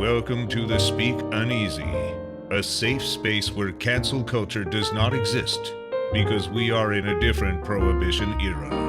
Welcome to the Speak Uneasy, a safe space where cancel culture does not exist because we are in a different prohibition era.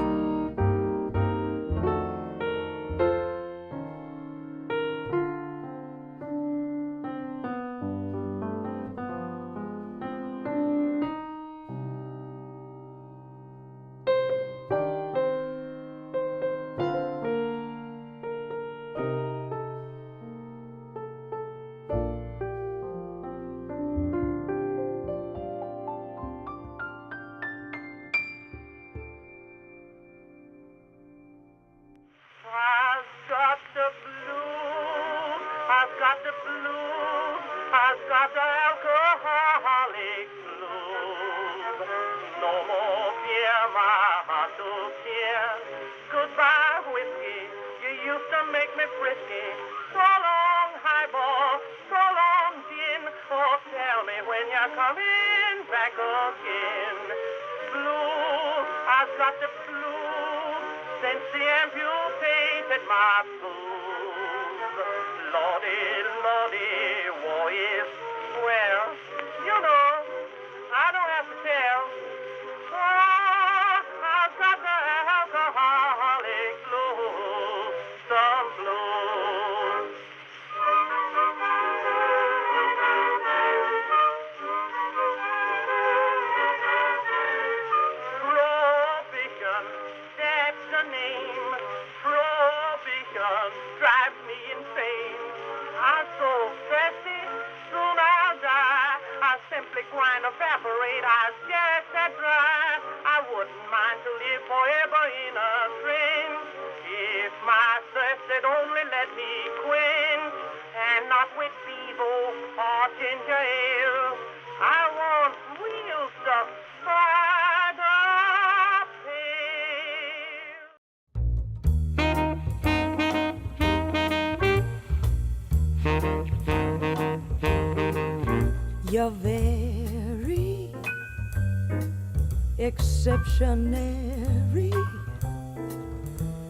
I've got the alcoholic blues. No more fear, my heart to fear. Goodbye, whiskey, you used to make me frisky. So long, highball, so long, gin. Oh, tell me when you're coming back again. Blues, I've got the blues since the amputated my blues. Lordy, Lordy, war is well. You know, I don't have to tell. Oh, I've got the alcoholic blues, some blues. Prohibition, that's the name. Prohibition drives me insane. I'm so thirsty, soon I'll die. I simply grind, evaporate, I just that dry. I wouldn't mind to live forever in a train if my thirst had only let me quench, and not with fever or ginger ale. I want real stuff by the You're very exceptionary.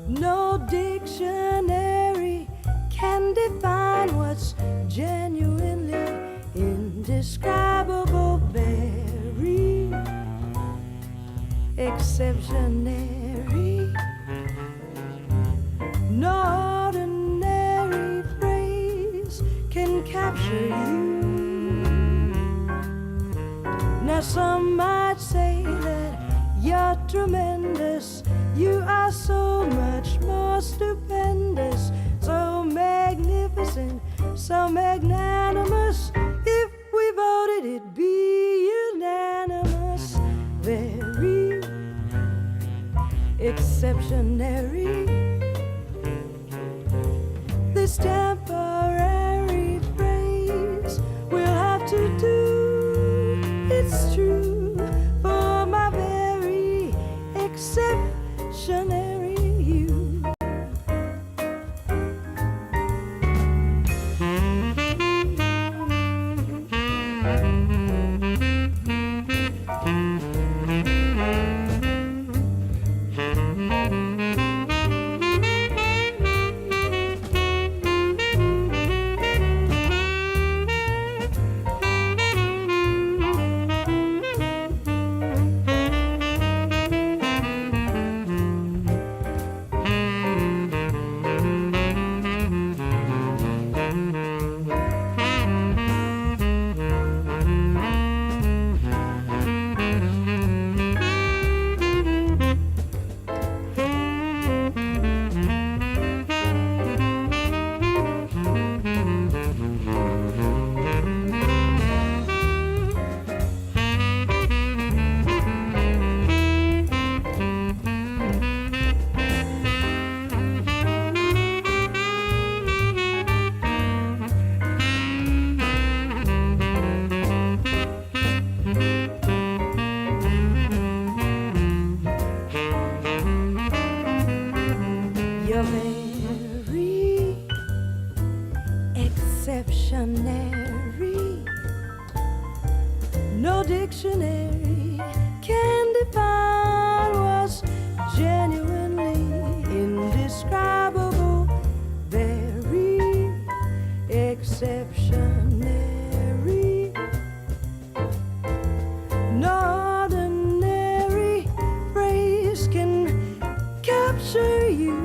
No dictionary can define what's genuinely indescribable. Very exceptionary. No ordinary phrase can capture you. Now some might say that you're tremendous. You are so much more stupendous, so magnificent, so magnanimous. If we voted, it'd be unanimous. Very exceptionary. This temporary phrase we'll have to do. It's true for my very exceptionary you. You're very exceptionary. No dictionary can define what's genuinely indescribable. Very exceptionary. you.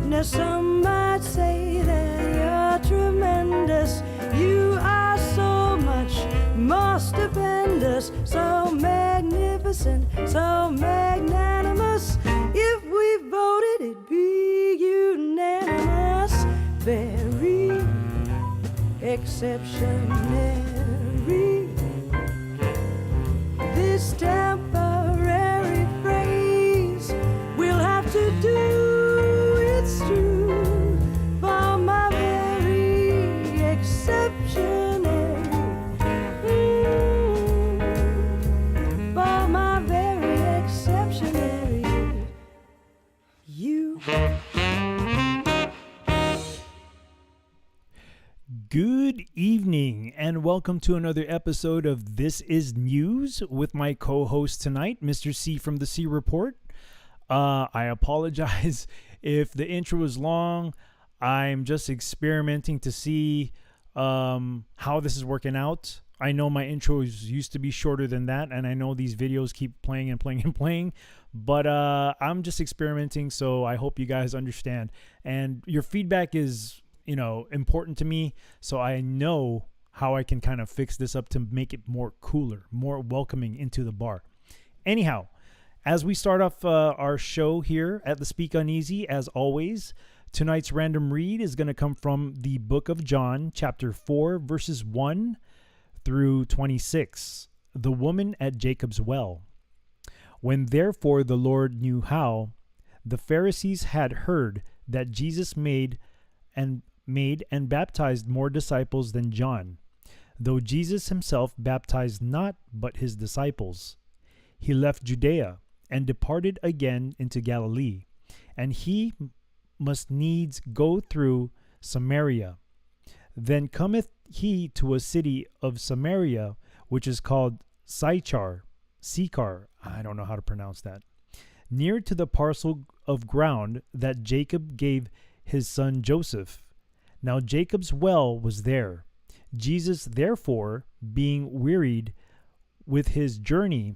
Now some might say that you're tremendous. You are so much more stupendous, so magnificent, so magnanimous. If we voted, it'd be unanimous. Very exceptionary. This temporary phrase will have to do, it's true, for my very exceptionary, for my very exceptionary you. Good evening, and welcome to another episode of This Is News with my co-host tonight, Mr. C from the C Report. I apologize if the intro is long. I'm just experimenting to see how this is working out. I know my intros used to be shorter than that, and I know these videos keep playing and playing and playing, but I'm just experimenting, so I hope you guys understand. And your feedback is important to me, so I know how I can kind of fix this up to make it more cooler, more welcoming into the bar. Anyhow, as we start off our show here at the Speak Uneasy, as always, tonight's random read is going to come from the book of John, chapter 4, verses 1 through 26, the woman at Jacob's well. When therefore the Lord knew how the Pharisees had heard that Jesus made and baptized more disciples than John, though Jesus himself baptized not but his disciples. He left Judea and departed again into Galilee, and he must needs go through Samaria. Then cometh he to a city of Samaria, which is called Sychar, I don't know how to pronounce that, near to the parcel of ground that Jacob gave his son Joseph. Now Jacob's well was there. Jesus, therefore, being wearied with his journey,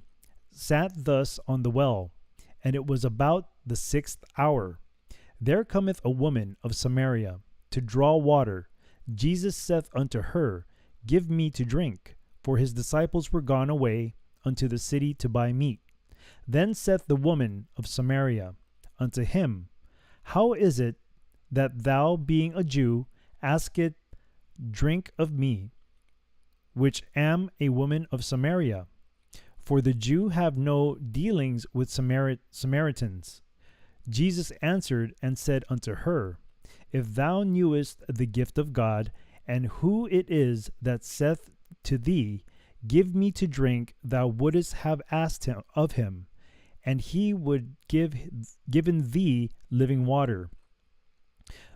sat thus on the well, and it was about the 6th hour. There cometh a woman of Samaria to draw water. Jesus saith unto her, Give me to drink, for his disciples were gone away unto the city to buy meat. Then saith the woman of Samaria unto him, How is it that thou, being a Jew, asketh drink of me, which am a woman of Samaria? For the Jew have no dealings with Samaritans. Jesus answered and said unto her, If thou knewest the gift of God, and who it is that saith to thee, Give me to drink, thou wouldest have asked him of him, and he would given thee living water.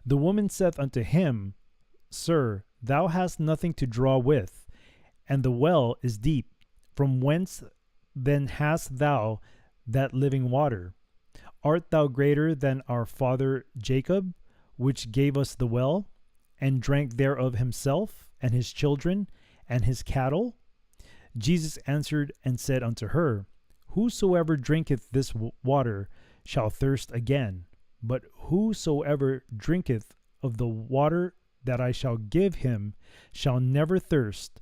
The woman saith unto him, Sir, thou hast nothing to draw with, and the well is deep. From whence then hast thou that living water? Art thou greater than our father Jacob, which gave us the well, and drank thereof himself, and his children, and his cattle? Jesus answered and said unto her, Whosoever drinketh this water shall thirst again. But whosoever drinketh of the water that I shall give him shall never thirst,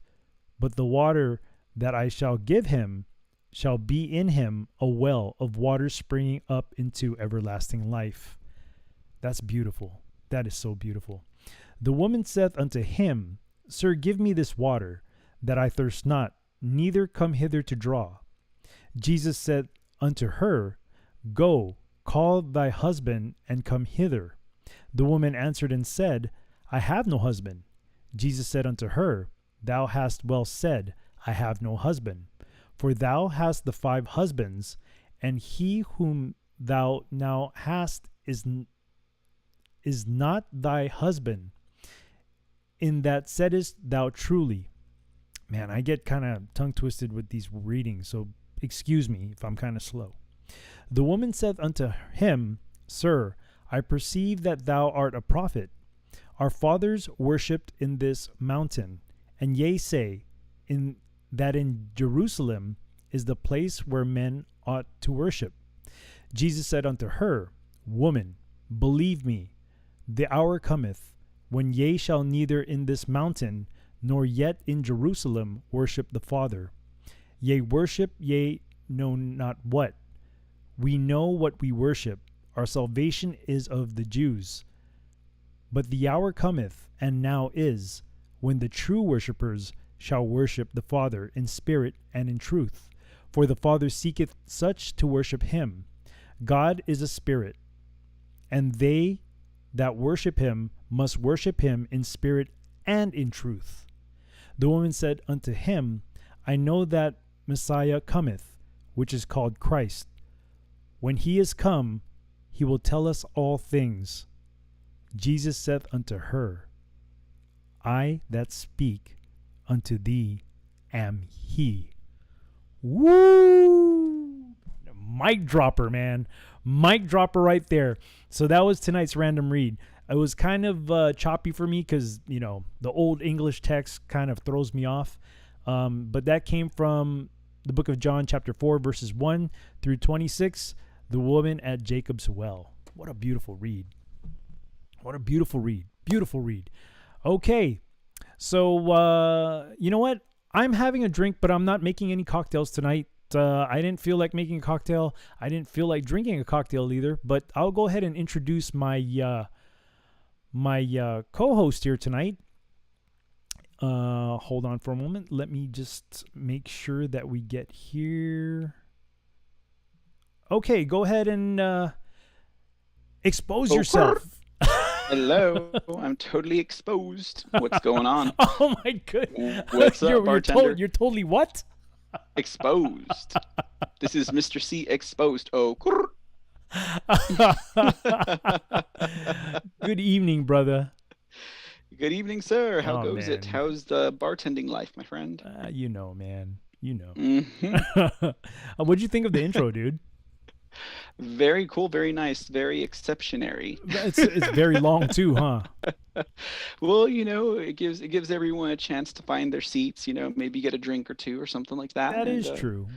but the water that I shall give him shall be in him a well of water springing up into everlasting life. That's beautiful. That is so beautiful. The woman saith unto him, Sir, give me this water, that I thirst not, neither come hither to draw. Jesus said unto her, Go, call thy husband, and come hither. The woman answered and said, I have no husband. Jesus said unto her, Thou hast well said, I have no husband. For thou hast the 5 husbands, and he whom thou now hast is not thy husband. In that saidest thou truly. Man, I get kind of tongue-twisted with these readings, so excuse me if I'm kind of slow. The woman said unto him, Sir, I perceive that thou art a prophet. Our fathers worshipped in this mountain, and ye say, that in Jerusalem is the place where men ought to worship. Jesus said unto her, Woman, believe me, the hour cometh, when ye shall neither in this mountain, nor yet in Jerusalem worship the Father. Ye worship, ye know not what. We know what we worship. Our salvation is of the Jews. But the hour cometh, and now is, when the true worshippers shall worship the Father in spirit and in truth. For the Father seeketh such to worship him. God is a spirit, and they that worship him must worship him in spirit and in truth. The woman said unto him, I know that Messiah cometh, which is called Christ. When he is come, he will tell us all things. Jesus saith unto her, I that speak unto thee am he. Woo! Mic dropper, man. Mic dropper right there. So that was tonight's random read. It was kind of choppy for me because, you know, the old English text kind of throws me off. But that came from the book of John, chapter 4, verses 1 through 26, the woman at Jacob's well. What a beautiful read. What a beautiful read. Beautiful read. Okay. So, you know what? I'm having a drink, but I'm not making any cocktails tonight. I didn't feel like making a cocktail. I didn't feel like drinking a cocktail either, but I'll go ahead and introduce my co-host here tonight. Hold on for a moment. Let me just make sure that we get here. Okay, go ahead and expose yourself. Hello, I'm totally exposed. What's going on? Oh my goodness. What's up, bartender? You're totally what? Exposed. This is Mr. C exposed. Oh, Good evening, brother. good evening, sir. How Oh, goes it? man. How's the bartending life, my friend? You know, man. You know. Mhm. What'd you think of the intro, dude? Very cool, very nice, very exceptionary. It's very long too, huh? Well, you know, it gives everyone a chance to find their seats. You know, maybe get a drink or two or something like that. That and, is true.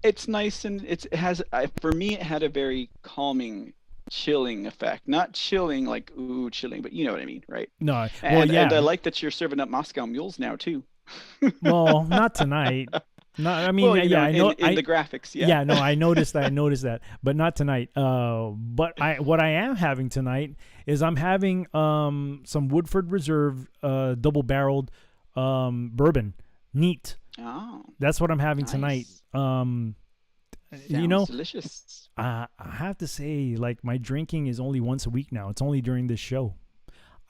It's nice, and it has. For me, it had a very calming, chilling effect. Not chilling like ooh chilling, but you know what I mean, right? No, well, And yeah. and I like that you're serving up Moscow mules now too. Well, not tonight. Not. I mean, Well, you yeah, I know. in the graphics, yeah. Yeah, no, I noticed that. I noticed that, but not tonight. But what I am having tonight is I'm having some Woodford Reserve double-barreled bourbon. Neat. Oh, That's what I'm having tonight. nice. You know, Sounds delicious. I have to say, like, my drinking is only once a week now. It's only during this show.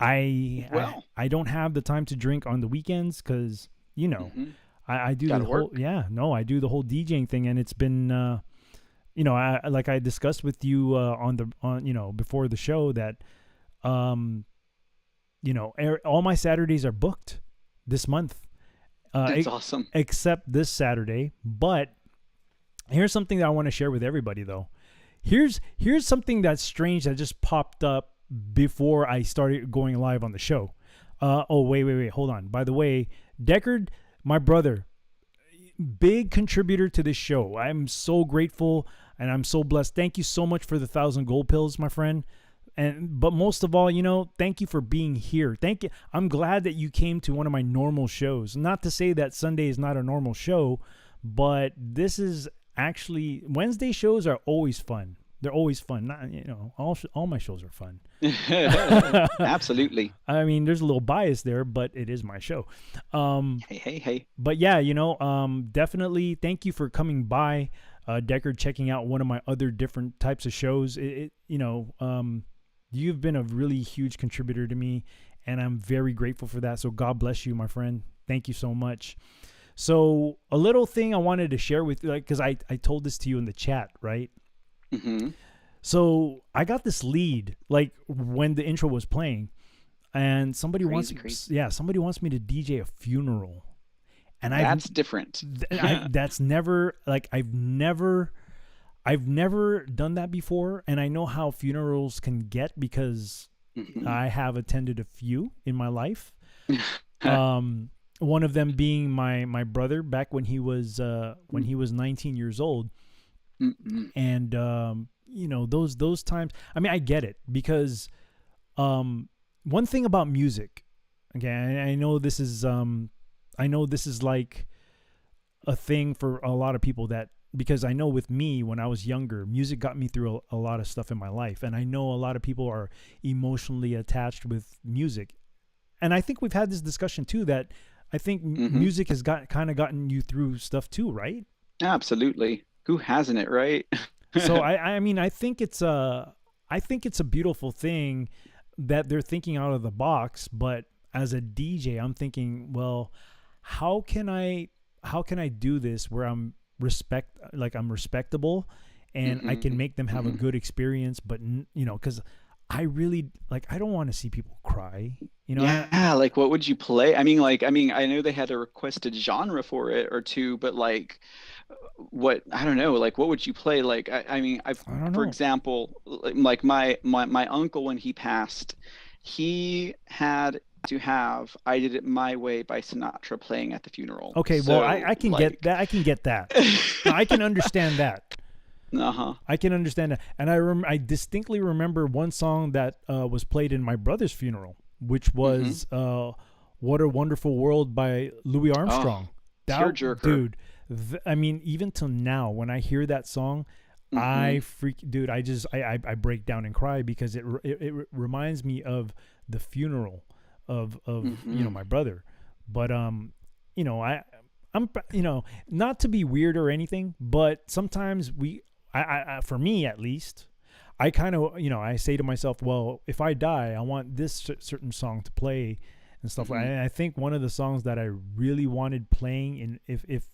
I Well. I don't have the time to drink on the weekends because, you know, Mhm. I do Gotta the whole work. I do the whole DJing thing, and it's been you know, like I discussed with you on you know, before the show that you know, all my Saturdays are booked this month. That's awesome. Except this Saturday. But here's something that I want to share with everybody, though. Here's something that's strange that just popped up before I started going live on the show. Oh, wait. Hold on. By the way, Deckard, my brother, big contributor to this show. I'm so grateful and I'm so blessed. Thank you so much for the 1,000 gold pills, my friend. But most of all, you know, thank you for being here. Thank you. I'm glad that you came to one of my normal shows. Not to say that Sunday is not a normal show, but this is actually Wednesday shows are always fun. They're always fun. Not, you know, all my shows are fun. Absolutely. I mean, there's a little bias there, but it is my show. Hey. But yeah, you know, definitely thank you for coming by, Deckard, checking out one of my other different types of shows. You know, you've been a really huge contributor to me, and I'm very grateful for that. So God bless you, my friend. Thank you so much. So a little thing I wanted to share with you, like, because I told this to you in the chat, right? Mm-hmm. So I got this lead, like when the intro was playing, and somebody wants me to DJ a funeral, and That's different. that's never like I've never done that before, and I know how funerals can get because Mhm. I have attended a few in my life. One of them being my brother back when he was 19 years old. Mm-mm. And those times. I mean, I get it because one thing about music, again, I know this is like a thing for a lot of people, that because I know with me, when I was younger, music got me through a lot of stuff in my life, and I know a lot of people are emotionally attached with music, and I think we've had this discussion too, that I think music has gotten you through stuff too, right? Absolutely. Who hasn't it, right? So I mean, I think it's a beautiful thing that they're thinking out of the box. But as a DJ, I'm thinking, well, how can I do this where I'm respectable, and I can make them have a good experience, but because I really, like, I don't want to see people cry. Yeah, like what would you play? I mean, I know they had a requested genre for it or two, but like what, I don't know, like what would you play? Like I mean, I don't for know. example, like my uncle, when he passed, he had to have "I Did It My Way" by Sinatra playing at the funeral. Okay, well, So I can like get that. I can get that. No, I can understand that. uh-huh. I can understand that. And I distinctly remember one song that was played in my brother's funeral, which was "What a Wonderful World" by Louis Armstrong. Tearjerker. Dude, I mean, even till now, when I hear that song, I break down and cry, because it reminds me of the funeral of my brother. But I'm not to be weird or anything, but sometimes I for me at least, I kind of, I say to myself, well, if I die, I want this certain song to play and stuff like that. And I think one of the songs that I really wanted playing in if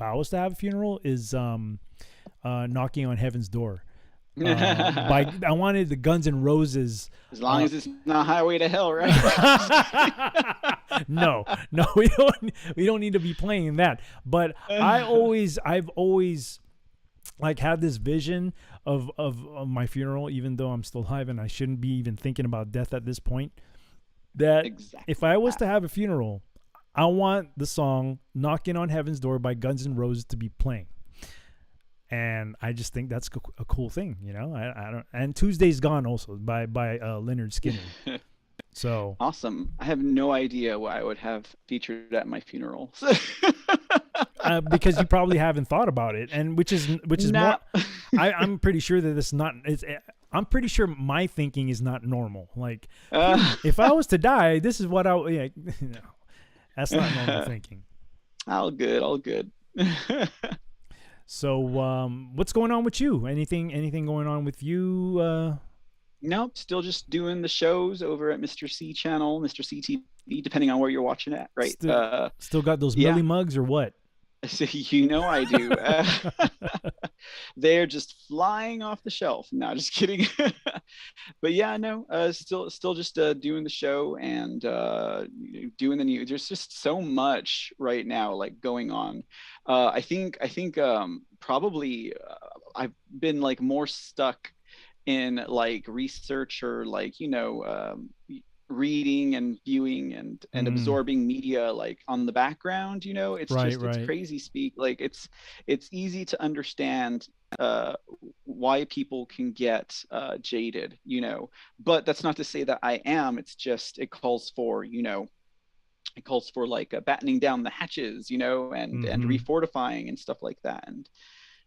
I was to have a funeral is "Knocking on Heaven's Door." I wanted the Guns N' Roses. As long as it's not Highway to Hell, right? No, we don't need to be playing that. But I've always like had this vision of my funeral, even though I'm still alive and I shouldn't be even thinking about death at this point. That if I was to have a funeral, I want the song "Knocking on Heaven's Door" by Guns N' Roses to be playing. And I just think that's a cool thing, I don't. And "Tuesday's Gone" also by Leonard Skinner. So awesome. I have no idea what I would have featured at my funeral. because you probably haven't thought about it, and which is Nah. more. I'm pretty sure that it's not. I'm pretty sure my thinking is not normal. Like, if I was to die, this is what no, that's not normal thinking. All good. So, what's going on with you? Anything going on with you? Nope, still just doing the shows over at Mr. C channel, Mr. C TV, depending on where you're watching it, right? Still got those Millie mugs or what? So I do. They're just flying off the shelf. No, just kidding. But yeah, no, still just doing the show and doing the news. There's just so much right now, like, going on. I think probably I've been like more stuck in like research or like reading and viewing and absorbing media like on the background. It's Right, just right. it's crazy speak. Like it's easy to understand why people can get jaded, but that's not to say that I am. It's just it calls for like battening down the hatches, and refortifying and stuff like that, and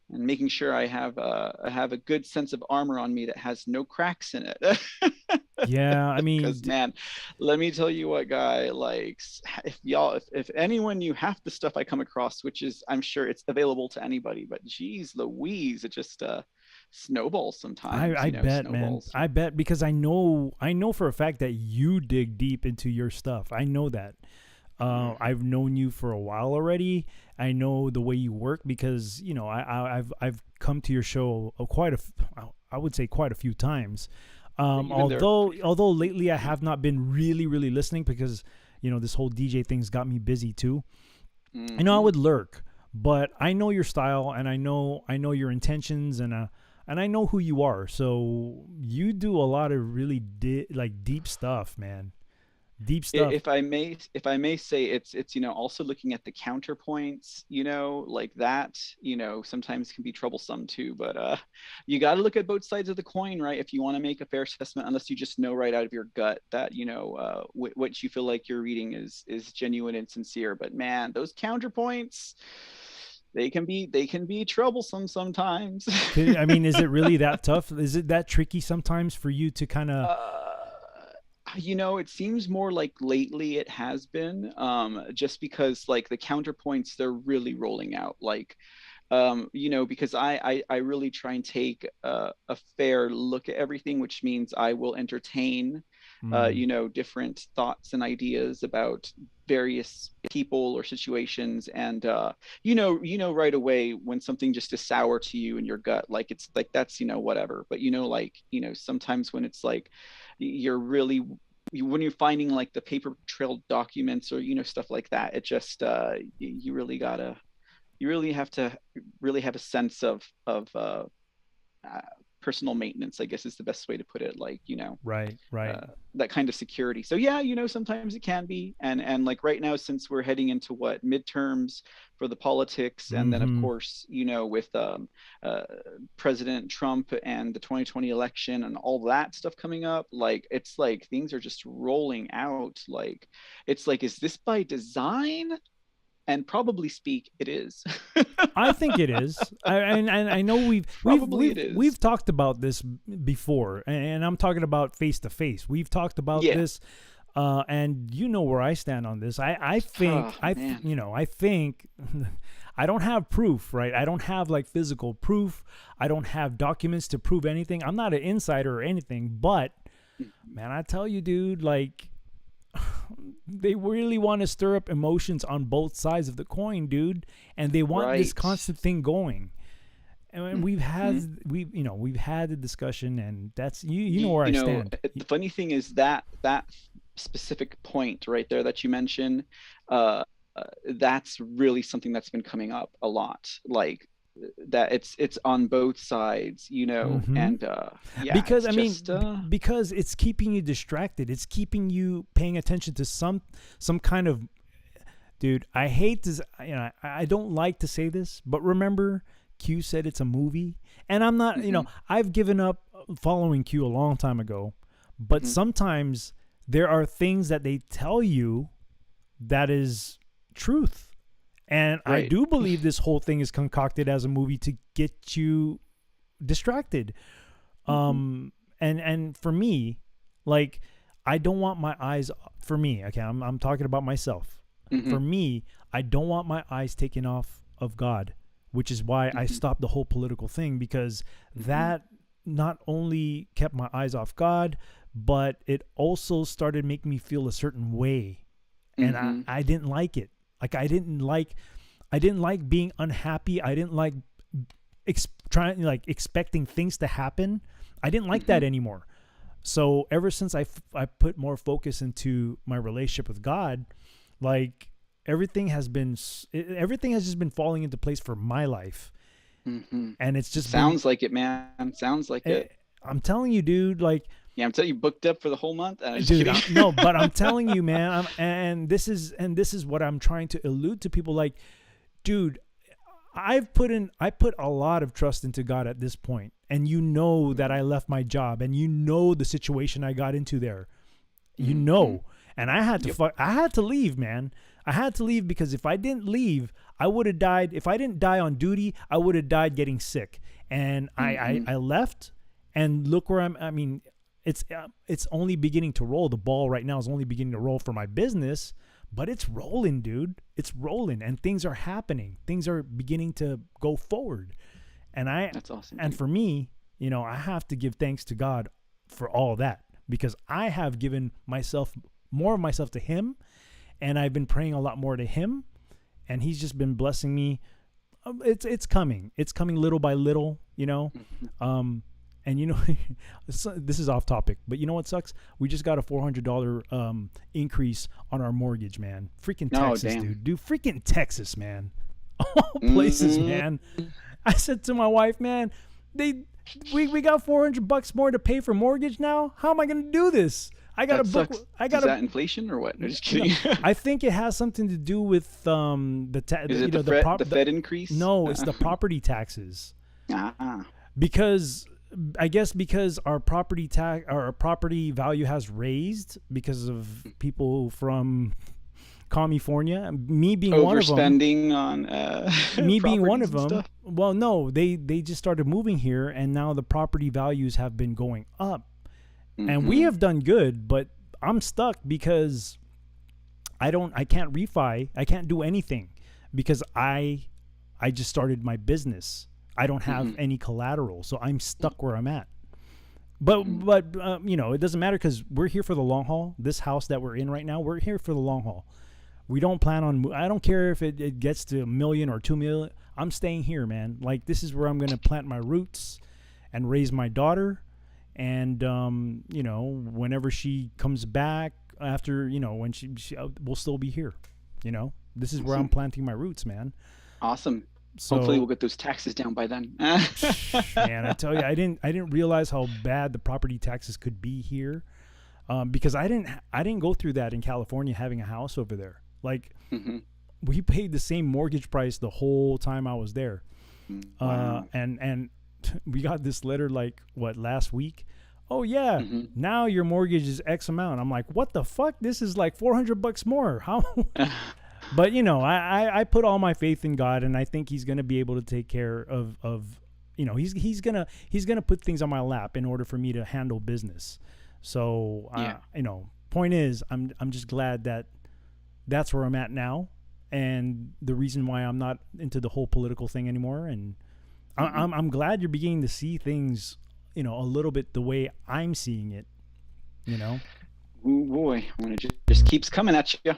making sure I have a good sense of armor on me that has no cracks in it. Yeah, I mean, because man, let me tell you what, guy, like, if anyone knew half the stuff I come across, which is, I'm sure it's available to anybody, but geez Louise, it just snowballs sometimes. I bet, snowballs. man. I bet, because I know for a fact that you dig deep into your stuff. I know that. I've known you for a while already. I know the way you work because I've come to your show I would say quite a few times. Although lately I have not been really listening because this whole DJ thing's got me busy too. I would lurk, but I know your style and I know your intentions and I know who you are. So you do a lot of really deep stuff, man. Deep stuff. If I may say, it's also looking at the counterpoints, like that, sometimes can be troublesome too. But you got to look at both sides of the coin, right? If you want to make a fair assessment, unless you just know right out of your gut that what you feel like you're reading is genuine and sincere. But man, those counterpoints, they can be troublesome sometimes. I mean, is it really that tough? Is it that tricky sometimes for you to kind of? It seems more like lately it has been, just because like the counterpoints they're really rolling out, like, because I really try and take a fair look at everything, which means I will entertain, different thoughts and ideas about various people or situations, and right away when something just is sour to you in your gut, like it's like that's whatever. But sometimes when it's like you're really when you're finding like the paper trail documents or stuff like that, it just you really gotta you really have to really have a sense of personal maintenance, I guess is the best way to put it, like Right. that kind of security. So yeah, sometimes it can be, and like right now, since we're heading into what midterms for the politics, and then of course with President Trump and the 2020 election and all that stuff coming up, like it's like things are just rolling out. Like it's like, is this by design? And probably speak, it is. I think it is. I know we've talked about this before, and I'm talking about face to face. We've talked about this, and you know where I stand on this. I think I think I don't have proof, right? I don't have like physical proof. I don't have documents to prove anything. I'm not an insider or anything, but man, I tell you, dude, like. They really want to stir up emotions on both sides of the coin, dude, and they want this constant thing going. And we've had the discussion, and that's you know where I stand. The funny thing is that specific point right there that you mentioned, that's really something that's been coming up a lot, like that it's on both sides, and because because it's keeping you distracted, it's keeping you paying attention to some kind of, dude, I hate this, I don't like to say this, but remember Q said it's a movie, and I'm not, I've given up following Q a long time ago, but sometimes there are things that they tell you that is truth. And I do believe this whole thing is concocted as a movie to get you distracted. And for me, like, I don't want my eyes, for me, okay, I'm talking about myself. For me, I don't want my eyes taken off of God, which is why I stopped the whole political thing, because that not only kept my eyes off God, but it also started making me feel a certain way. And I didn't like it. Like I didn't like being unhappy. I didn't like expecting things to happen. I didn't like that anymore. So ever since I put more focus into my relationship with God, like everything has just been falling into place for my life. And it's just sounds like it, man. Sounds like it. I'm telling you, dude, like. Yeah, I'm telling you, booked up for the whole month. Dude, no, but I'm telling you, man. And this is what I'm trying to allude to people. Like, dude, I put a lot of trust into God at this point, and that I left my job, and the situation I got into there, and I had to I had to leave, man. I had to leave because if I didn't leave, I would have died. If I didn't die on duty, I would have died getting sick. And I left, and look where I'm. I mean. It's only beginning to roll. The ball right now is only beginning to roll for my business, but it's rolling, dude. It's rolling, and things are happening. Things are beginning to go forward, and that's awesome. And for me, I have to give thanks to God for all that, because I have given more of myself to Him, and I've been praying a lot more to Him, and He's just been blessing me. It's coming little by little, And this is off topic, but you know what sucks? We just got a $400 increase on our mortgage, man. Freaking Texas, dude. Freaking Texas, man. All places, man. I said to my wife, man, we got $400 more to pay for mortgage now. How am I gonna do this? I got That a book. sucks. I Is got that inflation or what? I'm just kidding. I think it has something to do with Is it the Fed increase? No, it's the property taxes. Ah. Because I guess because our property value has raised because of people from California, me being one of them. Overspending on Me being one properties of and them. stuff? Well, no, they just started moving here, and now the property values have been going up, and we have done good, but I'm stuck because I can't refi, I can't do anything because I just started my business. I don't have any collateral, so I'm stuck where I'm at. But you know, it doesn't matter because we're here for the long haul. This house that we're in right now, we're here for the long haul. We don't plan on. I don't care if it gets to $1 million or $2 million. I'm staying here, man. Like, this is where I'm gonna plant my roots and raise my daughter. And you know, whenever she comes back, after, you know, when she will still be here. You know, this is where I'm planting my roots, man. Awesome. So, Hopefully we'll get those taxes down by then. man, I tell you, I didn't realize how bad the property taxes could be here, because I didn't go through that in California, having a house over there. Like, we paid the same mortgage price the whole time I was there. Wow. And we got this letter like last week. Oh yeah, now your mortgage is X amount. I'm like, what the fuck? This is like $400 more. How? But you know, I put all my faith in God, and I think He's gonna be able to take care of you know, He's gonna put things on my lap in order for me to handle business. So you know, point is, I'm just glad that that's where I'm at now, and the reason why I'm not into the whole political thing anymore. And I'm glad you're beginning to see things, you know, a little bit the way I'm seeing it. You know. Ooh, boy, when it just keeps coming at you.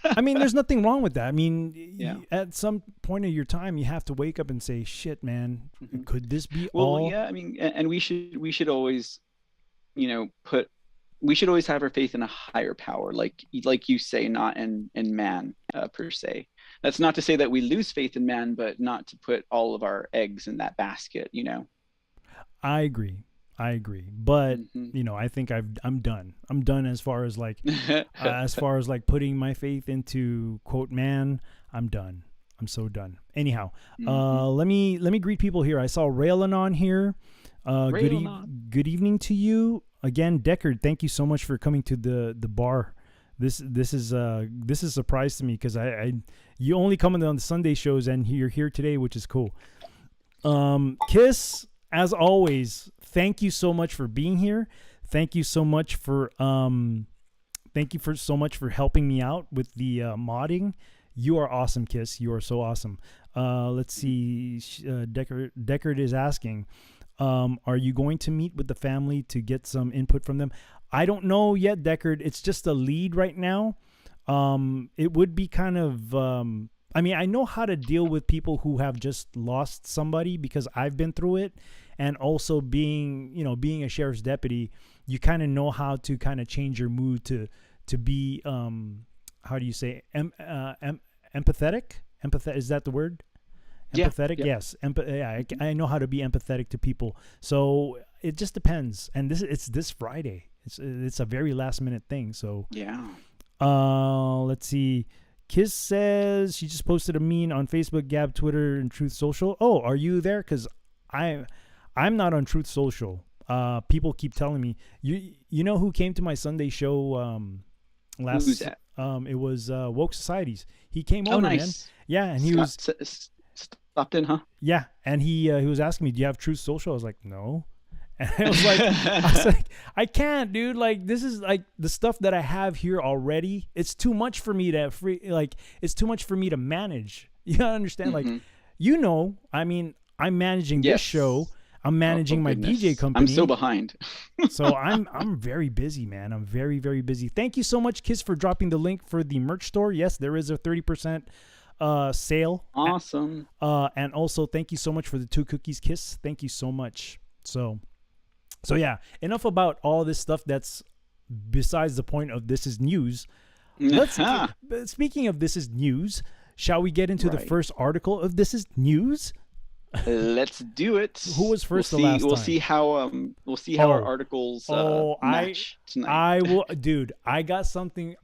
I mean, there's nothing wrong with that. I mean, Yeah. At some point of your time, you have to wake up and say, "Shit, man, could this be Well, all?" yeah, I mean, and we should always, you know, we should always have our faith in a higher power, like you say, not in man per se. That's not to say that we lose faith in man, but not to put all of our eggs in that basket, you know. I agree, but you know, I think I'm done. I'm done as far as like putting my faith into quote man. I'm done. I'm so done. Anyhow, let me greet people here. I saw Raylan on here. Good evening to you again, Deckard. Thank you so much for coming to the bar. This is a surprise to me because you only come on the Sunday shows, and you're here today, which is cool. Kiss, as always, thank you so much for being here. Thank you so much for helping me out with the modding. You are awesome, Kiss. You are so awesome. Let's see. Deckard is asking, are you going to meet with the family to get some input from them? I don't know yet, Deckard. It's just a lead right now. It would be kind of, I mean, I know how to deal with people who have just lost somebody because I've been through it. And also being a sheriff's deputy, you kind of know how to kind of change your mood to be, how do you say, empathetic? Is that the word? Empathetic? Yeah. Yes. I know how to be empathetic to people. So it just depends. And it's this Friday. It's a very last minute thing. So yeah. Let's see. Kiss says she just posted a meme on Facebook, Gab, Twitter, and Truth Social. Oh, are you there? Because I'm not on Truth Social. People keep telling me, you know who came to my Sunday show last? Who's that? It was Woke Societies. He came over, nice. man. Yeah, and he stopped in, huh? Yeah, and he was asking me, "Do you have Truth Social?" I was like, "No." And I was like, I can't, dude. Like, this is like the stuff that I have here already. It's too much for me to it's too much for me to manage. You gotta understand, like, you know, I mean, I'm managing this show. I'm managing my DJ company. I'm so behind. So I'm very busy, man. I'm very, very busy. Thank you so much, Kiss, for dropping the link for the merch store. Yes, there is a 30% sale. Awesome. And also thank you so much for the 2 cookies, Kiss. Thank you so much. So yeah, enough about all this stuff that's besides the point of This Is News. Speaking of This Is News, shall we get into the first article of This Is News? Let's do it. Who was first the last We'll time? see how our Oh, articles oh, match tonight. I will, dude. I got something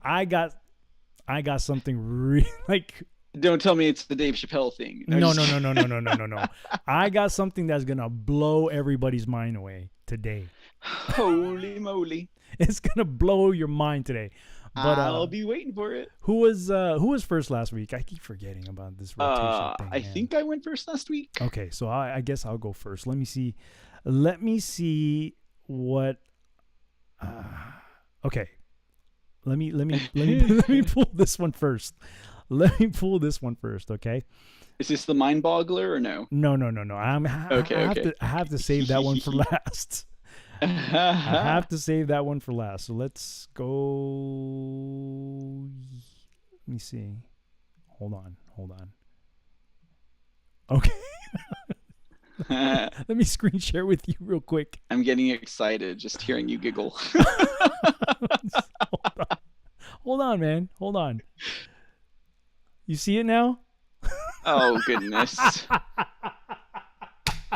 really like. Don't tell me it's the Dave Chappelle thing. No, just no, no, no, no, no, no, no, no. I got something that's gonna blow everybody's mind away today. Holy moly. It's gonna blow your mind today. But I'll be waiting for it. who was first last week? I keep forgetting about this rotation thing. I man. think I went first last week. Okay, so I guess I'll go first. Let me see. Let me see what. Okay. Let me let me pull this one first. Let me pull this one first. Okay. Is this the mind boggler or no? No, no, no, no. Okay. I have to save that one for last. I have to save that one for last. So let's go. Let me see. Hold on. Okay. Let me screen share with you real quick. I'm getting excited just hearing you giggle. Hold on, man. Hold on. You see it now? Oh, goodness.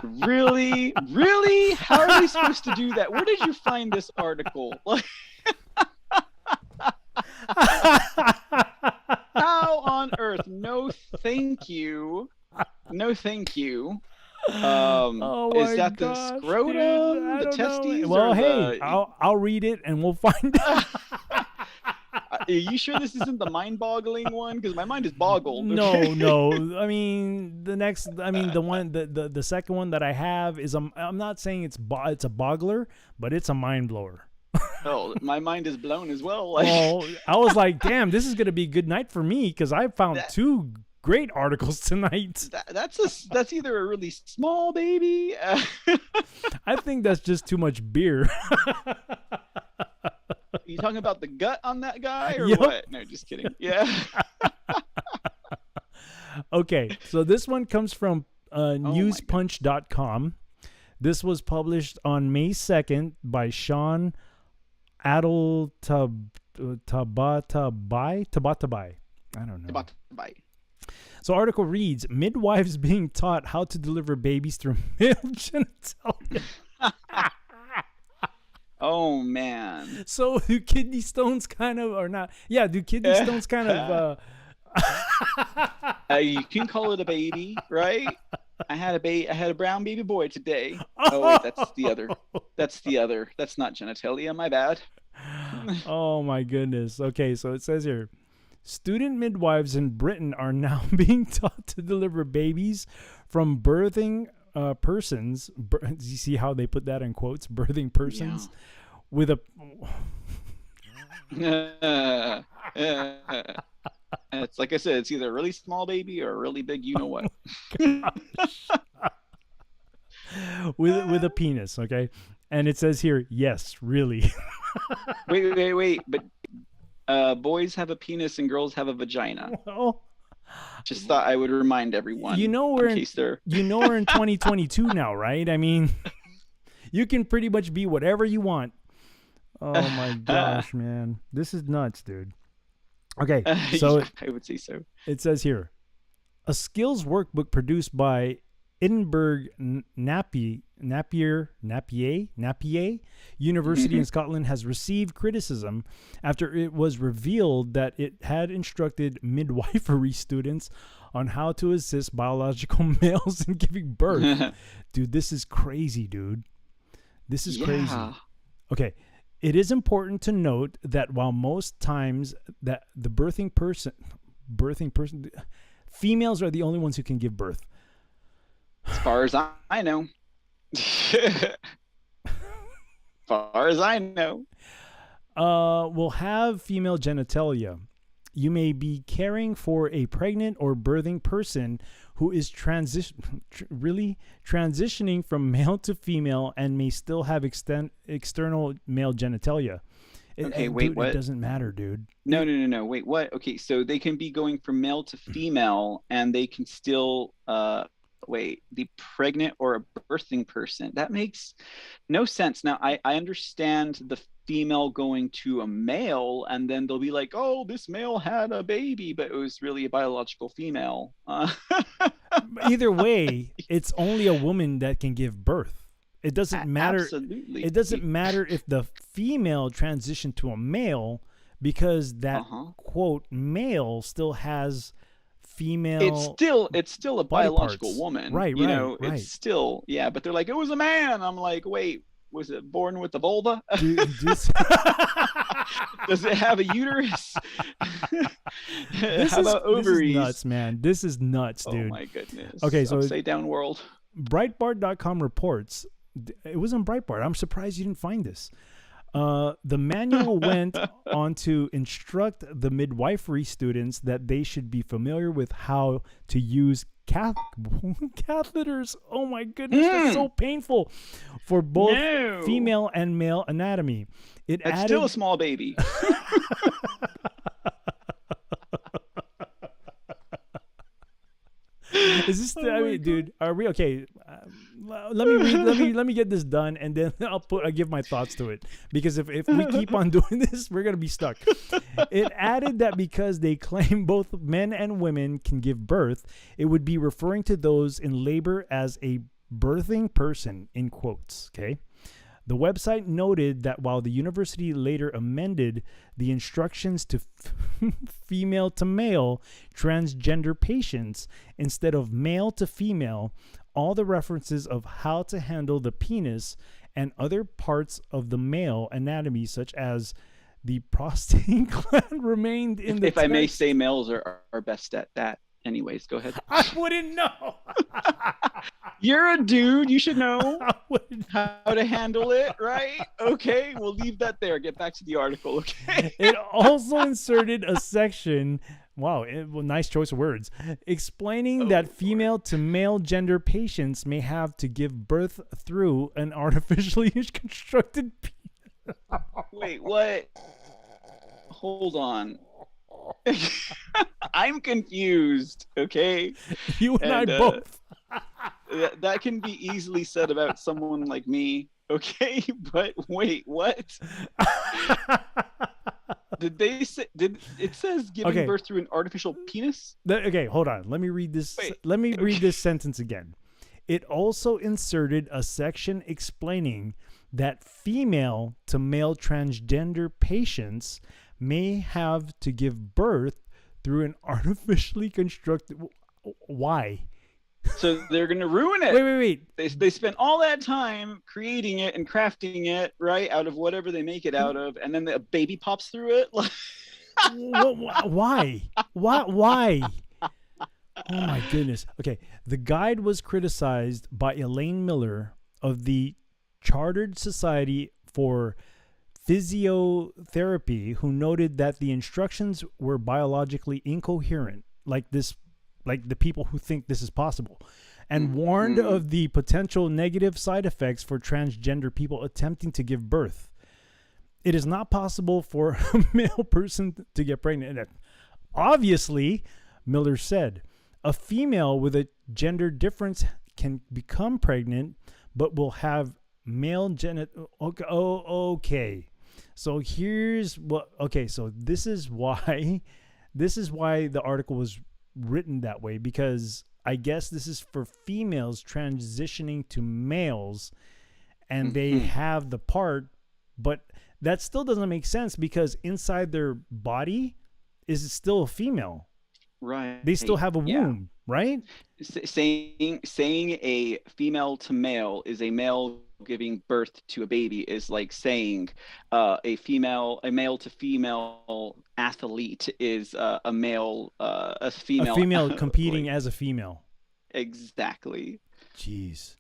Really? Really? How are we supposed to do that? Where did you find this article? Like, how on earth? No, thank you. No, thank you. Oh Is my that gosh, the dude, scrotum, I the don't know. testes? Well, or hey, the... I'll read it and we'll find out. Are you sure this isn't the mind-boggling one? Because my mind is boggled. No. I mean, the second one that I have is I'm not saying it's a boggler, but it's a mind blower. Oh, my mind is blown as well. Like, Well, I was like, damn, this is gonna be a good night for me because I found two great articles tonight. that's either a really small baby. I think that's just too much beer. You talking about the gut on that guy or Yep. what? No, just kidding. Yeah. Okay, so this one comes from my newspunch.com. This was published on May 2nd by Sean Tabatabai. I don't know. Bye. So article reads, midwives being taught how to deliver babies through male genitalia. Oh man. So do kidney stones kind of, or not? Yeah, do kidney stones kind of... You can call it a baby, right? I had a brown baby boy today. Oh wait, that's the other. That's not genitalia. My bad. Oh my goodness. Okay, so it says here, student midwives in Britain are now being taught to deliver babies from birthing persons. Do you see how they put that in quotes? Birthing persons with a. It's like I said, it's either a really small baby or a really big, you know what. with a penis, okay? And it says here, yes, really. Wait. But boys have a penis and girls have a vagina. Well, Just thought I would remind everyone. you know we're in 2022 now, right? I mean, you can pretty much be whatever you want. Oh my gosh, man. This is nuts, dude. Okay, so yeah, I would say so. it says here, a skills workbook produced by Edinburgh Napier University in Scotland has received criticism after it was revealed that it had instructed midwifery students on how to assist biological males in giving birth. Dude, this is crazy, dude. This is crazy. Okay. It is important to note that while most times that the birthing person, females are the only ones who can give birth. As far as I know. Far as I know. Will have female genitalia. You may be caring for a pregnant or birthing person who is transitioning from male to female and may still have external male genitalia. Okay, wait, dude, what? It doesn't matter, dude. No. Wait, what? Okay, so they can be going from male to female and they can still be pregnant or a birthing person. That makes no sense. Now, I understand the female going to a male and then they'll be like, oh, this male had a baby, but it was really a biological female. Either way, it's only a woman that can give birth. It doesn't matter. Absolutely. It doesn't matter if the female transitioned to a male, because that quote male still has female. It's still a body biological parts. woman, Right, you right, know. right. It's still, yeah, but they're like, it was a man. I'm like, wait, was it born with a vulva? Does it have a uterus? How about ovaries? This is nuts, man. This is nuts, dude. Oh my goodness. Okay, so upside down world. Breitbart.com reports, it was on Breitbart. I'm surprised you didn't find this. The manual went on to instruct the midwifery students that they should be familiar with how to use catheters. Oh my goodness, that's so painful for both female and male anatomy. It's still a small baby. Is this? I mean, dude, are we okay? Let me read. Let me get this done, and then I'll give my thoughts to it. Because if we keep on doing this, we're gonna be stuck. It added that because they claim both men and women can give birth, it would be referring to those in labor as a birthing person, in quotes. Okay. The website noted that while the university later amended the instructions to female to male transgender patients instead of male to female, all the references of how to handle the penis and other parts of the male anatomy, such as the prostate gland, remained in the If I may say, males are best at that. Anyways, go ahead. I wouldn't know. You're a dude. You should know how to handle it, right? Okay, we'll leave that there. Get back to the article, okay? It also inserted a section, nice choice of words, explaining that female to male gender patients may have to give birth through an artificially constructed penis. Wait, what? Hold on. I'm confused, okay? You and I both. That can be easily said about someone like me, okay? But wait, what? Did they say? It says giving birth through an artificial penis? Okay, hold on. Let me read this. Let me read this sentence again. It also inserted a section explaining that female to male transgender patients may have to give birth through an artificially constructed. Why? So they're going to ruin it. Wait. They spent all that time creating it and crafting it, right, out of whatever they make it out of, and then the baby pops through it. Why? Why? Oh my goodness. Okay, the guide was criticized by Elaine Miller of the Chartered Society for Physiotherapy, who noted that the instructions were biologically incoherent, like the people who think this is possible, and warned of the potential negative side effects for transgender people attempting to give birth. It is not possible for a male person to get pregnant. Obviously, Miller said, a female with a gender difference can become pregnant, but will have male okay. So here's what. Okay, so this is why the article was written that way, because I guess this is for females transitioning to males, and they have the part, but that still doesn't make sense because inside their body is still a female. Right. They still have a womb, right? Saying a female to male is a male giving birth to a baby is like saying a male to female athlete is a female competing as a female. Exactly. Jeez.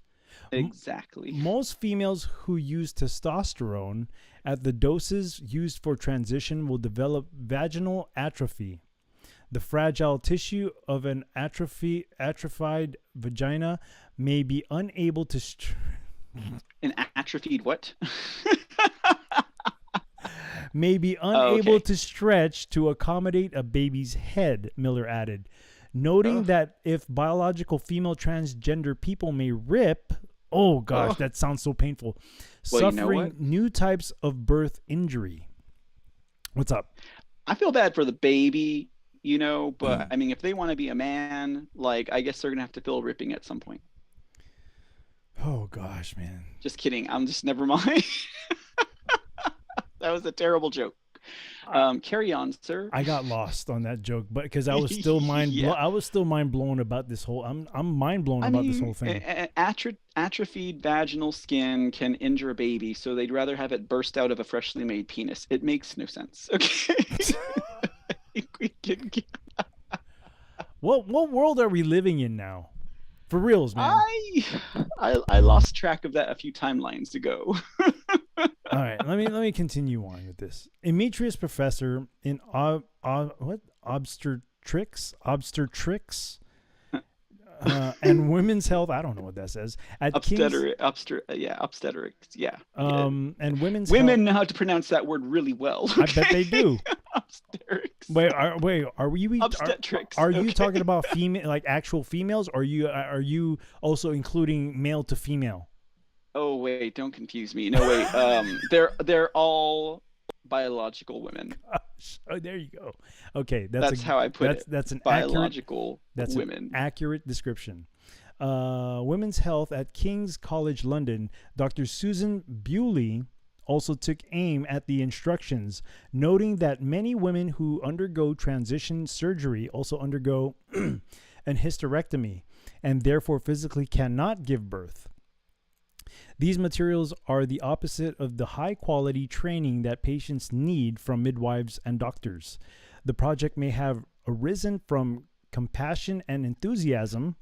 Exactly. Most females who use testosterone at the doses used for transition will develop vaginal atrophy. The fragile tissue of an atrophied vagina may be unable to an atrophied what? may be unable to stretch to accommodate a baby's head, Miller added, noting that if biological female transgender people may rip, that sounds so painful, suffering new types of birth injury. What's up? I feel bad for the baby you know, but I mean, if they want to be a man, like, I guess they're gonna have to feel ripping at some point. Oh gosh, man. Just kidding. I'm just never mind. That was a terrible joke. Carry on, sir. I got lost on that joke, but because I was still Yeah. I was still mind blown about this whole. I'm mind blown about this whole thing. Atrophied vaginal skin can injure a baby, so they'd rather have it burst out of a freshly made penis. It makes no sense. Okay. What world are we living in now? For reals, man. I lost track of that a few timelines ago. All right, let me continue on with this. Emeritus professor in obstetrics and women's health. I don't know what that says. At Obstetrics. Yeah. And women's women health, know how to pronounce that word really well. I bet they do. Obstetrics. Wait, are we Obstetrics. Are you Okay. talking about female, like actual females, or are you also including male to female? Oh wait, don't confuse me. No wait. They're all biological women. Oh, there you go. Okay, That's how I put it. That's an Biological That's women. an accurate description. Women's Health at King's College London, Dr. Susan Bewley also took aim at the instructions, noting that many women who undergo transition surgery also undergo an hysterectomy and therefore physically cannot give birth. These materials are the opposite of the high-quality training that patients need from midwives and doctors. The project may have arisen from compassion and enthusiasm,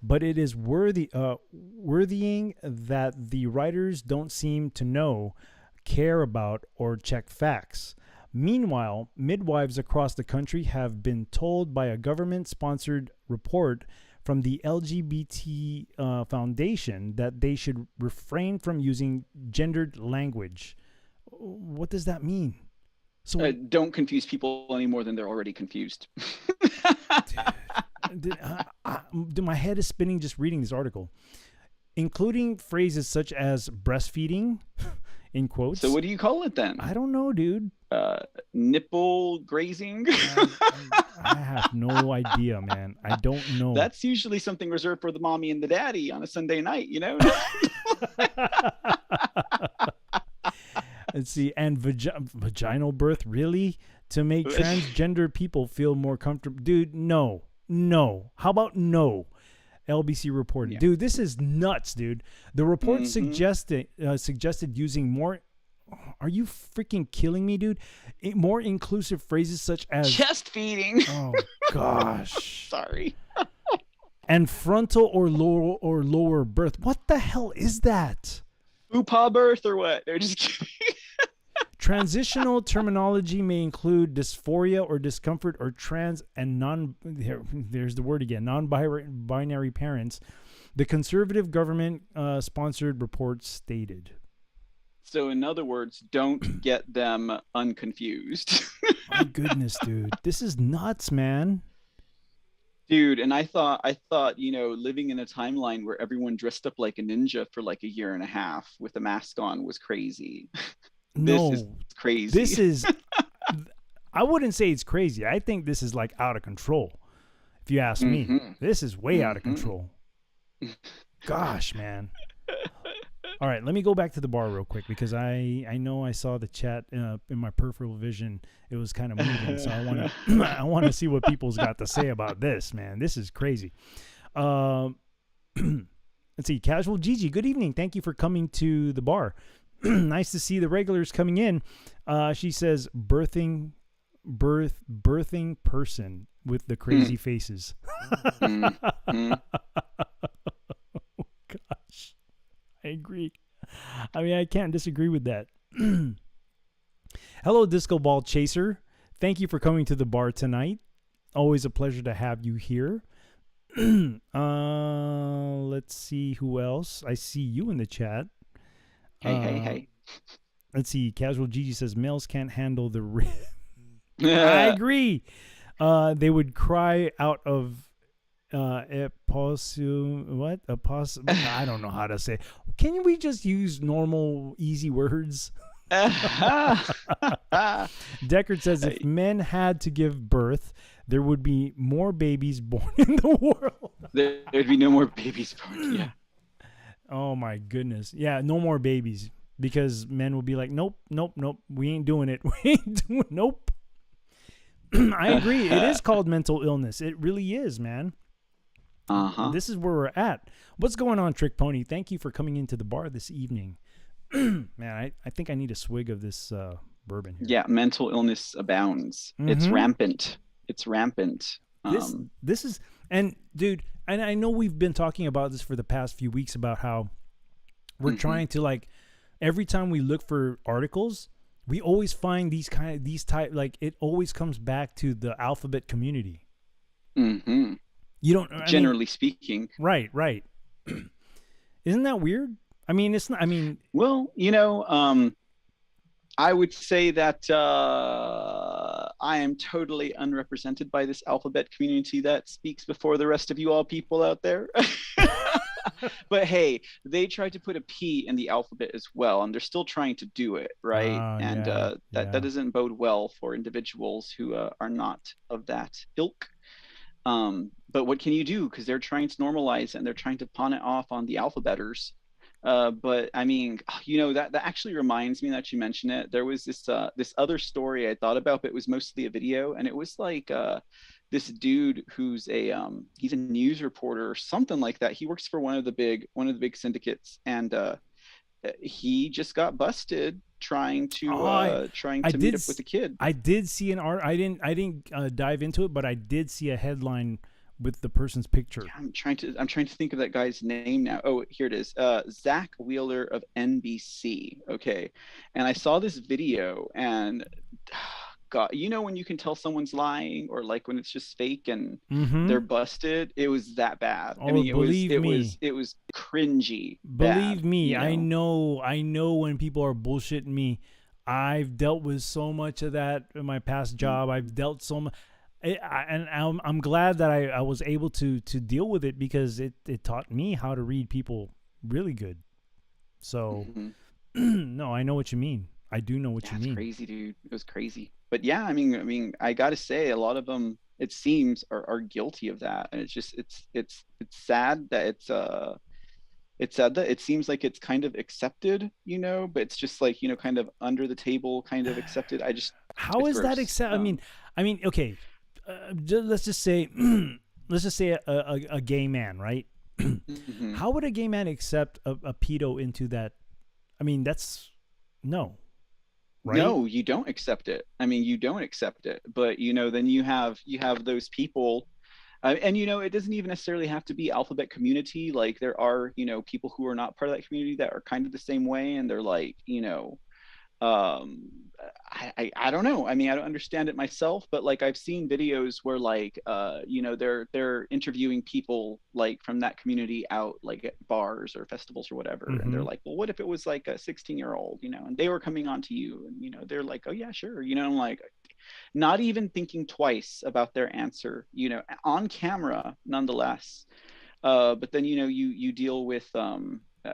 but it is worthying that the writers don't seem to know, care about, or check facts. Meanwhile, midwives across the country have been told by a government-sponsored report from the LGBT Foundation that they should refrain from using gendered language. What does that mean? So Don't confuse people any more than they're already confused. my head is spinning just reading this article, including phrases such as breastfeeding, in quotes. So what do you call it then? I don't know, dude. Nipple grazing? I have no idea, man. I don't know. That's usually something reserved for the mommy and the daddy on a Sunday night, you know? Let's see. And vaginal birth, really? To make transgender people feel more comfortable? Dude, no. How about no? LBC reported. Yeah. Dude, this is nuts, dude. The report suggested using more. Are you freaking killing me, dude? More inclusive phrases such as chest feeding. Oh gosh. Sorry. And frontal or lower birth. What the hell is that? Fupa birth or what? They're just kidding. Transitional terminology may include dysphoria or discomfort or trans and there's the word again, non-binary parents. The conservative government sponsored report stated. So in other words, don't get them unconfused. My goodness, dude. This is nuts, man. Dude, and I thought, living in a timeline where everyone dressed up like a ninja for like a year and a half with a mask on was crazy. No, this is crazy. This is, I wouldn't say it's crazy. I think this is like out of control. If you ask me, this is way out of control. Gosh, man. All right, let me go back to the bar real quick because I know I saw the chat in my peripheral vision. It was kind of moving, so I want to see what people's got to say about this, man. This is crazy. Let's see, Casual Gigi. Good evening. Thank you for coming to the bar. Nice to see the regulars coming in. She says, birthing person with the crazy faces. Gosh, I agree. I mean, I can't disagree with that. Hello, Disco Ball Chaser. Thank you for coming to the bar tonight. Always a pleasure to have you here. Let's see who else. I see you in the chat. Hey. Let's see. Casual Gigi says males can't handle the I agree. They would cry out of I don't know how to say. Can we just use normal, easy words? Deckard says if men had to give birth, there would be more babies born in the world. There'd be no more babies born. Yeah. Oh my goodness. Yeah, no more babies because men will be like, nope, nope, nope. We ain't doing it. We ain't doing. Nope. I agree. It is called mental illness. It really is, man. This is where we're at. What's going on, Trick Pony? Thank you for coming into the bar this evening. Man, I think I need a swig of this bourbon here. Yeah, mental illness abounds. It's rampant. It's rampant. This is, and dude, and I know we've been talking about this for the past few weeks about how we're trying to, like, every time we look for articles, we always find these type, like, it always comes back to the alphabet community. You don't, generally speaking. Right. Isn't that weird? I mean, it's not, I mean, well, you know, I would say that I am totally unrepresented by this alphabet community that speaks before the rest of you all people out there. But hey, they tried to put a P in the alphabet as well, and they're still trying to do it, right? That doesn't bode well for individuals who are not of that ilk. But what can you do? Because they're trying to normalize it, and they're trying to pawn it off on the alphabeters. But I mean, you know, that actually reminds me that you mentioned it. There was this other story I thought about, but it was mostly a video, and it was like this dude who's he's a news reporter or something like that. He works for one of the big syndicates, and he just got busted trying to meet up with a kid. I did see an art. I didn't dive into it, but I did see a headline with the person's picture. Yeah, I'm trying to think of that guy's name now. Oh, here it is. Zach Wheeler of NBC. Okay. And I saw this video, and God, you know, when you can tell someone's lying, or like when it's just fake and they're busted, it was that bad. Oh, I mean, it was cringy. Believe bad, me, you know? I know when people are bullshitting me. I've dealt with so much of that in my past job. I've dealt so much. And I'm glad that I was able to deal with it, because it taught me how to read people really good. So, no, I know what you mean. I do know what you mean. It's crazy, dude. It was crazy. But yeah, I mean, I got to say, a lot of them, it seems, are guilty of that, and it's just it's sad that it's sad that it seems like it's kind of accepted, you know, but it's just like, you know, kind of under the table, kind of accepted. How is that accept? I mean, okay. Let's just say a gay man, right? How would a gay man accept a pedo into that? I mean, that's no. Right? No, you don't accept it. I mean, you don't accept it. But, you know, then you have those people, and, you know, it doesn't even necessarily have to be alphabet community. Like, there are, you know, people who are not part of that community that are kind of the same way, and they're like, you know, I don't know. I mean, I don't understand it myself, but like, I've seen videos where, like, you know, they're interviewing people like from that community out, like at bars or festivals or whatever, and they're like, well, what if it was like a 16-year-old, you know, and they were coming on to you, and, you know, they're like, oh yeah, sure, you know, I'm like, not even thinking twice about their answer, you know, on camera nonetheless. But then, you know, you deal with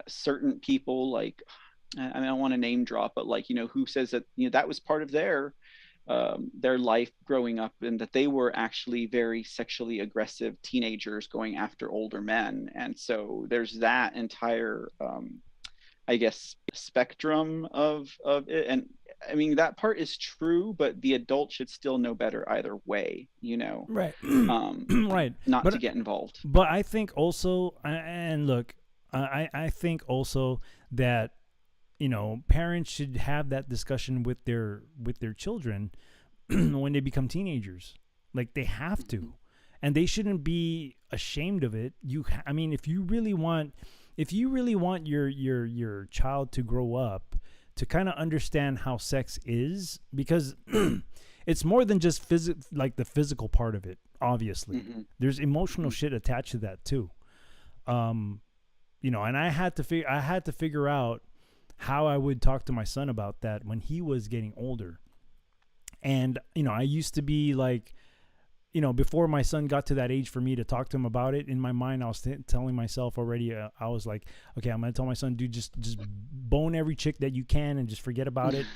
certain people, like, I mean, I don't want to name drop, but, like, you know, who says that, you know, that was part of their life growing up, and that they were actually very sexually aggressive teenagers going after older men. And so there's that entire, I guess, spectrum of it. And I mean, that part is true, but the adult should still know better either way, you know? Right. Right. Not to get involved. But I think also, and look, I think also that, you know, parents should have that discussion with their children when they become teenagers. Like, they have to, and they shouldn't be ashamed of it. I mean, if you really want your child to grow up to kind of understand how sex is, because it's more than just like the physical part of it. Obviously, there's emotional shit attached to that too. You know, and I had to figure out how I would talk to my son about that when he was getting older. And, you know, I used to be like, you know, before my son got to that age for me to talk to him about it, in my mind, I was telling myself already, I was like, okay, I'm going to tell my son, dude, just bone every chick that you can and just forget about it.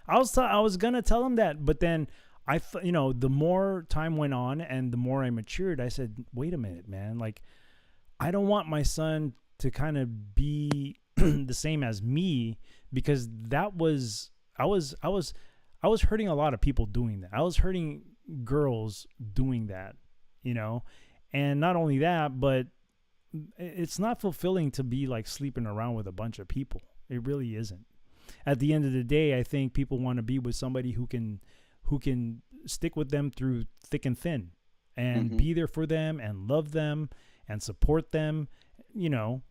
I was gonna tell him that, but then the more time went on and the more I matured, I said, wait a minute, man. Like, I don't want my son to kind of be the same as me, because I was hurting a lot of people doing that. I was hurting girls doing that, and not only that, but it's not fulfilling to be like sleeping around with a bunch of people. It really isn't. At the end of the day, I think people want to be with somebody who can stick with them through thick and thin, and be there for them and love them and support them, and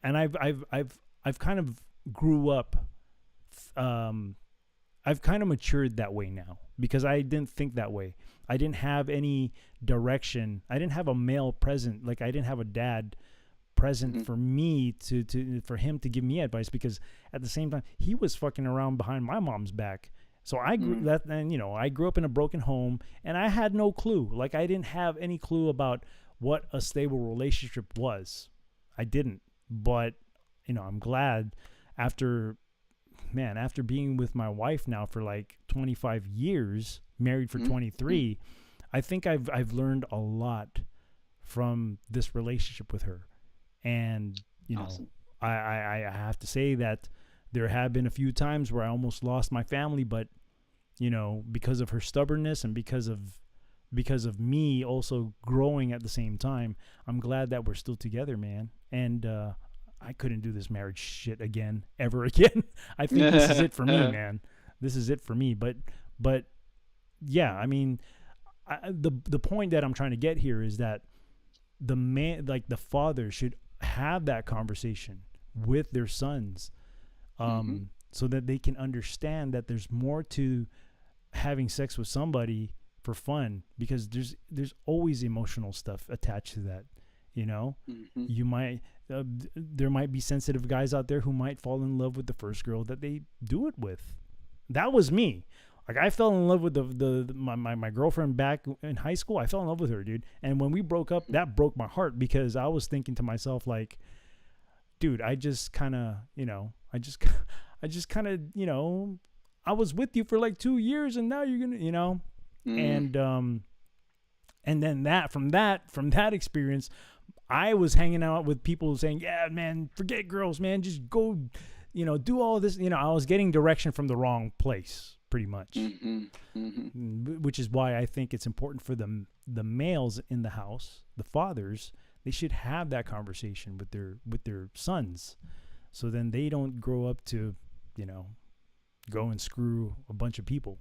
I've kind of grew up, I've kind of matured that way now, because I didn't think that way. I didn't have any direction. I didn't have a male present. Like, I didn't have a dad present for me for him to give me advice, because at the same time he was fucking around behind my mom's back. So I grew I grew up in a broken home, and I had no clue. Like, I didn't have any clue about what a stable relationship was. I didn't. But, I'm glad after being with my wife now for like 25 years, married for 23, I think I've learned a lot from this relationship with her. And, Awesome. I have to say that there have been a few times where I almost lost my family, but, because of her stubbornness and because of me also growing at the same time, I'm glad that we're still together, man. And I couldn't do this marriage shit again, ever again. I think this is it for me, man. This is it for me. But yeah, I mean, the point that I'm trying to get here is that the man, like the father, should have that conversation with their sons, so that they can understand that there's more to having sex with somebody for fun, because there's always emotional stuff attached to that. You might there might be sensitive guys out there who might fall in love with the first girl that they do it with. That was me. Like, I fell in love with my girlfriend back in high school. I fell in love with her, dude. And when we broke up, that broke my heart, because I was thinking to myself, like, dude, I just kind of, I was with you for like 2 years, and now you're gonna, and then from that experience, I was hanging out with people saying, yeah, man, forget girls, man, just go, do all this. I was getting direction from the wrong place, pretty much. Which is why I think it's important for the males in the house, the fathers, they should have that conversation with their sons, so then they don't grow up to, go and screw a bunch of people.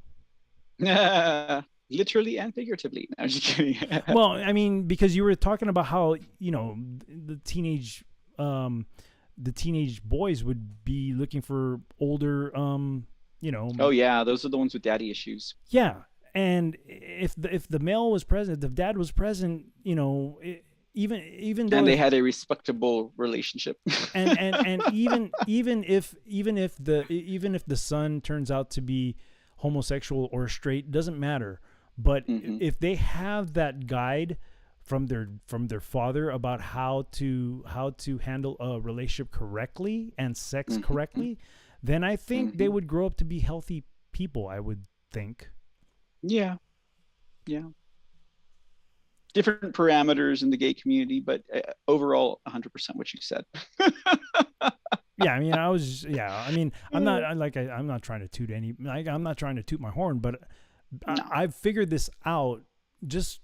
Literally and figuratively. No, I'm just kidding. Well, I mean, because you were talking about how, the teenage boys would be looking for older, Oh yeah, those are the ones with daddy issues. Yeah. And if the male was present, if the dad was present, even though, and they had a respectable relationship, and even if the son turns out to be homosexual or straight, doesn't matter. But if they have that guide from their father about how to handle a relationship correctly and sex correctly, then I think they would grow up to be healthy people, I would think. Yeah. Different parameters in the gay community, but overall 100% what you said. Yeah, I mean, I'm not trying to toot I'm not trying to toot my horn, but I've figured this out just,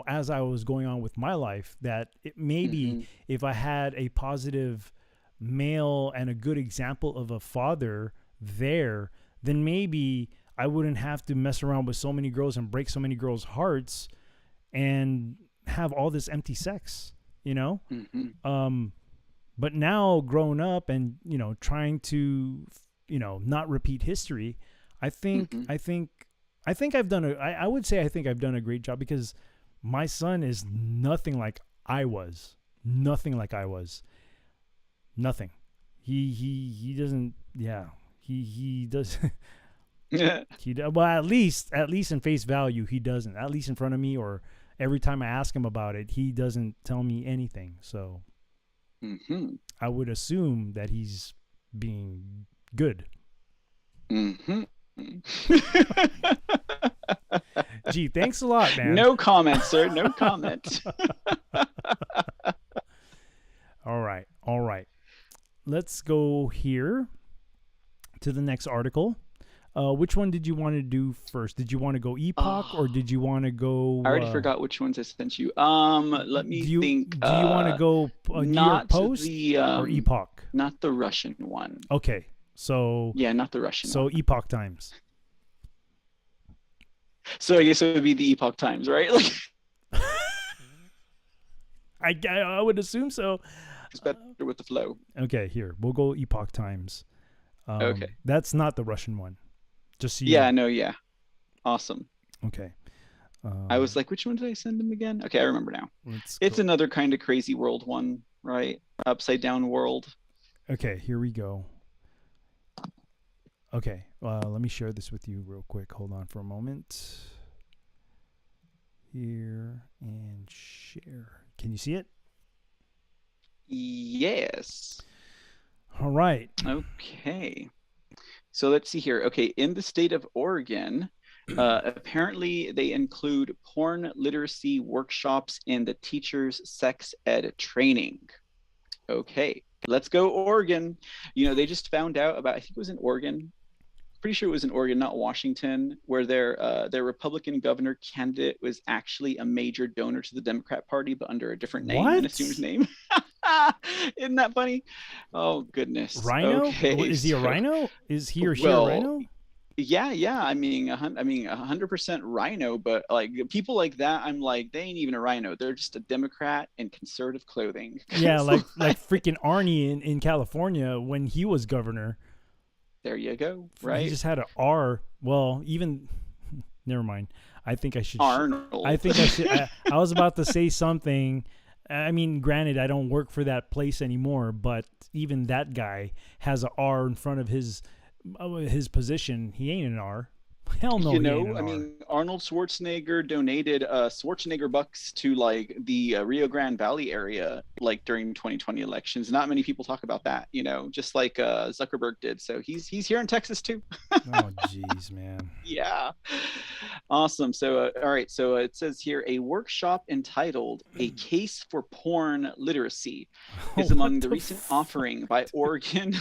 as I was going on with my life, that it maybe if I had a positive male and a good example of a father there, then maybe I wouldn't have to mess around with so many girls and break so many girls' hearts and have all this empty sex, but now grown up and, trying to, not repeat history, I think I've done I would say I think I've done a great job, because my son is nothing like I was. Nothing. He doesn't. Yeah. He does. He does. Well, at least in face value, he doesn't. At least in front of me, or every time I ask him about it, he doesn't tell me anything. So I would assume that he's being good. Hmm. Gee, thanks a lot, man. No comment, sir. No comment. All right. All right. Let's go here to the next article. Which one did you want to do first? Did you want to go epoch or did you want to go? I already forgot which ones I sent you. Let me think. Do you want to go New York Post or epoch? Not the Russian one. Okay, so Yeah, not the Russian so one. Epoch Times. So I guess it would be the Epoch Times, right? Like, I would assume so. it's better with the flow. Okay, here we'll go Epoch Times. Okay. That's not the Russian one. Just so you Yeah, know. no, yeah. Awesome. Okay. I was like, which one did I send him again? Okay, I remember now. It's go. another kind of crazy world one, right? Upside down world. Okay, here we go. Okay, let me share this with you real quick. Hold on for a moment. Here and share. Can you see it? Yes. All right. Okay. So let's see here. Okay, in the state of Oregon, apparently they include porn literacy workshops in the teachers' sex ed training. Okay, let's go Oregon. You know, they just found out about, I think it was in Oregon, pretty sure it was in Oregon, not Washington, where their Republican governor candidate was actually a major donor to the Democrat Party, but under a different name, an assumed name. Isn't that funny? Oh goodness. Rhino? Okay, Is he a rhino? Is he or she well, a rhino? Yeah. I mean, 100% rhino, but like people like that, I'm like, they ain't even a rhino. They're just a Democrat in conservative clothing. Yeah, like freaking Arnie in California when he was governor. There you go. Right. He just had an R. Well, even never mind. I think I should. Arnold. I think I should. I was about to say something. I mean, granted, I don't work for that place anymore, but even that guy has an R in front of his position. He ain't an R. Hell no. You know, I mean, Arnold Schwarzenegger donated Schwarzenegger bucks to like the Rio Grande Valley area, like during 2020 elections. Not many people talk about that, you know, just like Zuckerberg did. So he's here in Texas too. Oh, jeez, man. Yeah. Awesome. So, all right. So it says here a workshop entitled A Case for Porn Literacy is among the recent offering by Oregon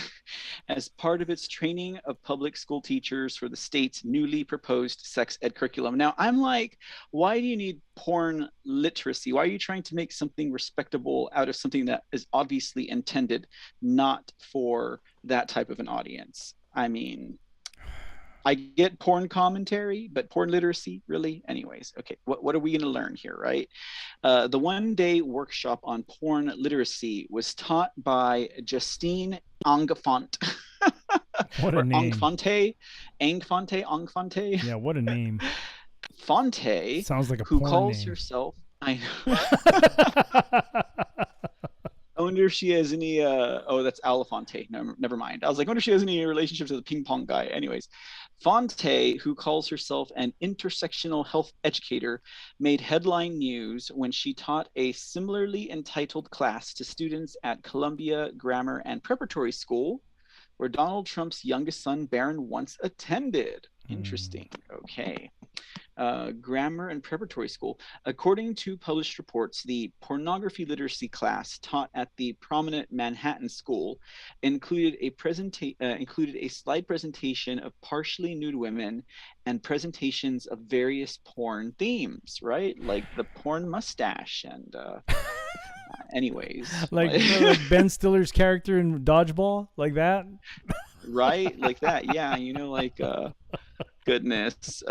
as part of its training of public school teachers for the state's newly proposed sex ed curriculum. Now, I'm like, why do you need porn literacy? Why are you trying to make something respectable out of something that is obviously intended not for that type of an audience? I mean, I get porn commentary, but porn literacy, really? Anyways, okay, what are we going to learn here, right? The one-day workshop on porn literacy was taught by Justine Angfont. What a name. Angfante. Yeah, what a name. Fonte. Sounds like a who porn calls name. herself. I know. I wonder if she has any. Oh, that's Alafonte. No, never mind. I was like, I wonder if she has any relationship to the ping pong guy. Anyways, Fonte, who calls herself an intersectional health educator, made headline news when she taught a similarly entitled class to students at Columbia Grammar and Preparatory School, where Donald Trump's youngest son, Barron, once attended. Interesting. Okay. Grammar and Preparatory School. According to published reports, the pornography literacy class taught at the prominent Manhattan school included a slide presentation of partially nude women and presentations of various porn themes, right? Like the porn mustache and anyways. like Ben Stiller's character in Dodgeball, like that? Right? Like that. Yeah, you know, like goodness.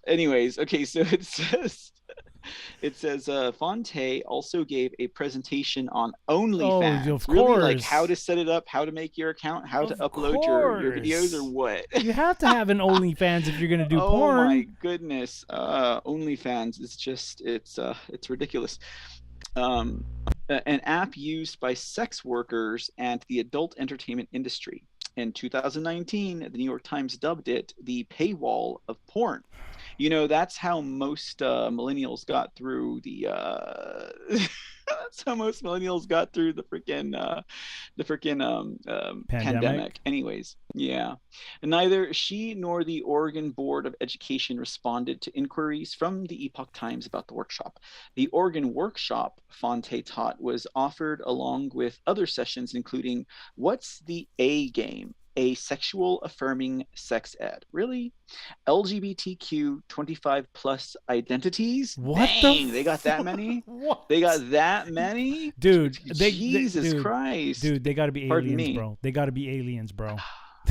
Anyways, okay, so it says Fonte also gave a presentation on OnlyFans. Oh, of really, course. like how to set it up, how to make your account, how to upload your videos, or what? You have to have an OnlyFans if you're gonna do Oh porn. my goodness. OnlyFans is just it's ridiculous. An app used by sex workers and the adult entertainment industry. In 2019, the New York Times dubbed it the paywall of porn. You know, that's how most millennials got through the that's That's how most millennials got through the freaking pandemic. Anyways, yeah. And neither she nor the Oregon Board of Education responded to inquiries from the Epoch Times about the workshop. The Oregon workshop Fonte taught was offered along with other sessions, including What's the A Game? A sexual affirming sex ed. Really? LGBTQ 25 plus identities? What Dang, they got that many? What? They got that many? Dude, Jesus dude, Christ. Dude, they got to be Pardon aliens, me. bro. They got to be aliens, bro.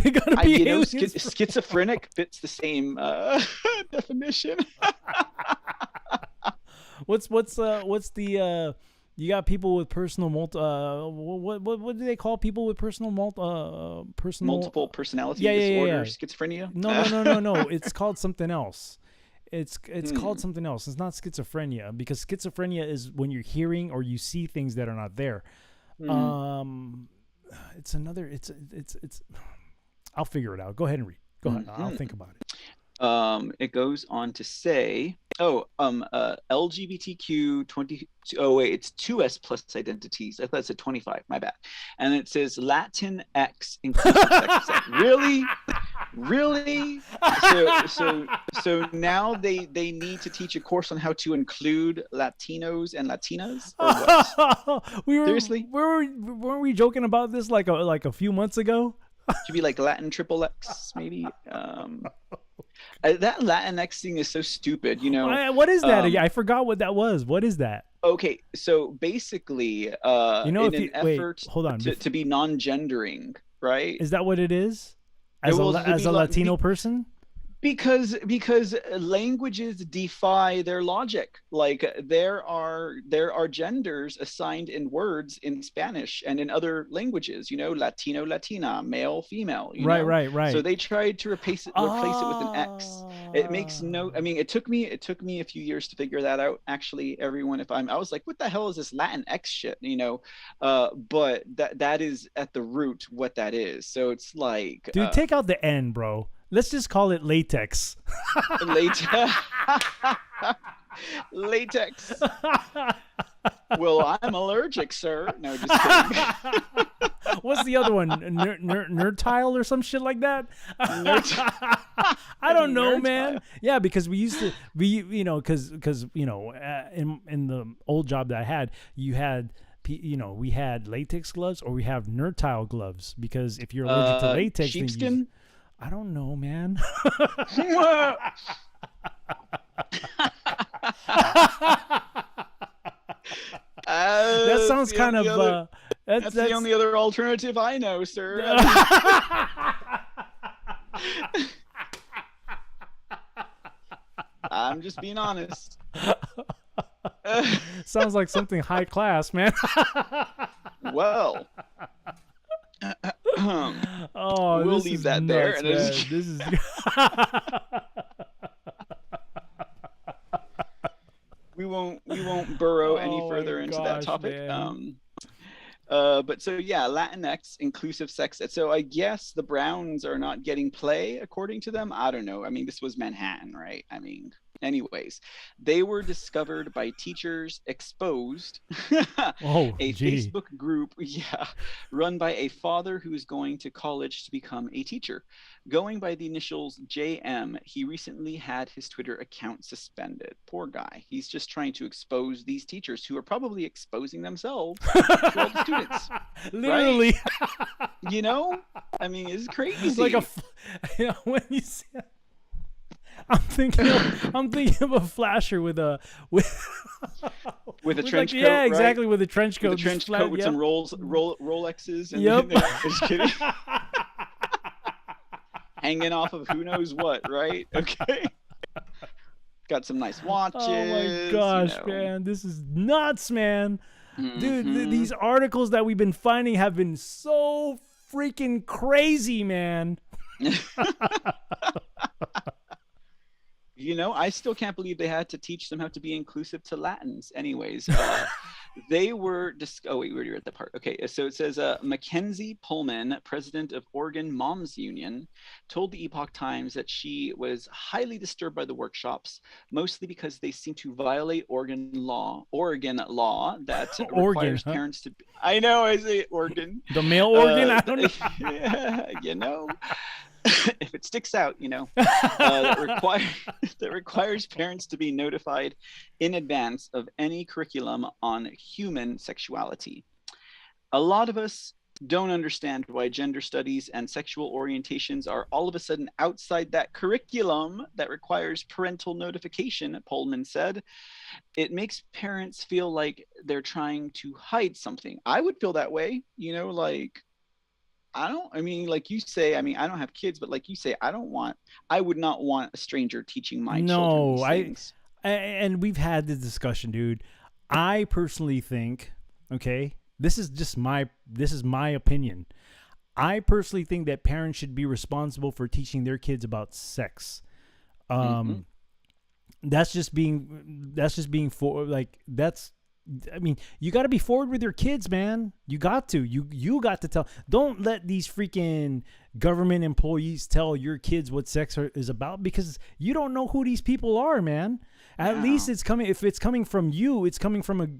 They got to be You know, aliens. schizophrenic fits the same definition. What's the you got people with personal what do they call people with personal Multiple personality yeah, disorder, schizophrenia? No. It's called something else. It's called something else. It's not schizophrenia, because schizophrenia is when you're hearing or you see things that are not there. It's another. It's. I'll figure it out. Go ahead and read. Go ahead. I'll think about it. It goes on to say, LGBTQ 20. Oh wait, it's 2S plus identities. I thought it said 25. My bad. And it says Latin X inclusive sex ed. Really? So now they need to teach a course on how to include Latinos and Latinas. Or what? Seriously? Weren't we joking about this like a few months ago? Should be like Latin triple X, maybe. That Latinx thing is so stupid, you know. What is that? I forgot what that was. What is that? Okay, so basically, hold on, to be non-gendering, right? Is that what it is? As a Latino person? Because languages defy their logic. Like there are genders assigned in words in Spanish and in other languages, you know, Latino, Latina, male, female. Right. So they tried to replace it with an X. It makes it took me a few years to figure that out. Actually, everyone, I was like, what the hell is this Latin X shit? You know, but that is at the root what that is. So it's like, dude, take out the N, bro. Let's just call it latex. Latex. Well, I'm allergic, sir. No, just kidding. What's the other one? Nerdtile or some shit like that? I don't know, man. Yeah, because we used to in the old job that I had, we had latex gloves or we have nerdtile gloves, because if you're allergic to latex, sheepskin. I don't know, man. That sounds kind of. That's the only other alternative I know, sir. I'm just being honest. Sounds like something high class, man. Well. We'll leave that nuts, there. This is. We won't burrow any further into that topic. But so yeah, Latinx inclusive sex ed. So I guess the Browns are not getting play according to them. I don't know. I mean, this was Manhattan, right? I mean, anyways, they were discovered by teachers exposed. Facebook group, run by a father who is going to college to become a teacher. Going by the initials JM, he recently had his Twitter account suspended. Poor guy. He's just trying to expose these teachers who are probably exposing themselves to all the students. Literally. Right? You know? I mean, it's crazy. It's like when you say, I'm thinking of a flasher with a trench coat. Yeah, exactly, right? With a trench coat. With a trench coat with some Rolexes. And yep. Just kidding. Hanging off of who knows what, right? Okay. Got some nice watches. Oh my gosh, man. This is nuts, man. Mm-hmm. Dude, these articles that we've been finding have been so freaking crazy, man. You know, I still can't believe they had to teach them how to be inclusive to Latins. Anyways, They were oh wait, we already read that part. Okay, so it says Mackenzie Pullman, president of Oregon Moms Union, told the Epoch Times that she was highly disturbed by the workshops, mostly because they seem to violate Oregon law that Organ, requires huh? parents to. I know I say Oregon. The male organ? I don't know. Yeah, you know. If it sticks out, that requires parents to be notified in advance of any curriculum on human sexuality. A lot of us don't understand why gender studies and sexual orientations are all of a sudden outside that curriculum that requires parental notification, Pullman said. It makes parents feel like they're trying to hide something. I would feel that way, like like you say, I don't have kids, but like you say, I would not want a stranger teaching my children No, these things. and we've had this discussion, dude. I personally think, okay, this is my opinion. I personally think that parents should be responsible for teaching their kids about sex. That's just being for like that's. I mean, you got to be forward with your kids, man. You got to. You got to tell. Don't let these freaking government employees tell your kids what sex is about, because you don't know who these people are, man. At least it's coming. If it's coming from you, it's coming from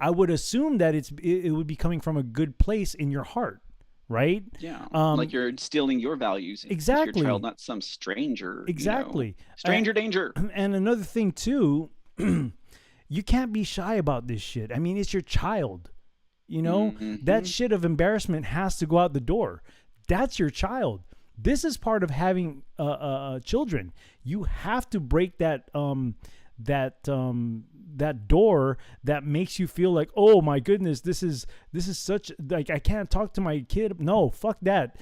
I would assume that it would be coming from a good place in your heart, right? Yeah. Like you're instilling your values into exactly. your child, not some stranger. Exactly. Stranger danger. And another thing too. You can't be shy about this shit. I mean, it's your child. That shit of embarrassment has to go out the door. That's your child. This is part of having children. You have to break that door that makes you feel like, oh my goodness, this is such, like, I can't talk to my kid. No, fuck that.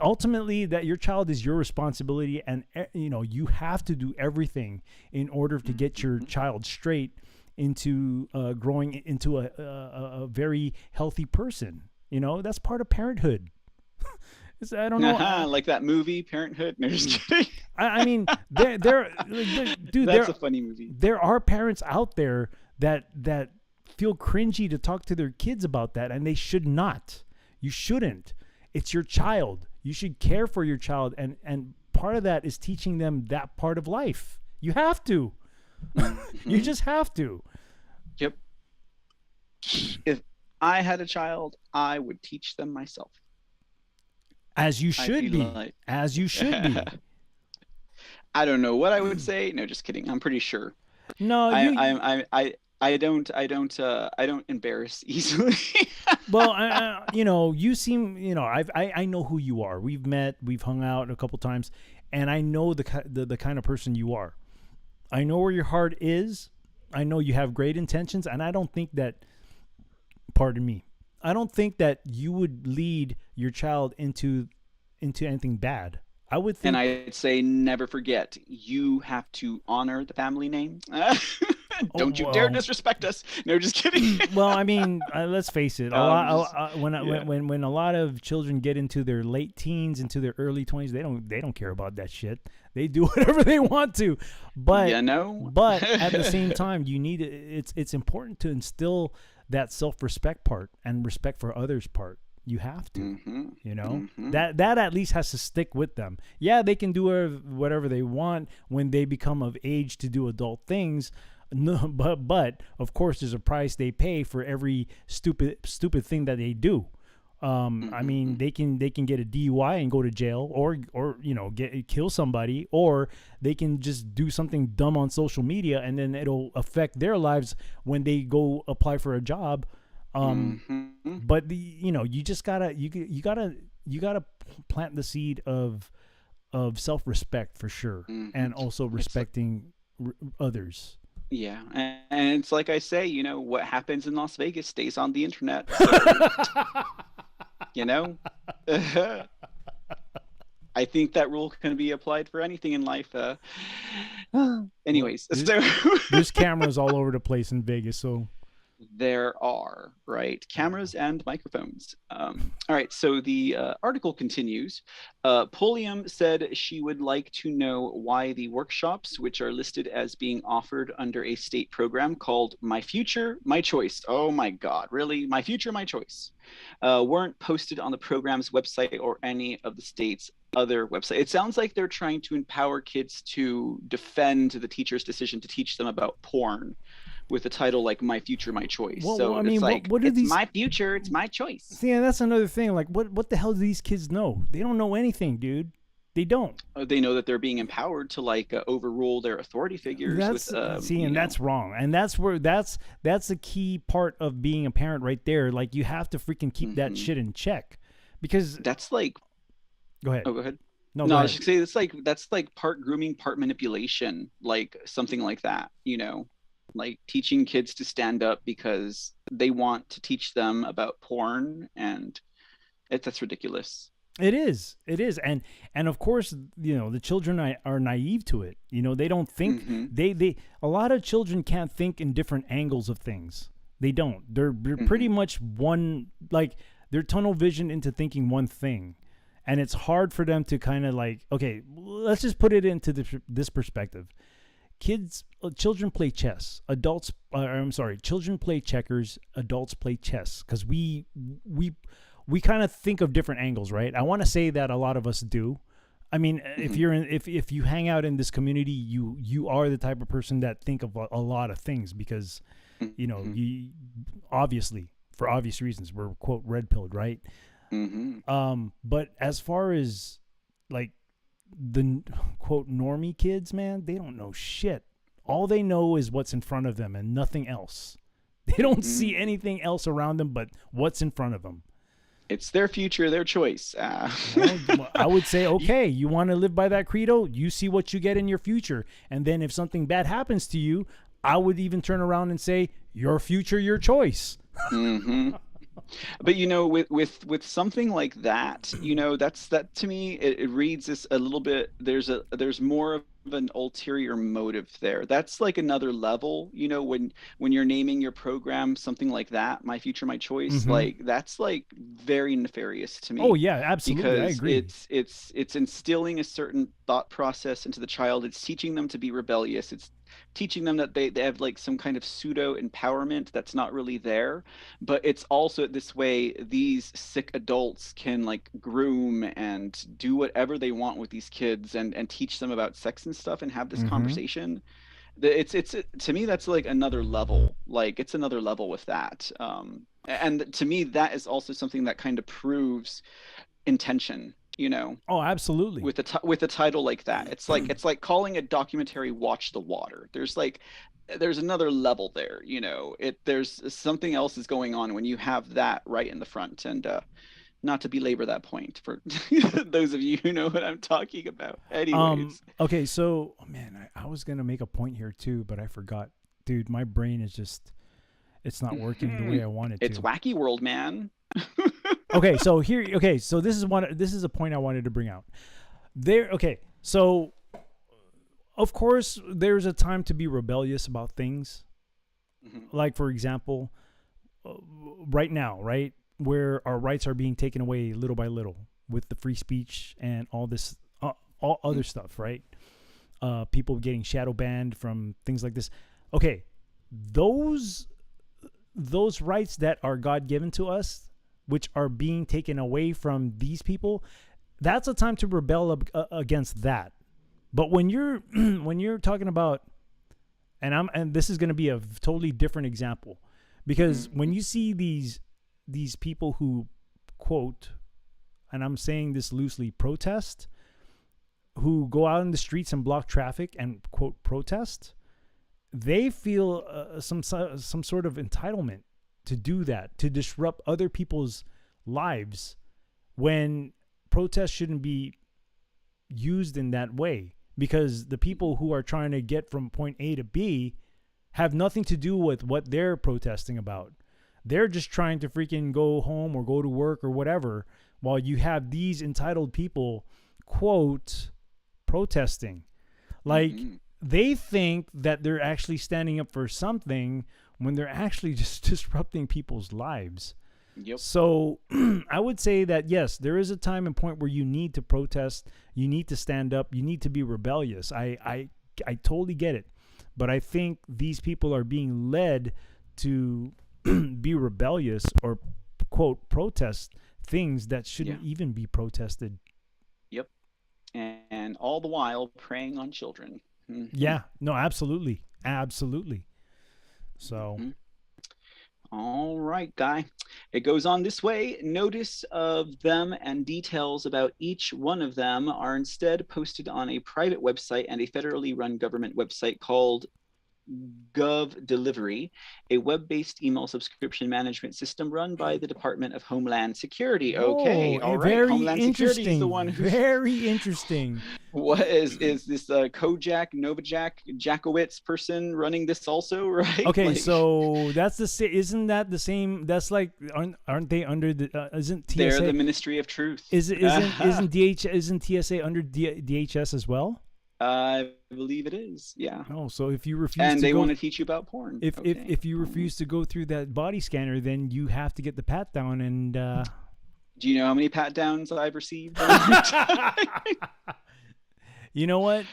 Ultimately, that your child is your responsibility, and you have to do everything in order to get your child straight into growing into a very healthy person. That's part of parenthood. I don't know, like that movie Parenthood. No, just kidding. I mean, dude, that's a funny movie. There are parents out there that feel cringy to talk to their kids about that, and they should not. You shouldn't. It's your child. You should care for your child. And part of that is teaching them that part of life. You have to. You just have to. Yep. If I had a child, I would teach them myself. As you should be. As you should be. I don't know what I would say. No, just kidding. I'm pretty sure. No, I don't embarrass easily. Well, you seem, I know who you are. We've met, we've hung out a couple times, and I know the kind of person you are. I know where your heart is. I know you have great intentions, and I don't think that, pardon me, I don't think that you would lead your child into anything bad. I would think, and I'd say never forget, you have to honor the family name. Don't you dare disrespect us. No, just kidding. Well, I mean, let's face it. When a lot of children get into their late teens, into their early 20s, they don't care about that shit. They do whatever they want to. But but at the same time, it's important to instill that self-respect part and respect for others part. You have to, that at least has to stick with them. Yeah, they can do whatever they want when they become of age to do adult things. No, but of course, there's a price they pay for every stupid thing that they do. I mean, they can get a DUI and go to jail, or kill somebody, or they can just do something dumb on social media, and then it'll affect their lives when they go apply for a job. But you just gotta plant the seed of self-respect for sure, and also respecting others. Yeah, and it's like I say, what happens in Las Vegas stays on the internet. So, I think that rule can be applied for anything in life. Anyways, there's cameras all over the place in Vegas, so there are, right? Cameras and microphones. All right, so the article continues. Pulliam said she would like to know why the workshops, which are listed as being offered under a state program called My Future, My Choice. Oh my God, really? My Future, My Choice. Weren't posted on the program's website or any of the state's other website. It sounds like they're trying to empower kids to defend the teacher's decision to teach them about porn with a title like My Future, My Choice. Well, So I it's mean, like, what are it's these? my future, it's my choice. See, and that's another thing. Like, what the hell do these kids know? They don't know anything, dude. They don't. They know that they're being empowered to like overrule their authority figures. That's with, see, and that's wrong. And that's where that's the key part of being a parent right there. Like, you have to freaking keep that shit in check, because that's like. Go ahead. Oh, go ahead. No, I should say that's like part grooming, part manipulation, like something like that. Like teaching kids to stand up because they want to teach them about porn, and that's ridiculous. It is, and of course, the children are naive to it. They don't think they a lot of children can't think in different angles of things. They don't. They're pretty much one, like, they're tunnel vision into thinking one thing, and it's hard for them to kind of like, okay, let's just put it into this perspective. Children play chess. Children play checkers. Adults play chess, because we kind of think of different angles, right? I want to say that a lot of us do. I mean, if you hang out in this community, you are the type of person that think of a lot of things, because you obviously, for obvious reasons, we're quote red pilled, right? But as far as like the quote normie kids, man, they don't know shit. All they know is what's in front of them and nothing else. They don't see anything else around them but what's in front of them. It's their future, their choice. Well, I would say, okay, you want to live by that credo, you see what you get in your future. And then if something bad happens to you, I would even turn around and say, your future, your choice. But with something like that, that to me, it reads this a little bit. There's more of an ulterior motive there. That's like another level. When you're naming your program something like that, My Future, My Choice, like that's like very nefarious to me. Oh yeah, absolutely, because I agree. It's instilling a certain thought process into the child. It's teaching them to be rebellious. It's teaching them that they have like some kind of pseudo empowerment that's not really there, but it's also this way these sick adults can like groom and do whatever they want with these kids and teach them about sex and stuff and have this conversation. It's to me, that's like another level. Like it's another level with that. And to me, that is also something that kind of proves intention. Oh, absolutely. With a title like that, it's like calling a documentary "Watch the Water." There's another level there. There's something else is going on when you have that right in the front. And not to belabor that point for those of you who know what I'm talking about. Anyways, okay, so man, I was gonna make a point here too, but I forgot, dude. My brain is it's not working the way I want it to. It's wacky world, man. Okay, so this is a point I wanted to bring out. So of course there's a time to be rebellious about things. Like, for example, right now, right, where our rights are being taken away little by little with the free speech and all this all other stuff, right? People getting shadow banned from things like this. Okay, those rights that are God-given to us, which are being taken away from these people, that's a time to rebel against that. But when you're talking about, and this is going to be a totally different example, because when you see these people who quote, and I'm saying this loosely, protest, who go out in the streets and block traffic and quote protest, they feel some sort of entitlement to do that, to disrupt other people's lives, when protests shouldn't be used in that way, because the people who are trying to get from point A to B have nothing to do with what they're protesting about. They're just trying to freaking go home or go to work or whatever, while you have these entitled people, quote, protesting. Like, they think that they're actually standing up for something when they're actually just disrupting people's lives. Yep. So I would say that, yes, there is a time and point where you need to protest, you need to stand up, you need to be rebellious. I totally get it. But I think these people are being led to be rebellious or, quote, protest things that shouldn't even be protested. Yep. And all the while preying on children. Mm-hmm. Yeah, no, absolutely. Absolutely. So. Mm-hmm. All right, Guy. It goes on this way. Notice of them and details about each one of them are instead posted on a private website and a federally run government website called Gov Delivery, a web-based email subscription management system run by the Department of Homeland Security. Okay, all right. Very Homeland Security is the interesting. one who. Very interesting. What is this Kojak Novajak Jackowitz person running this also, right? Okay, Like, so that's isn't that the same? That's like aren't they under the isn't TSA? they're the Ministry of Truth. Isn't TSA under DHS as well? I believe it is. Yeah. Oh, so if you refuse And to they go, want to teach you about porn. if you refuse to go through that body scanner, then you have to get the pat down and. Do you know how many pat downs I've received? You know what?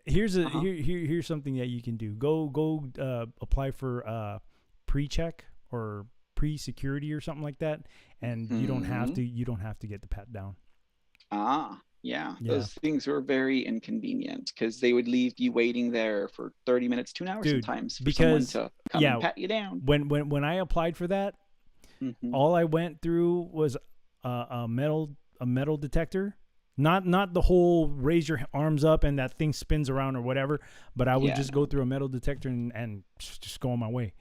Here's here's something that you can do. Go apply for pre-check or pre-security or something like that, and you don't have to get the pat down. Yeah. Those things were very inconvenient because they would leave you waiting there for 30 minutes to an hour sometimes for someone to come and pat you down. When I applied for that, all I went through was a metal detector. Not the whole raise your arms up and that thing spins around or whatever, but I would just go through a metal detector and just go on my way.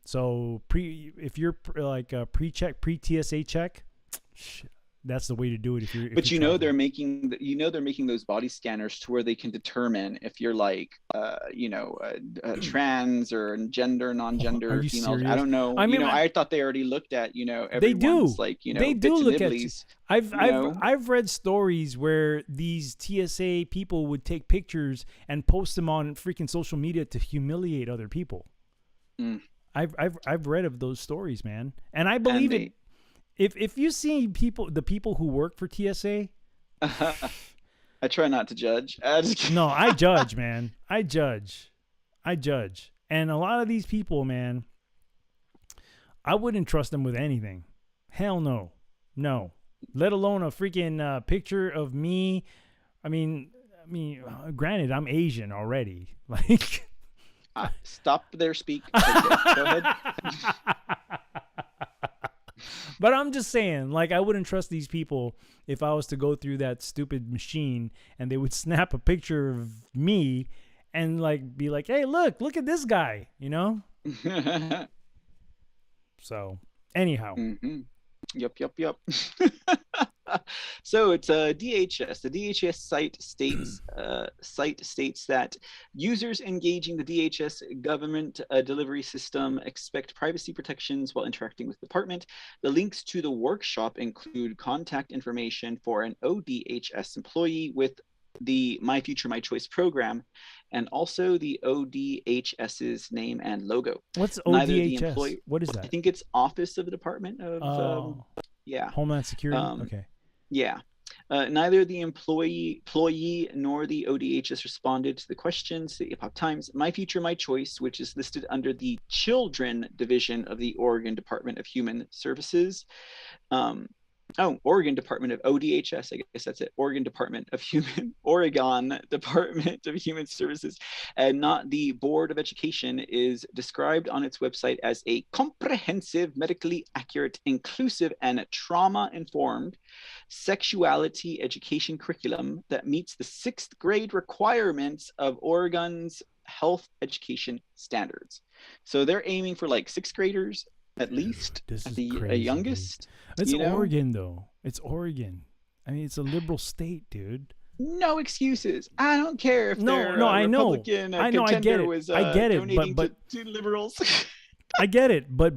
So if you're like a pre-TSA check, that's the way to do it. But they're making those body scanners to where they can determine if you're like trans or gender, non-gender, female. Serious? I don't know. I mean, I thought they already looked at they do they do look at. I've read stories where these TSA people would take pictures and post them on freaking social media to humiliate other people. I've read of those stories, man, and I believe it. If you see the people who work for TSA, I try not to judge. No, I judge, man. I judge. And a lot of these people, man, I wouldn't trust them with anything. Hell no. No. Let alone a freaking picture of me. I mean, granted, I'm Asian already. Like, stop there, speak. Okay, go ahead. But I'm just saying, like, I wouldn't trust these people if I was to go through that stupid machine and they would snap a picture of me and, like, be like, hey, look at this guy, you know? So, anyhow. Mm-hmm. Yep. So it's DHS. The DHS site states that users engaging the DHS government delivery system expect privacy protections while interacting with the department. The links to the workshop include contact information for an ODHS employee with the My Future, My Choice program, and also the ODHS's name and logo. What's ODHS? What is that? I think it's Office of the Department of Homeland Security. Okay. Yeah. Neither the employee nor the ODHS responded to the questions. The Epoch Times, My Future, My Choice, which is listed under the Children Division of the Oregon Department of Human Services. Oregon Department of ODHS, I guess that's it. Oregon Department of Human Services, and not the Board of Education, is described on its website as a comprehensive, medically accurate, inclusive, and trauma-informed sexuality education curriculum that meets the 6th grade requirements of Oregon's health education standards. So they're aiming for like 6th graders at least, at the youngest. It's Oregon, though. It's Oregon. I mean, it's a liberal state, dude. No excuses. I don't care if Republican contender was donating but to liberals. I get it, but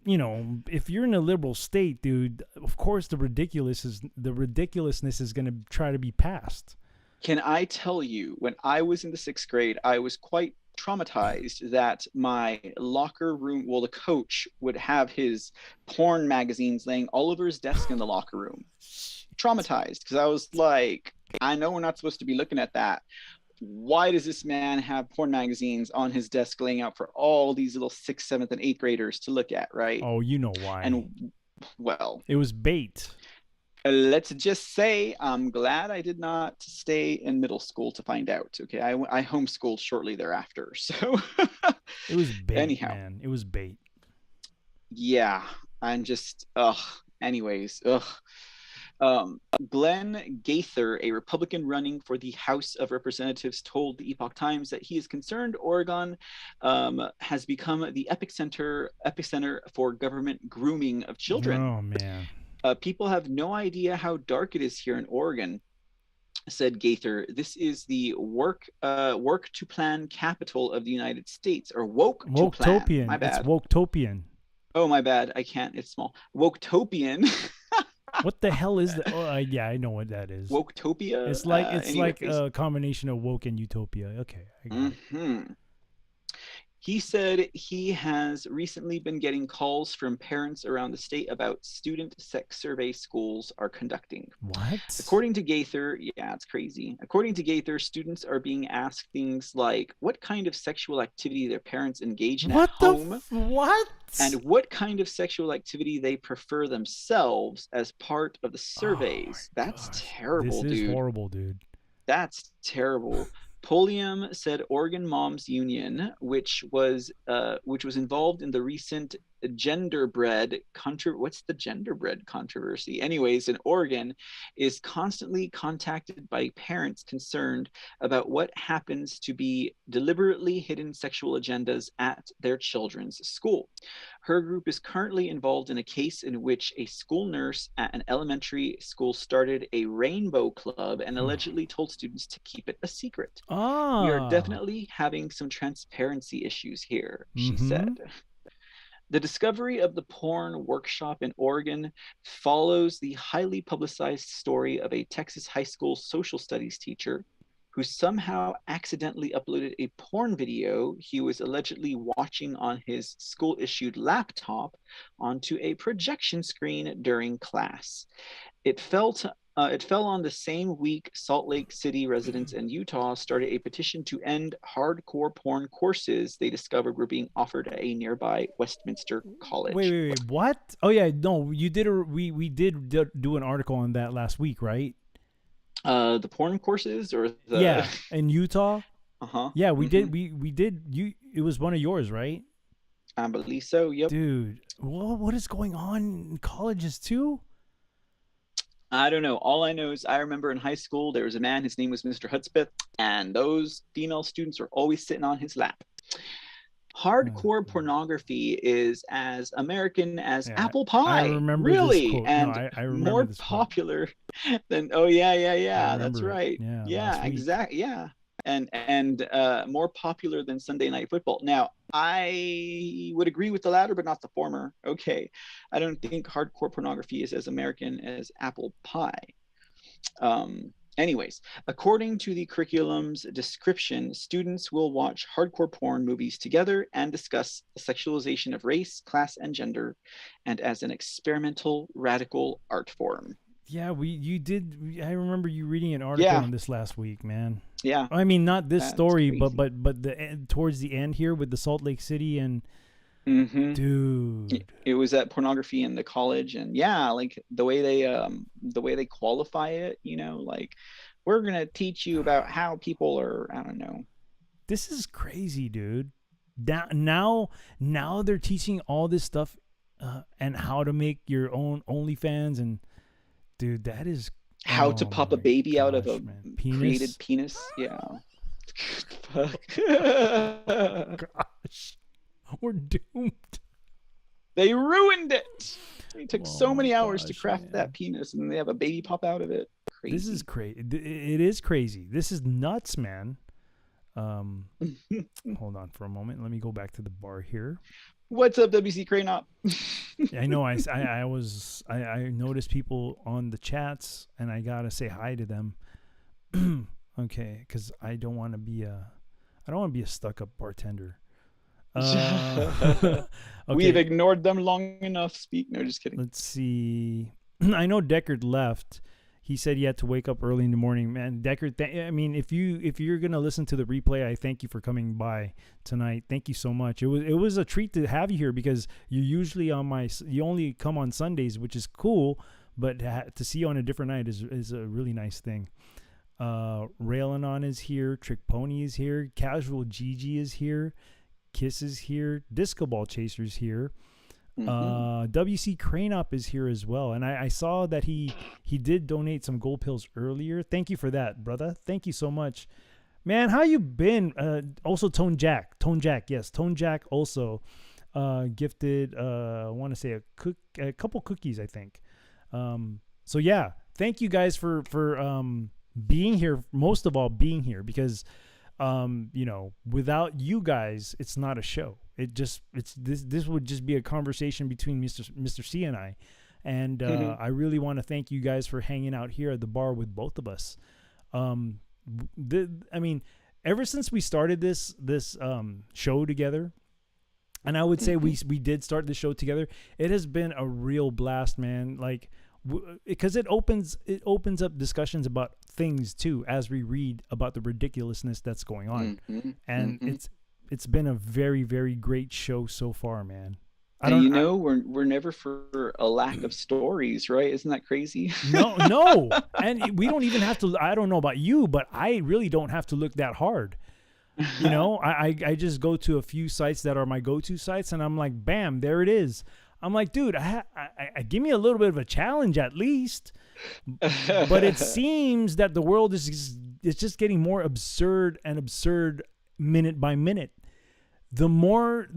if you're in a liberal state, dude, of course the ridiculousness is going to try to be passed. Can I tell you, when I was in the 6th grade, I was quite traumatized that my locker room, well, the coach would have his porn magazines laying all over his desk in the locker room. Traumatized because I was like, I know we're not supposed to be looking at that. Why does this man have porn magazines on his desk laying out for all these little 6th, 7th, and 8th graders to look at, right? Oh, you know why. And well, it was bait. let's just say I'm glad I did not stay in middle school to find out. Okay, I homeschooled shortly thereafter. So It was bait, anyhow, man. It was bait. yeah, I'm just anyways, Glenn Gaither, a Republican running for the House of Representatives, told the Epoch Times that he is concerned Oregon has become the epicenter for government grooming of children. Oh, man. People have no idea how dark it is here in Oregon, said Gaither. This is the work to plan capital of the United States, or woke to plan. Woketopian. My bad. It's Woketopian. Oh, my bad. I can't. It's small. Woketopian. What the hell is that? Oh, yeah, I know what that is. Woketopia. It's like anyways. a combination of woke and utopia. Okay. I got it. He said he has recently been getting calls from parents around the state about student sex survey schools are conducting. What? According to Gaither, yeah, it's crazy. According to Gaither, students are being asked things like what kind of sexual activity their parents engage in at home, what? and what kind of sexual activity they prefer themselves as part of the surveys. That's terrible, dude. This is horrible, dude. That's terrible. Polium said Oregon Moms Union, which was involved in the recent genderbread what's the genderbread controversy? Anyways, in Oregon, is constantly contacted by parents concerned about what happens to be deliberately hidden sexual agendas at their children's school. Her group is currently involved in a case in which a school nurse at an elementary school started a rainbow club and allegedly told students to keep it a secret. We are definitely having some transparency issues here, she said. The discovery of the porn workshop in Oregon follows the highly publicized story of a Texas high school social studies teacher who somehow accidentally uploaded a porn video he was allegedly watching on his school-issued laptop onto a projection screen during class. It fell on the same week Salt Lake City residents in Utah started a petition to end hardcore porn courses they discovered were being offered at a nearby Westminster college. Wait, what? Oh yeah, no, we did do an article on that last week, right? The porn courses or the in Utah. Yeah, we did. We did. It was one of yours, right? I believe so. Yep. Dude, what is going on in colleges too? I don't know. All I know is I remember in high school there was a man. His name was Mr. Hudspeth, and those female students were always sitting on his lap. Hardcore pornography is as American as apple pie. I remember really, this quote. and no, I remember more this popular than. Oh yeah. That's right. Yeah, exactly. Yeah, and more popular than Sunday Night Football. Now, I would agree with the latter, but not the former. Okay, I don't think hardcore pornography is as American as apple pie. Anyways, according to the curriculum's description, students will watch hardcore porn movies together and discuss the sexualization of race, class, and gender, and as an experimental, radical art form. Yeah, you did. I remember you reading an article on this last week, man. Yeah. I mean, not this story, crazy. but towards the end here with the Salt Lake City and dude, it was at pornography in the college, and like the way they qualify it, like we're gonna teach you about how people are. I don't know. This is crazy, dude. Now they're teaching all this stuff and how to make your own OnlyFans and. Dude, that is how to pop a baby out of a created penis. Yeah. Fuck. Gosh, we're doomed. They ruined it. They took so many hours to craft that penis, and they have a baby pop out of it. Crazy. This is crazy. It is crazy. This is nuts, man. Hold on for a moment. Let me go back to the bar here. What's up, WC Cranop? I know. I noticed people on the chats, and I gotta say hi to them. Okay, because I don't want to be I don't want to be a stuck-up bartender. Uh, We've okay, ignored them long enough. Speak. No, just kidding. let's see. I know Deckard left. He said he had to wake up early in the morning. Man, Deckard, I mean, if you're gonna listen to the replay, I thank you for coming by tonight. Thank you so much. It was a treat to have you here because you're usually on my. You only come on Sundays, which is cool. But to see you on a different night is a really nice thing. Railanon is here. Trick Pony is here. Casual Gigi is here. Kiss is here. Disco Ball Chaser's here. WC Craneup is here as well, and I saw that he did donate some gold pills earlier. Thank you for that, brother. Thank you so much, man. How you been? Also Tone Jack, yes, Tone Jack also gifted. I want to say a couple cookies, I think. So yeah, thank you guys for being here. Most of all, being here because without you guys, it's not a show. This would just be a conversation between Mr. C and I. And I really want to thank you guys for hanging out here at the bar with both of us. I mean, ever since we started this show together, and I would say we did start the show together, it has been a real blast, man. Like, because it opens up discussions about things too, as we read about the ridiculousness that's going on. And it's been a very, very great show so far, man. We're never for a lack of stories, right? Isn't that crazy? No. And we don't even have to, I don't know about you, but I really don't have to look that hard. I just go to a few sites that are my go-to sites and I'm like, bam, there it is. I'm like, dude, I give me a little bit of a challenge at least. But it seems that the world is just getting more absurd and absurd minute by minute. The more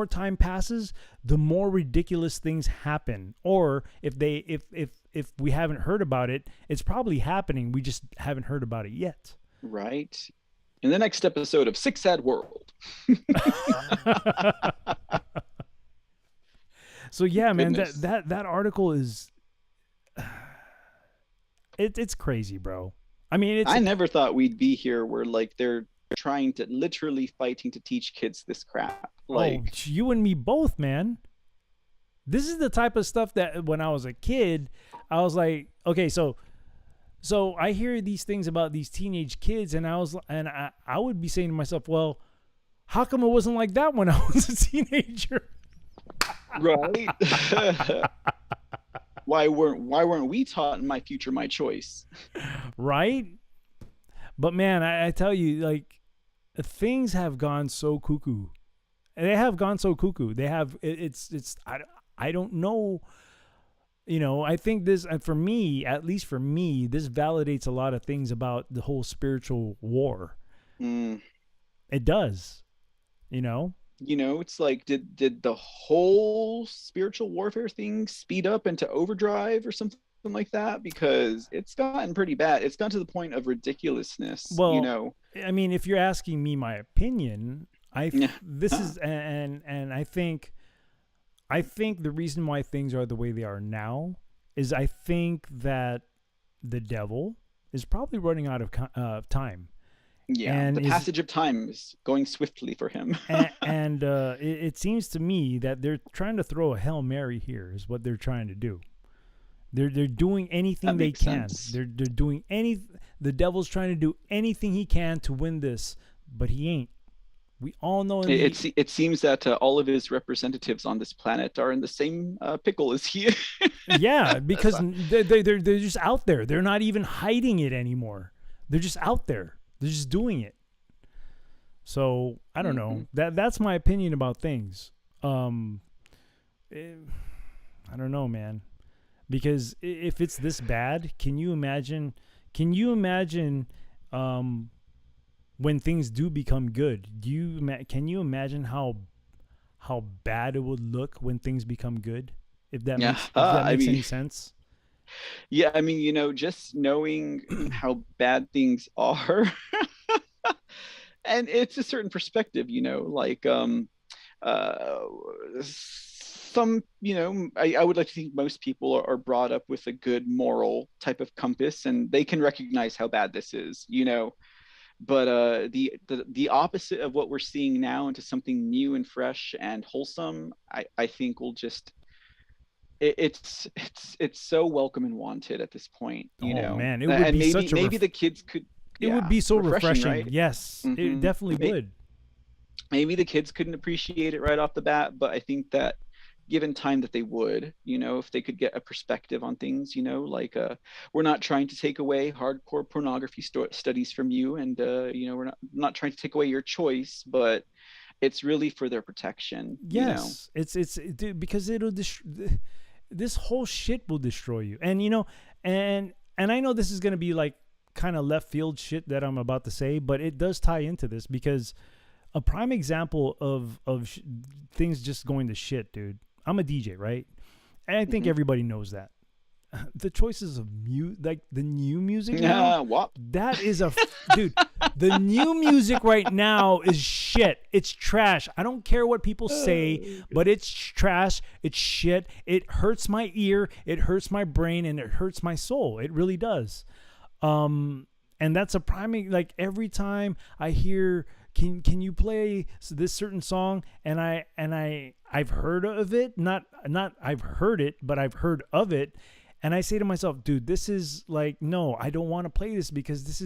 time passes, the more ridiculous things happen. Or if we haven't heard about it, it's probably happening. We just haven't heard about it yet. Right. In the next episode of Sick Sad World. So yeah, man, Goodness. that article is it's crazy, bro. I mean, I never thought we'd be here where like they're trying to literally fighting to teach kids this crap. Like you and me both, man. This is the type of stuff that when I was a kid, I was like, okay, so I hear these things about these teenage kids, and I would be saying to myself, well, how come it wasn't like that when I was a teenager? Right. Why weren't we taught in My Future, My Choice? Right. But man, I tell you, like, things have gone so cuckoo. They have gone so cuckoo. They have. I don't know. I think this, and for me, at least for me, this validates a lot of things about the whole spiritual war. It does. It's like, did the whole spiritual warfare thing speed up into overdrive or something like that? Because it's gotten pretty bad. It's gotten to the point of ridiculousness. Well, I mean, if you're asking me my opinion, this is, and I think the reason why things are the way they are now is I think that the devil is probably running out of time. Yeah, and the passage of time is going swiftly for him. and it seems to me that they're trying to throw a Hail Mary here is what they're trying to do. They're doing anything they can. They're doing the devil's trying to do anything he can to win this, but he ain't. We all know it seems that all of his representatives on this planet are in the same pickle as he is. Yeah, because they're just out there. They're not even hiding it anymore. They're just out there. They're just doing it. So I don't know. That's my opinion about things. I don't know, man. Because if it's this bad, can you imagine? When things do become good? Can you imagine how bad it would look when things become good? If that makes any sense. Yeah, I mean, just knowing how bad things are, and it's a certain perspective, like some, I would like to think most people are brought up with a good moral type of compass, and they can recognize how bad this is, but the opposite of what we're seeing now into something new and fresh and wholesome, I think will just it's so welcome and wanted at this point, you Oh know. man, it would And be such a maybe the kids could, it would yeah, be so refreshing. right? Yes, it Hmm. definitely would. Maybe the kids couldn't appreciate it right off the bat, but I think that given time that they would, you know, if they could get a perspective on things, you know, like we're not trying to take away hardcore pornography studies from you, and you know, we're not trying to take away your choice, but it's really for their protection, you know. Yes, dude, because this whole shit will destroy you. And you know, and I know this is gonna be like kind of left field shit that I'm about to say, but it does tie into this because a prime example of things just going to shit, dude. I'm a DJ, right? And I think Mhm. everybody knows that. The choices of like the new music now, Yeah, wop. that is dude. The new music right now is shit. It's trash. I don't care what people say, but it's trash. It's shit. It hurts my ear. It hurts my brain, and it hurts my soul. It really does. And that's a prime. Like every time I hear, can you play this certain song? And I've heard of it. Not I've heard it, but I've heard of it. And I say to myself, dude, this is like, no, I don't want to play this because this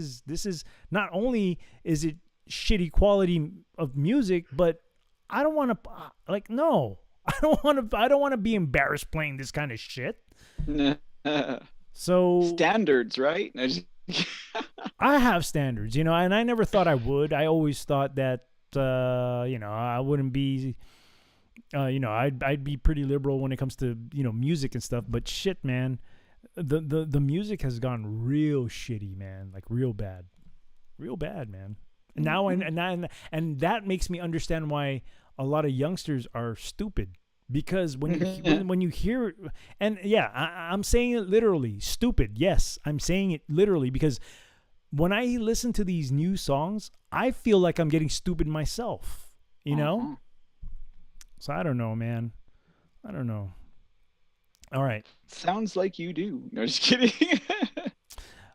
is not only is it shitty quality of music, but I don't want to like, no, I don't want to be embarrassed playing this kind of shit. So Standards, right? I have standards, you know, and I never thought I would. I always thought that, you know, I wouldn't be, you know, I'd be pretty liberal when it comes to, you know, music and stuff. But shit, man, the music has gone real shitty, man, like real bad, man. And now and that makes me understand why a lot of youngsters are stupid. Because when you hear, and yeah, I'm saying it literally, stupid. Yes, I'm saying it literally because when I listen to these new songs, I feel like I'm getting stupid myself, you know? So I don't know, man. I don't know. All right. Sounds like you do. No, just kidding.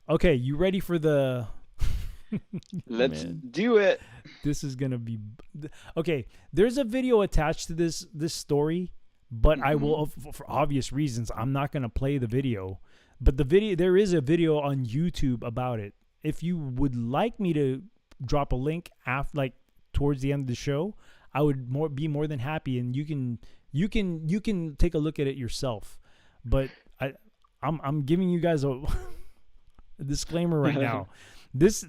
Okay, you ready for the... Let's Man, do it. this is going to be... Okay, there's a video attached to this story, but I will, for obvious reasons, I'm not going to play the video. But there is a video on YouTube about it. If you would like me to drop a link after, like towards the end of the show, I would be more than happy, and you can take a look at it yourself. But I'm giving you guys a disclaimer right now. This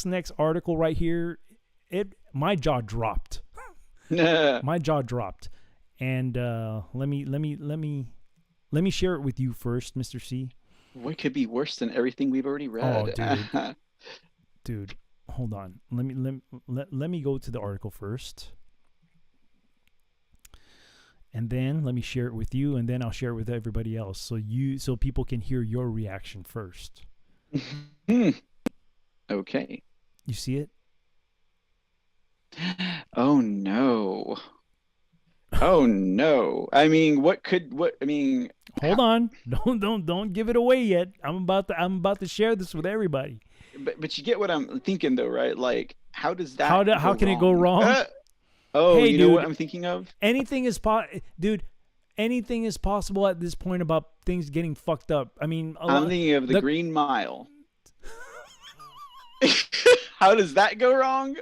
next article right here, my jaw dropped. My jaw dropped. And let me share it with you first, Mr. C. What could be worse than everything we've already read? Oh, dude, hold on. Let me go to the article first. And then let me share it with you, and then I'll share it with everybody else so people can hear your reaction first. Okay. You see it? Oh no. Oh no. I mean, Hold on. Don't give it away yet. I'm about to share this with everybody. but you get what I'm thinking though, right? Like, how does that How can it go wrong? Oh, Hey, you know dude. what I'm thinking of? Anything is dude, anything is possible at this point about things getting fucked up. I mean, I'm thinking of the Green Mile. How does that go wrong?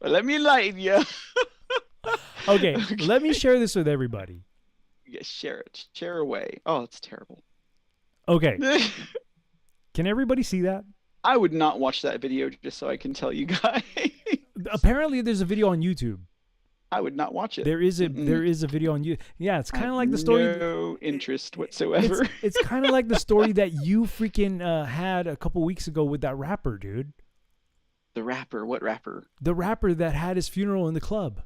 Let me enlighten you. Okay, let me share this with everybody. Yeah, share it. Share away. Oh, it's terrible. Okay. Can everybody see that? I would not watch that video just so I can tell you guys. Apparently there's a video on YouTube. I would not watch it. There is a video on YouTube. Yeah, it's kind of like the story. No interest whatsoever. It's kind of like the story that you freaking had a couple weeks ago with that rapper, dude. The rapper? What rapper? The rapper that had his funeral in the club.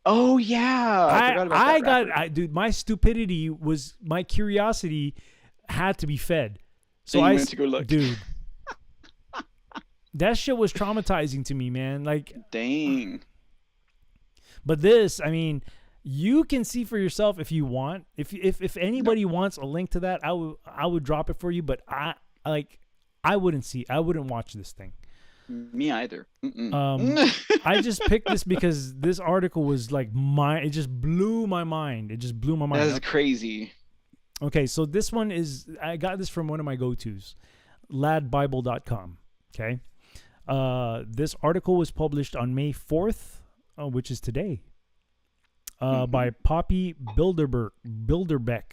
Oh yeah, I forgot about that rapper. Dude, my stupidity was, my curiosity had to be fed. So And I you went to go look. Dude, that shit was traumatizing to me, man. Like, Dang. but this, I mean, you can see for yourself if you want. If anybody wants a link to that, I would drop it for you. But I wouldn't watch this thing. Me either. I just picked this because this article was like it just blew my mind. It just blew my mind. That's crazy. Okay, so this one is, I got this from one of my go-tos, ladbible.com. Okay. This article was published on May 4th, which is today, by Poppy Bilderbeck.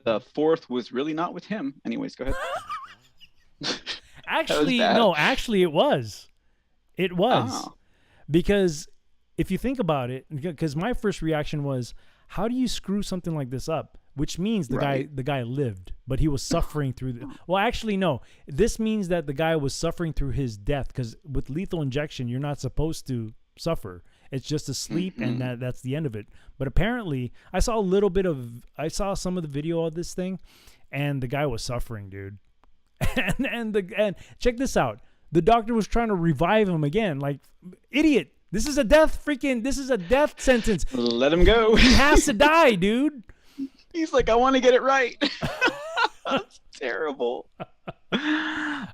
The 4th was really not with him. Anyways, go ahead. Actually, no, actually it was. It was. Oh. Because if you think about it, because my first reaction was, how do you screw something like this up? Which means the guy lived, but he was suffering through well, actually, no. This means that the guy was suffering through his death, because with lethal injection, you're not supposed to suffer. It's just to sleep, and that's the end of it. But apparently, I saw some of the video of this thing, and the guy was suffering, dude. and check this out. The doctor was trying to revive him again. Like, idiot. This is a death sentence. Let him go. He has to die, dude. He's like, I want to get it right. That's terrible.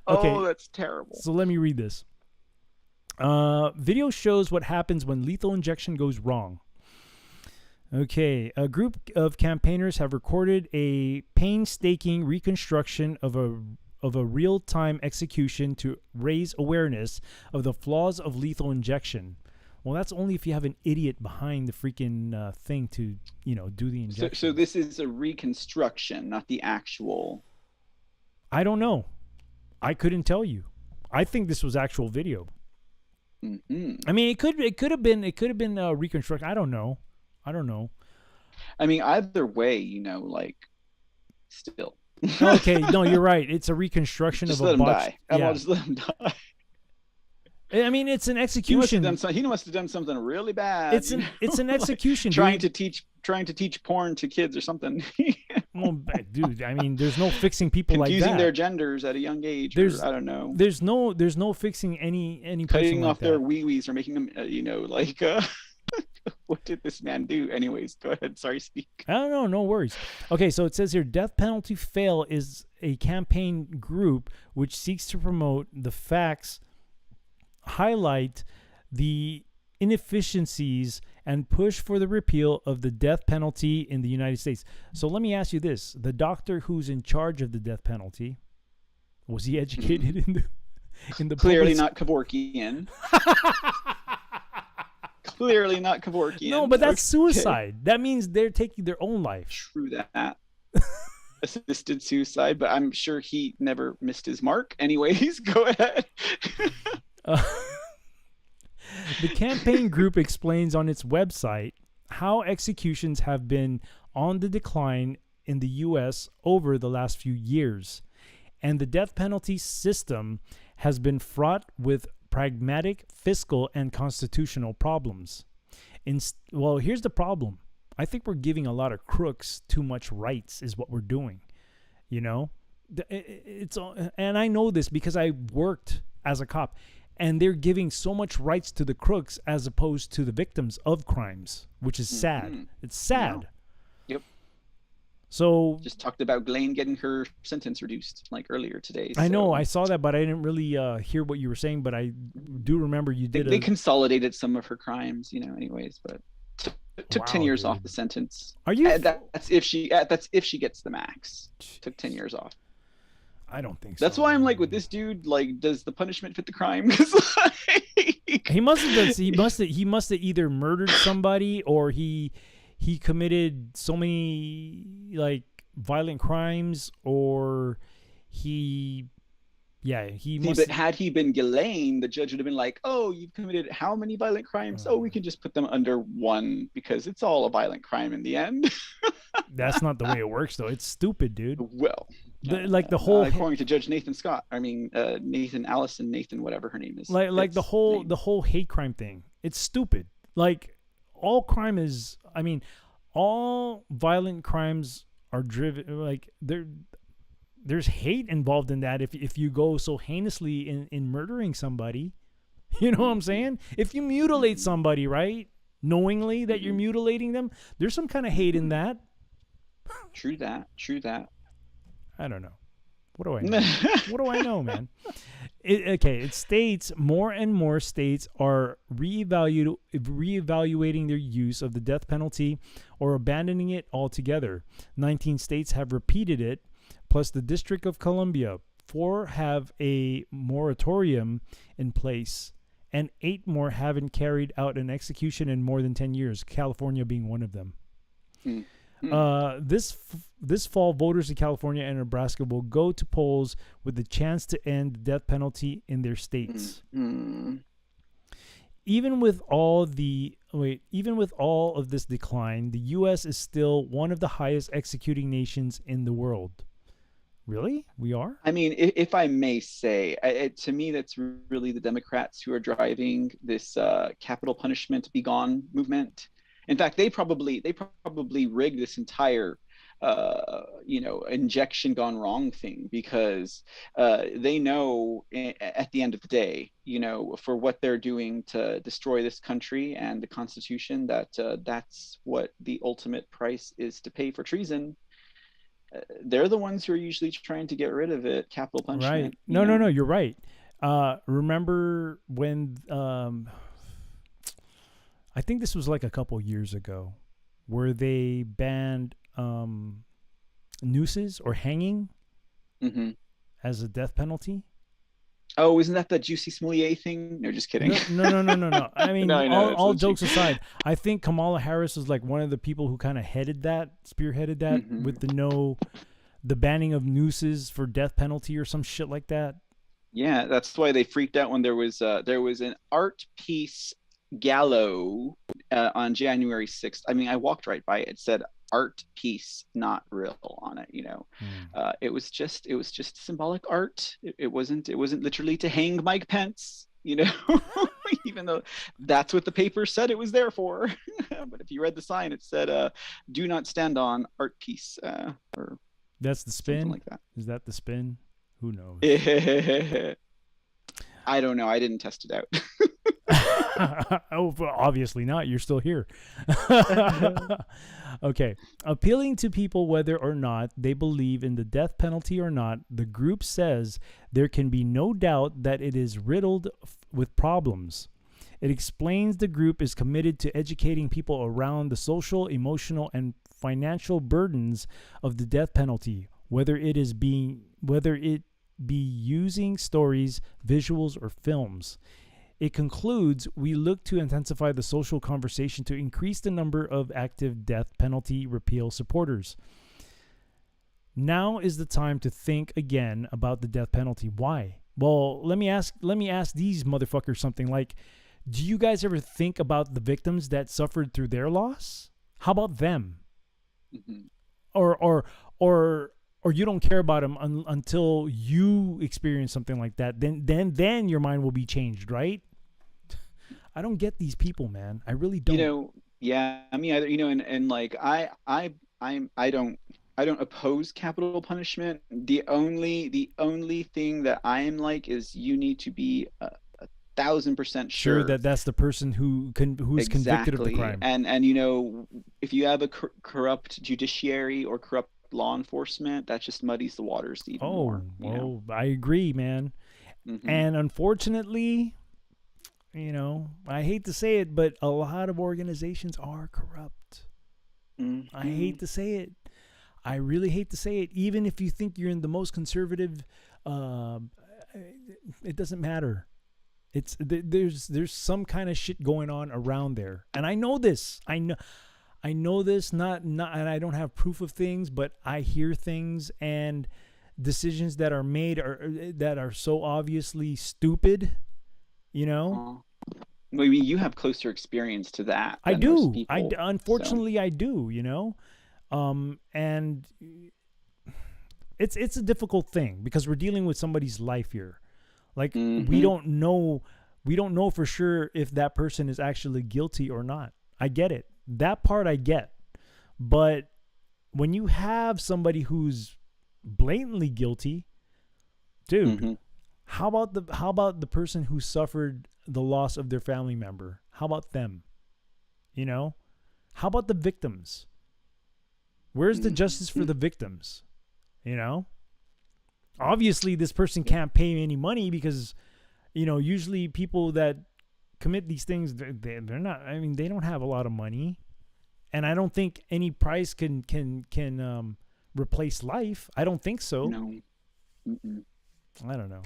Oh, that's terrible. So let me read this. Video shows what happens when lethal injection goes wrong. Okay, a group of campaigners have recorded a painstaking reconstruction of a real-time execution to raise awareness of the flaws of lethal injection. Well, that's only if you have an idiot behind the freaking thing to, do the injection. So this is a reconstruction, not the actual. I don't know. I couldn't tell you. I think this was actual video. I mean, it could have been reconstruction. I don't know. I mean, either way, still. Okay, no, you're right. It's a reconstruction just of a botch. I'll just let him die. I mean, it's an execution. He must have done something really bad. It's an execution. Trying to teach porn to kids or something. Well, dude, I mean, there's no fixing people like that. Confusing their genders at a young age. I don't know. There's no fixing any cutting off like their wee-wees or making them, what did this man do? Anyways, go ahead. Sorry, speak. I don't know. No worries. Okay, so it says here, Death Penalty Fail is a campaign group which seeks to promote the facts, highlight the inefficiencies, and push for the repeal of the death penalty in the United States. So let me ask you this. The doctor who's in charge of the death penalty, was he educated in the Clearly not Kevorkian. Clearly not Kevorkian. No, but that's suicide. That means they're taking their own life. True that. Assisted suicide, but I'm sure he never missed his mark. Anyways, go ahead. The campaign group explains on its website how executions have been on the decline in the U.S. over the last few years, and the death penalty system has been fraught with pragmatic, fiscal, and constitutional problems. Well, here's the problem. I think we're giving a lot of crooks too much rights is what we're doing. And I know this because I worked as a cop. And they're giving so much rights to the crooks as opposed to the victims of crimes, which is sad. It's sad. Yeah. Yep. So just talked about Ghislaine getting her sentence reduced earlier today. I know, I saw that, but I didn't really hear what you were saying. But I do remember you did. They consolidated some of her crimes, anyways. But took 10 years off the sentence. Are you? That's if she gets the max. Took 10 years off. I don't think so. That's why I'm like, with this dude, like, does the punishment fit the crime? He must have either murdered somebody or he committed so many violent crimes, or but had he been Ghislaine, the judge would have been like, oh, you've committed how many violent crimes? Oh, we can just put them under one because it's all a violent crime in the end. That's not the way it works, though. It's stupid, dude. Well, the whole according to Judge Nathan Scott, Nathan, whatever her name is. The whole hate crime thing. It's stupid. Like, all crime is, all violent crimes are driven, there's hate involved in that if you go so heinously in murdering somebody. You know what I'm saying? If you mutilate somebody, right, knowingly that you're mutilating them, there's some kind of hate in that. True that. I don't know. What do I know? What do I know, man? it states more and more states are reevaluating their use of the death penalty or abandoning it altogether. 19 states have repeated it, plus the District of Columbia. 4 have a moratorium in place, and 8 more haven't carried out an execution in more than 10 years, California being one of them. This fall, voters in California and Nebraska will go to polls with the chance to end the death penalty in their states. Even with all of this decline, the U.S. is still one of the highest executing nations in the world. Really? We are? I mean, if I may say, to me, that's really the Democrats who are driving this capital punishment be gone movement. In fact, they probably rigged this entire injection gone wrong thing, because they know at the end of the day, for what they're doing to destroy this country and the Constitution, that's what the ultimate price is to pay for treason. They're the ones who are usually trying to get rid of it, capital punishment. Right. No, you're right. Remember when I think this was like a couple years ago, where they banned nooses or hanging as a death penalty. Oh, isn't that the Juicy Smollett thing? No, just kidding. No. I mean, No, all jokes aside, I think Kamala Harris was like one of the people who kind of spearheaded that with the banning of nooses for death penalty or some shit like that. Yeah, that's why they freaked out when there was an art piece gallows on January 6th. I mean, I walked right by it. It said art piece, not real on it. It was just symbolic art. It wasn't literally to hang Mike Pence, even though that's what the paper said it was there for. But if you read the sign, it said do not stand on art piece, or that's the spin. Something like that. Is that the spin? Who knows? I don't know. I didn't test it out. Oh, well, obviously not. You're still here. Okay. Appealing to people whether or not they believe in the death penalty or not, the group says there can be no doubt that it is riddled with problems. It explains the group is committed to educating people around the social, emotional, and financial burdens of the death penalty, whether it be using stories, visuals, or films. It concludes, we look to intensify the social conversation to increase the number of active death penalty repeal supporters. Now is the time to think again about the death penalty. Why? Well, let me ask these motherfuckers something like, do you guys ever think about the victims that suffered through their loss? How about them? Or you don't care about them until you experience something like that. Then your mind will be changed, right? I don't get these people, man. I really don't. Yeah. I mean, and like I don't oppose capital punishment. The only thing that I am like is you need to be 1,000% sure that that's the person who's convicted of the crime. And if you have a corrupt judiciary or corrupt law enforcement, that just muddies the waters even more. I agree, man. And unfortunately, I hate to say it, but a lot of organizations are corrupt. I hate to say it. I really hate to say it. Even if you think you're in the most conservative, it doesn't matter. There's some kind of shit going on around there, and I know this. I know this. Not, and I don't have proof of things, but I hear things and decisions that are made that are so obviously stupid. Well, I mean, you have closer experience to that. I do. Unfortunately, I do. And it's a difficult thing because we're dealing with somebody's life here. Like we don't know for sure if that person is actually guilty or not. I get it. That part I get. But when you have somebody who's blatantly guilty, dude, how about the person who suffered the loss of their family member? How about them? How about the victims? Where's the justice for the victims? Obviously, this person can't pay any money because, usually people that commit these things, they're not. I mean, they don't have a lot of money, and I don't think any price can replace life. I don't think so. No. Mm-mm. I don't know.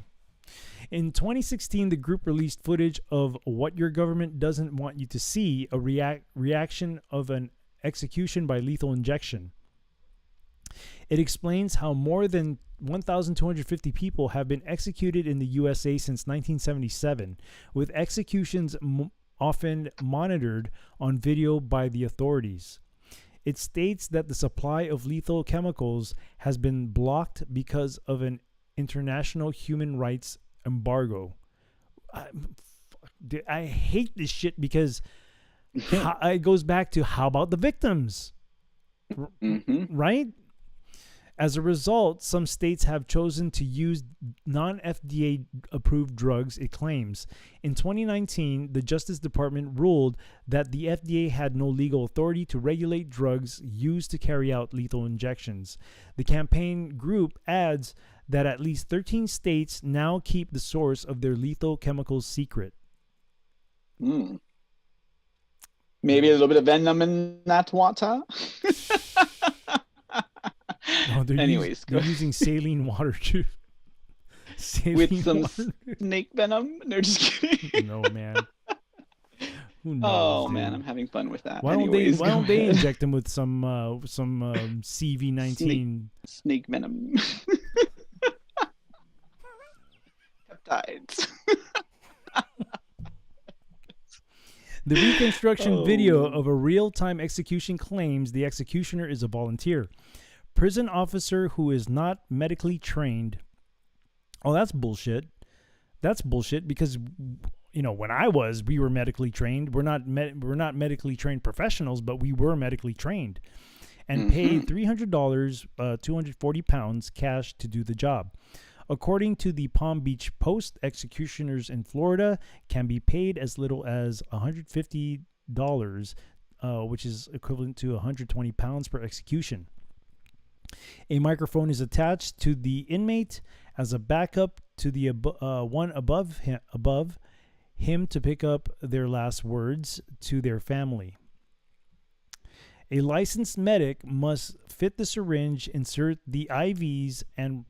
In 2016, the group released footage of what your government doesn't want you to see, a reaction of an execution by lethal injection. It explains how more than 1,250 people have been executed in the USA since 1977, with executions often monitored on video by the authorities. It states that the supply of lethal chemicals has been blocked because of an international human rights embargo. I hate this shit because it goes back to how about the victims? Mm-hmm. Right? As a result, some states have chosen to use non-FDA approved drugs, it claims. In 2019, the Justice Department ruled that the FDA had no legal authority to regulate drugs used to carry out lethal injections. The campaign group adds that at least 13 states now keep the source of their lethal chemicals secret. Mm. Maybe a little bit of venom in that water. No, they're Anyways, they're using saline water too. With some snake venom? No, just kidding. No, man. Who knows? Oh dude? man, I'm having fun with that. Why don't Anyways, they? Why don't they ahead. inject them with some CV-19? Snake venom? Peptides. The reconstruction video Oh. of a real-time execution claims the executioner is a volunteer, prison officer who is not medically trained. Oh, that's bullshit. That's bullshit because when we were medically trained. We're not medically trained professionals, but we were medically trained and paid $300, 240 pounds cash to do the job. According to the Palm Beach Post, executioners in Florida can be paid as little as $150, which is equivalent to 120 pounds per execution. A microphone is attached to the inmate as a backup to the one above him to pick up their last words to their family. A licensed medic must fit the syringe, insert the IVs, and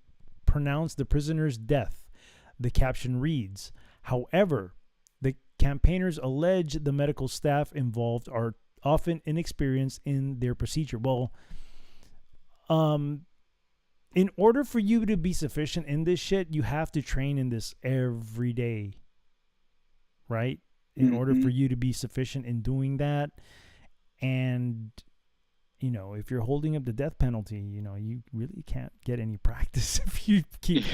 pronounce the prisoner's death, the caption reads. However, the campaigners allege the medical staff involved are often inexperienced in their procedure. Well, in order for you to be sufficient in this shit, you have to train in this every day, right? In order for you to be sufficient in doing that. And if you're holding up the death penalty, you really can't get any practice if you keep.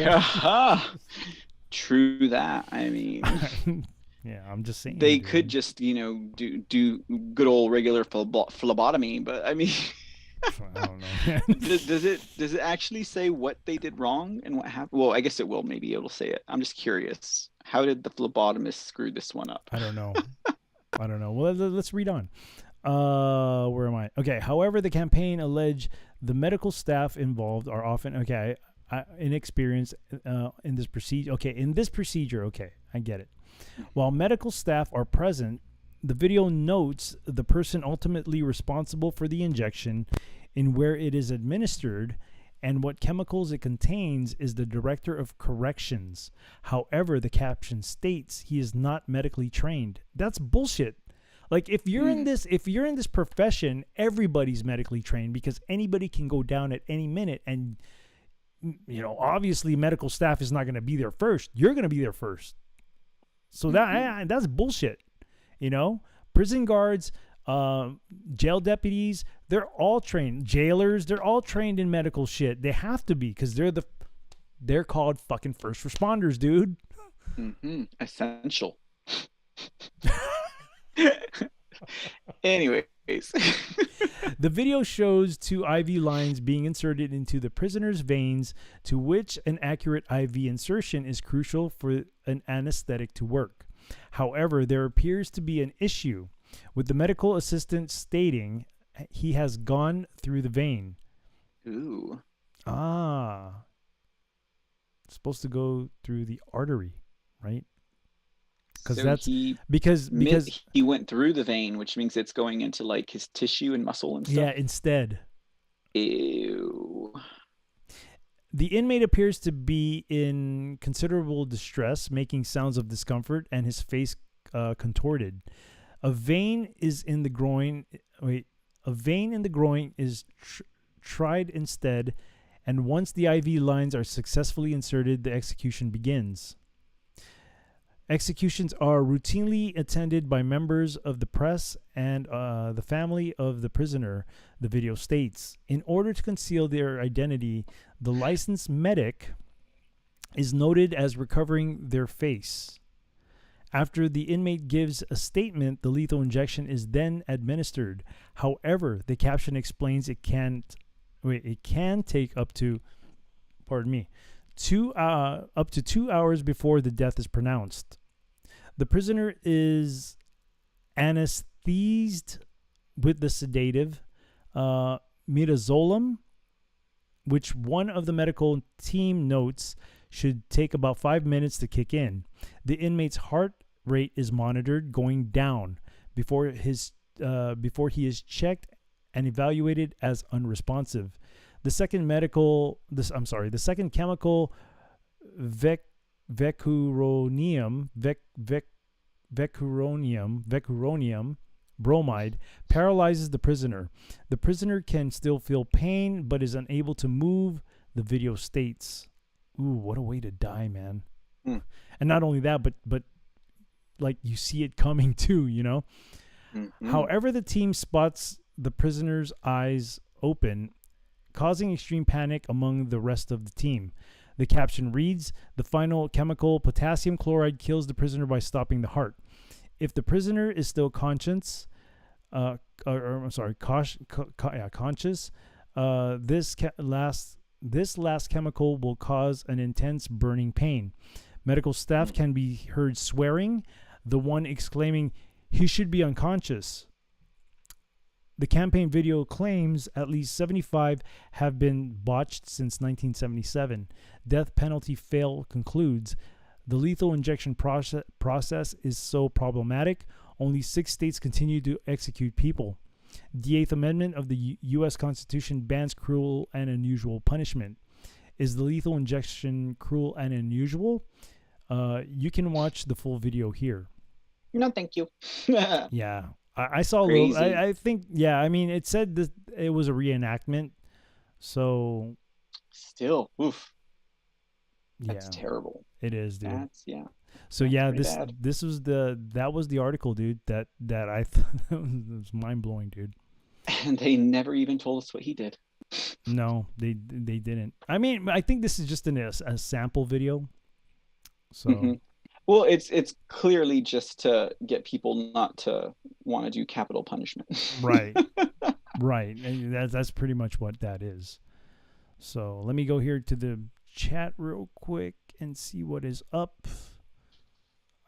True that. I mean, yeah, I'm just saying. They could just, do good old regular phlebotomy, but I mean, I don't know. does it actually say what they did wrong and what happened? Well, I guess it will. Maybe it'll say it. I'm just curious. How did the phlebotomist screw this one up? I don't know. Well, let's read on. Where am I? Okay. However, the campaign allege the medical staff involved are often inexperienced in this procedure. Okay, in this procedure. Okay, I get it. While medical staff are present, the video notes the person ultimately responsible for the injection, in where it is administered, and what chemicals it contains is the director of corrections. However, the caption states he is not medically trained. That's bullshit. Like if you're in this profession, everybody's medically trained because anybody can go down at any minute, and obviously medical staff is not going to be there first. You're going to be there first. So that's bullshit. Prison guards, jail deputies, they're all trained. Jailers, they're all trained in medical shit. They have to be because they're called fucking first responders, dude. Essential. Anyways. The video shows 2 IV lines being inserted into the prisoner's veins, to which an accurate IV insertion is crucial for an anesthetic to work. However, there appears to be an issue, with the medical assistant stating he has gone through the vein. Ooh. It's supposed to go through the artery, right? Because So that's he because he went through the vein, which means it's going into like his tissue and muscle and yeah. stuff. Instead, Ew. the inmate appears to be in considerable distress, making sounds of discomfort, and his face contorted. A vein is in the groin. Wait, a vein in the groin is tried instead, and once the IV lines are successfully inserted, the execution begins. Executions are routinely attended by members of the press and the family of the prisoner, the video states. In order to conceal their identity, the licensed medic is noted as recovering their face. After the inmate gives a statement, the lethal injection is then administered. However, the caption explains it can take up to, up to 2 hours before the death is pronounced. The prisoner is anesthetized with the sedative midazolam, which one of the medical team notes should take about 5 minutes to kick in. The inmate's heart rate is monitored going down before he is checked and evaluated as unresponsive. The second chemical vecuronium bromide paralyzes the prisoner. The prisoner can still feel pain but is unable to move, the video states. Ooh, what a way to die, man. Mm. And not only that, but like you see it coming too, you know? Mm-hmm. However, the team spots the prisoner's eyes open, causing extreme panic among the rest of the team. The caption reads, "The final chemical, potassium chloride, kills the prisoner by stopping the heart. If the prisoner is still conscious, this last chemical will cause an intense burning pain. Medical staff can be heard swearing, the one exclaiming, 'He should be unconscious.' The campaign video claims at least 75 have been botched since 1977. Death penalty fail concludes. The lethal injection process is so problematic, only 6 states continue to execute people. The 8th Amendment of the U.S. Constitution bans cruel and unusual punishment. Is the lethal injection cruel and unusual? You can watch the full video here." No, thank you. Yeah. I saw a Crazy. little. I think, yeah. I mean, it said that it was a reenactment, so Still, oof. yeah, That's terrible. it is, dude. That's So that's yeah, pretty bad. this was the article, dude. That I thought was mind blowing, dude. And they never even told us what he did. No, they didn't. I mean, I think this is just a sample video. So Mhm. Well, it's clearly just to get people not to want to do capital punishment. right, right. And that's pretty much what that is. So let me go here to the chat real quick and see what is up.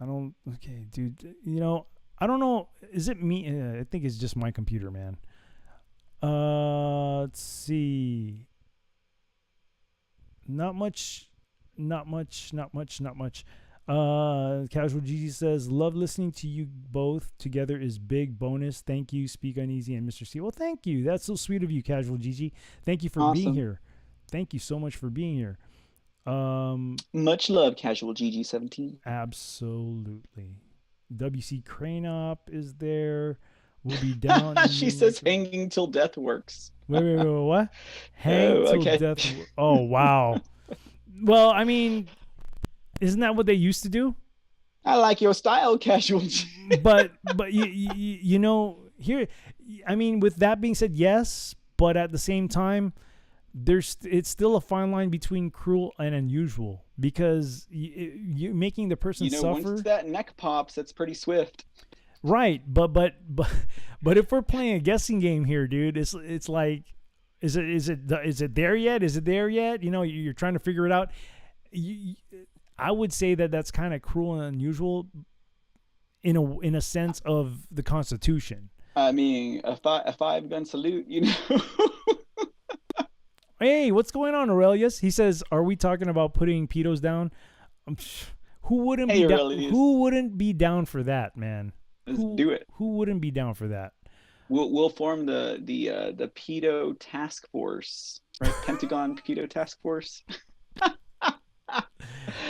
Okay, dude. You know, I don't know. Is it me? I think it's just my computer, man. Let's see. Not much. Casual Gigi says, "Love listening to you both together is big bonus. Thank you, Speak Uneasy and Mr. C." Well, thank you. That's so sweet of you, Casual Gigi. Thank you for being Awesome. here. Thank you so much for being here. Much love, Casual GG17. Absolutely. WC Cranop is there. We'll be down. She says hanging till death works. Wait, what? Hang Oh, till okay. death. Oh, wow. Well, I mean, isn't that what they used to do? I like your style, Casual G. But you know, here, I mean, with that being said, yes, but at the same time, it's still a fine line between cruel and unusual, because you making the person suffer. Once that neck pops, that's pretty swift. Right, but if we're playing a guessing game here, dude, it's like, is it there yet? Is it there yet? You know, you're trying to figure it out. I would say that's kind of cruel and unusual in a sense of the Constitution. I mean, a 5-gun salute, you know. Hey, what's going on, Aurelius? He says, "Are we talking about putting pedos down?" Who wouldn't Hey, be down? Aurelius. Who wouldn't be down for that, man? Let's do it. Who wouldn't be down for that? We'll form the pedo task force, right? Pentagon pedo task force.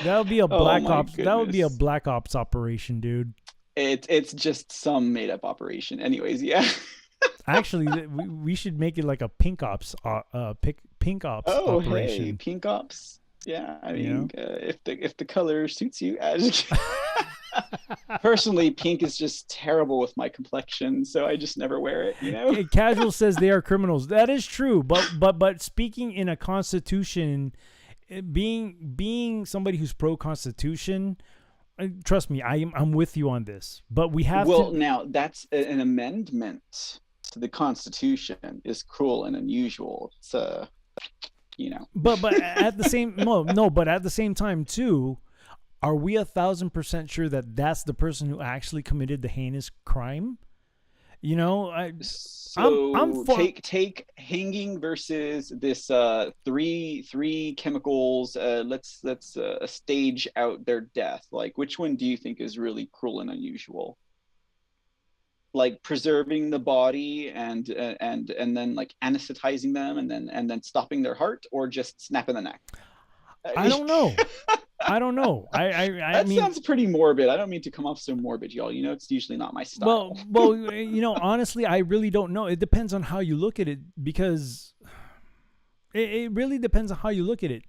That would be a Oh black my ops. That would be a goodness. black ops operation, dude. It's just some made up operation. Anyways, yeah. Actually, we should make it like a pink ops, pink ops Oh, hey, operation. pink ops. Yeah, I You mean, if the color suits you, as personally, pink is just terrible with my complexion, so I just never wear it. You know. Casual says they are criminals. That is true, but speaking in a constitution, being somebody who's pro constitution, trust me, I'm with you on this. But we have Well, to. now that's an amendment to the Constitution is cruel and unusual. It's you know. But at the same no, but at the same time too, are we 1,000% sure that that's the person who actually committed the heinous crime? You know, So I'm for, take hanging versus this three chemicals. Let's stage out their death. Like, which one do you think is really cruel and unusual? Like preserving the body and then like anesthetizing them and then stopping their heart, or just snapping the neck? I don't know. I don't know. I That mean, sounds pretty morbid. I don't mean to come off so morbid, y'all. You know, it's usually not my style. well, you know, honestly, I really don't know. It depends on how you look at it, because it really depends on how you look at it,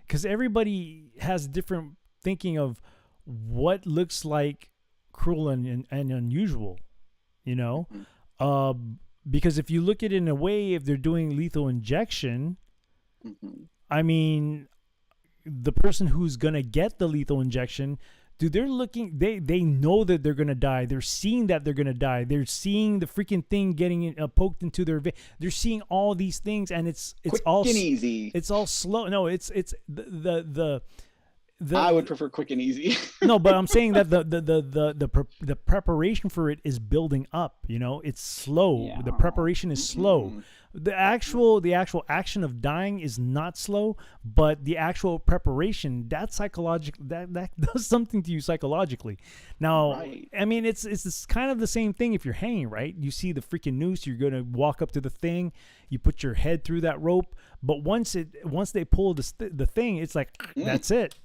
because everybody has different thinking of what looks like cruel and unusual, you know. Because if you look at it in a way, if they're doing lethal injection, I mean, the person who's gonna get the lethal injection, dude, they're looking, they know that they're gonna die. They're seeing that they're gonna die. They're seeing the freaking thing getting poked into their vein. They're seeing all these things, and it's Quick all and easy. It's all slow. No, it's the I would prefer quick and easy. no, but I'm saying that the preparation for it is building up. You know, it's slow. Yeah. The preparation is slow. The actual action of dying is not slow, but the actual preparation, that psychological, that does something to you psychologically. Now, Right. I mean, it's kind of the same thing if you're hanging, right? You see the freaking noose, you're gonna walk up to the thing, you put your head through that rope, but once they pull the thing, it's like that's it.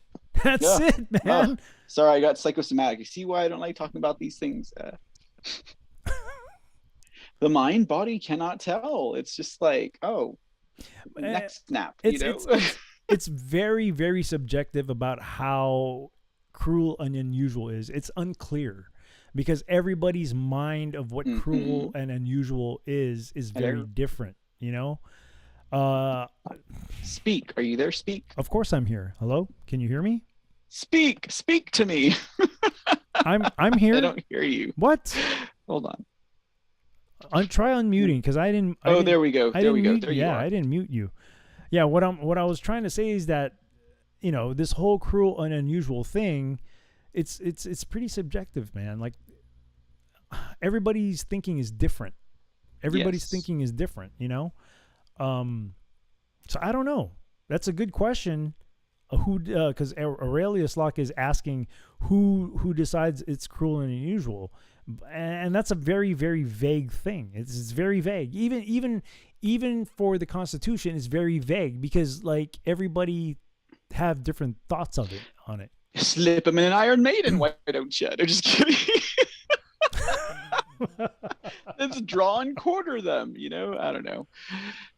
That's Yeah. it, man. Oh, sorry, I got psychosomatic. You see why I don't like talking about these things? The mind body cannot tell. It's just like, oh, neck snap. You know? It's very, very subjective about how cruel and unusual is. It's unclear, because everybody's mind of what cruel and unusual is very different. You know. Speak. Are you there? Speak. Of course I'm here. Hello? Can you hear me? Speak. Speak to me. I'm here. I don't hear you. What? Hold on. Try unmuting, because I didn't. There we go. There we go. There you yeah, are. I didn't mute you. Yeah, what I was trying to say is that, you know, this whole cruel and unusual thing, it's pretty subjective, man. Like, everybody's thinking is different. Everybody's Yes. thinking is different, you know. So I don't know. That's a good question. Because Aurelius Locke is asking who decides it's cruel and unusual, and that's a very, very vague thing. It's very vague. Even for the Constitution, it's very vague, because like everybody have different thoughts of it on it. Slip him in an Iron Maiden. Why don't you? I'm just kidding. Let's draw and quarter them. You know, I don't know.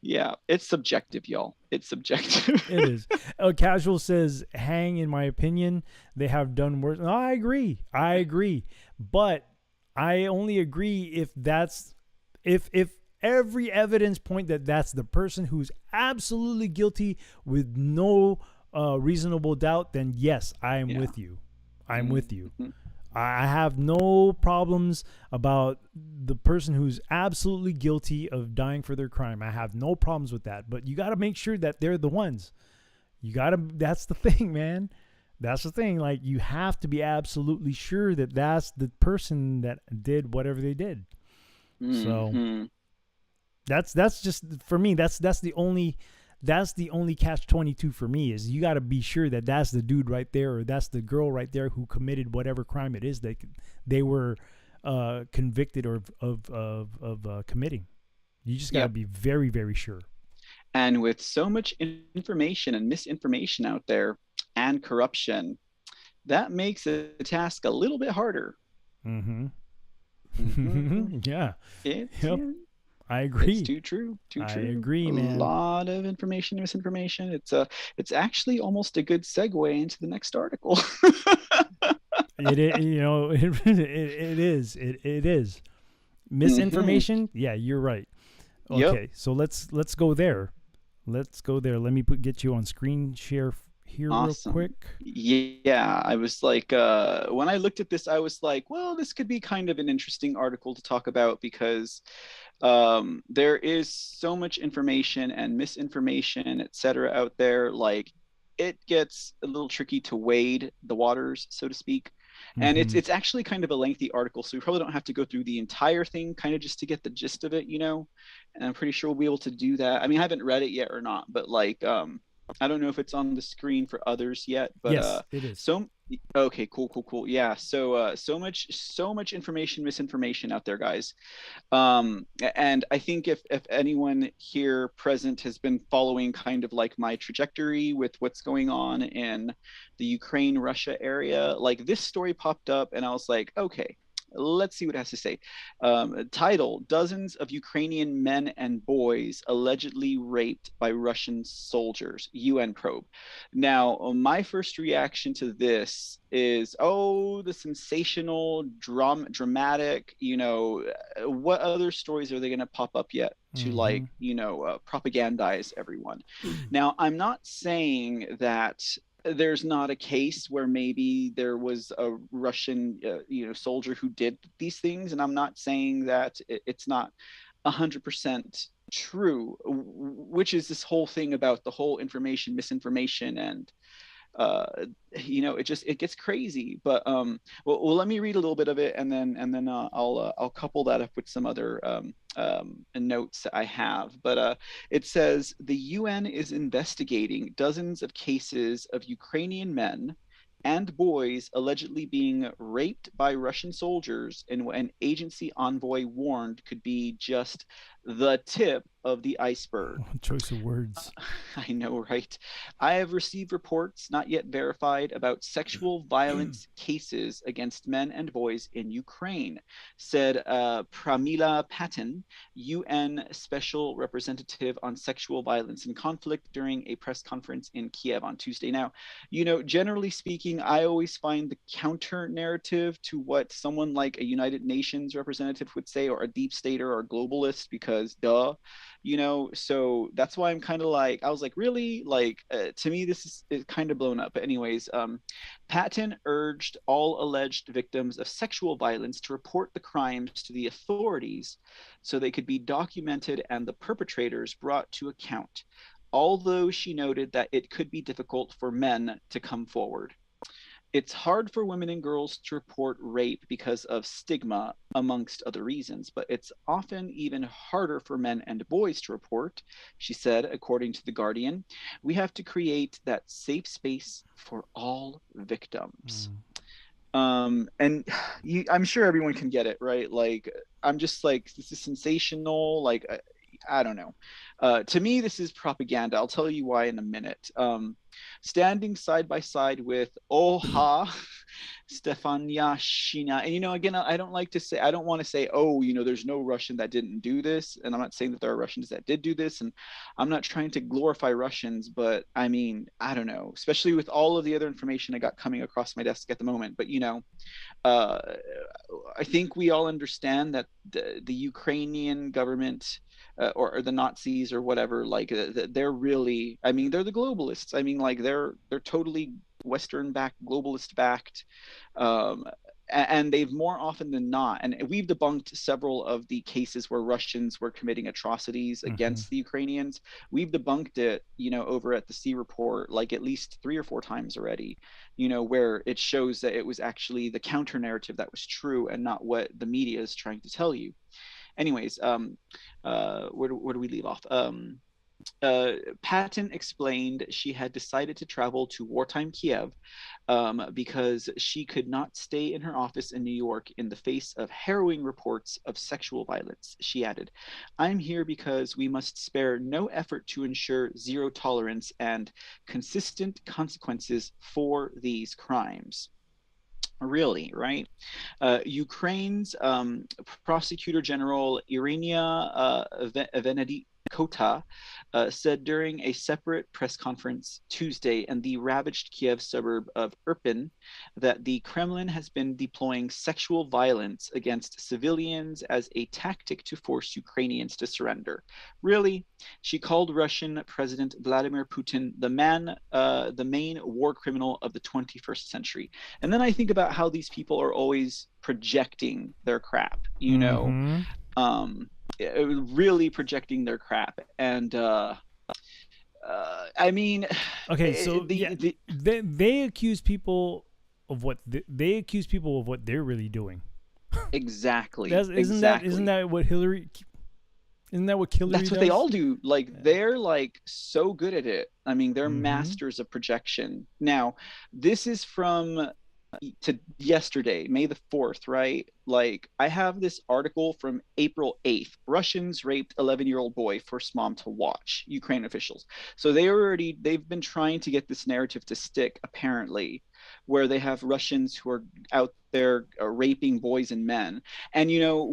Yeah, it's subjective, y'all. It's subjective. It is. Casual says, hang, in my opinion, they have done worse. No, I agree. But I only agree if every evidence point that that's the person who's absolutely guilty with no reasonable doubt, then yes, I am with you. I'm with you. I have no problems about the person who's absolutely guilty of dying for their crime. I have no problems with that. But you got to make sure that they're the ones. That's the thing, man. That's the thing. Like, you have to be absolutely sure that that's the person that did whatever they did. So that's just, for me, that's the only that's the only catch 22 for me, is you got to be sure that that's the dude right there, or that's the girl right there who committed whatever crime it is that they were convicted of committing. You just got to Yep. be very, very sure. And with so much information and misinformation out there and corruption, that makes the task a little bit harder. Mm-hmm. Mm-hmm. Yeah. It's Yep. yeah, I it's agree. too true, too I true. agree, A man. lot of information, misinformation. It's actually almost a good segue into the next article. You know, it is. It is. Hmm. Misinformation? Yeah, you're right. Yep. Okay, so let's go there. Let's go there. Let me get you on screen share here real Awesome. quick. Yeah, I was like, when I looked at this, I was like, well, this could be kind of an interesting article to talk about because there is so much information and misinformation, et cetera, out there. Like, it gets a little tricky to wade the waters, so to speak. And it's Mm-hmm. it's actually kind of a lengthy article, so we probably don't have to go through the entire thing, kind of just to get the gist of it, you know. And I'm pretty sure we'll be able to do that. I mean, I haven't read it yet or not, but like, I don't know if it's on the screen for others yet, but Yes, it is. so okay, cool. Yeah, so much information, misinformation out there, guys. And I think if anyone here present has been following kind of like my trajectory with what's going on in the Ukraine Russia area, like this story popped up and I was like, okay, let's see what it has to say. Title: Dozens of Ukrainian men and boys allegedly raped by Russian soldiers, UN probe. Now, my first reaction to this is, oh, the sensational, dramatic, what other stories are they going to pop up yet to, Mm-hmm. like, propagandize everyone? Now, I'm not saying that there's not a case where maybe there was a Russian, soldier who did these things, and I'm not saying that it's not 100% true, which is this whole thing about the whole information, misinformation, and it gets crazy. But well, let me read a little bit of it, and then I'll couple that up with some other notes that I have. But it says the UN is investigating dozens of cases of Ukrainian men and boys allegedly being raped by Russian soldiers, and an agency envoy warned could be just the tip of the iceberg. Choice of words. I know, right? I have received reports, not yet verified, about sexual violence cases against men and boys in Ukraine, said Pramila Patten, UN Special Representative on Sexual Violence and Conflict, during a press conference in Kiev on Tuesday. Now, generally speaking, I always find the counter narrative to what someone like a United Nations representative would say, or a deep stater or globalist, because duh, so that's why I'm kind of like, I was like, really, like, to me this is kind of blown up. But anyways, Patton urged all alleged victims of sexual violence to report the crimes to the authorities so they could be documented and the perpetrators brought to account, although she noted that it could be difficult for men to come forward. It's hard for women and girls to report rape because of stigma, amongst other reasons, but it's often even harder for men and boys to report, she said, according to The Guardian. We have to create that safe space for all victims. Mm. And I'm sure everyone can get it, right? Like, I'm just like, this is sensational. Like, I don't know. To me, this is propaganda. I'll tell you why in a minute. Standing side by side with Oha Stefania Shina. And, again, I don't like to say, I don't want to say, oh, there's no Russian that didn't do this. And I'm not saying that there are Russians that did do this. And I'm not trying to glorify Russians, but I mean, I don't know, especially with all of the other information I got coming across my desk at the moment. But, uh, I think we all understand that the Ukrainian government, or the Nazis or whatever, like, they're really, I mean, they're the globalists. I mean, like, they're totally Western backed, globalist backed, um, and they've more often than not, and we've debunked several of the cases where Russians were committing atrocities Mm-hmm. against the Ukrainians. We've debunked it, over at the C Report, like at least 3 or 4 times already, where it shows that it was actually the counter narrative that was true and not what the media is trying to tell you. Anyways, where do we leave off? Patton explained she had decided to travel to wartime Kiev because she could not stay in her office in New York in the face of harrowing reports of sexual violence. She added, I'm here because we must spare no effort to ensure zero tolerance and consistent consequences for these crimes. Really, right? Ukraine's prosecutor general Irina Venedikota said during a separate press conference Tuesday in the ravaged Kiev suburb of Irpin that the Kremlin has been deploying sexual violence against civilians as a tactic to force Ukrainians to surrender. Really, she called Russian President Vladimir Putin the main war criminal of the 21st century. And then I think about how these people are always projecting their crap, Mm-hmm. um, really projecting their crap. And I mean, Okay, so yeah, the they accuse people of what they accuse people of what they're really doing. exactly, That's isn't exactly. that what Hillary isn't that what Hillary That's what they does? all do. Like Yeah. they're like so good at it. I mean, they're Mm-hmm. masters of projection. Now, this is from to yesterday, May the 4th, right? Like I have this article from April 8th. Russians raped 11-year-old boy, forced mom to watch, Ukraine officials. So they've been trying to get this narrative to stick apparently, where they have Russians who are out there raping boys and men. And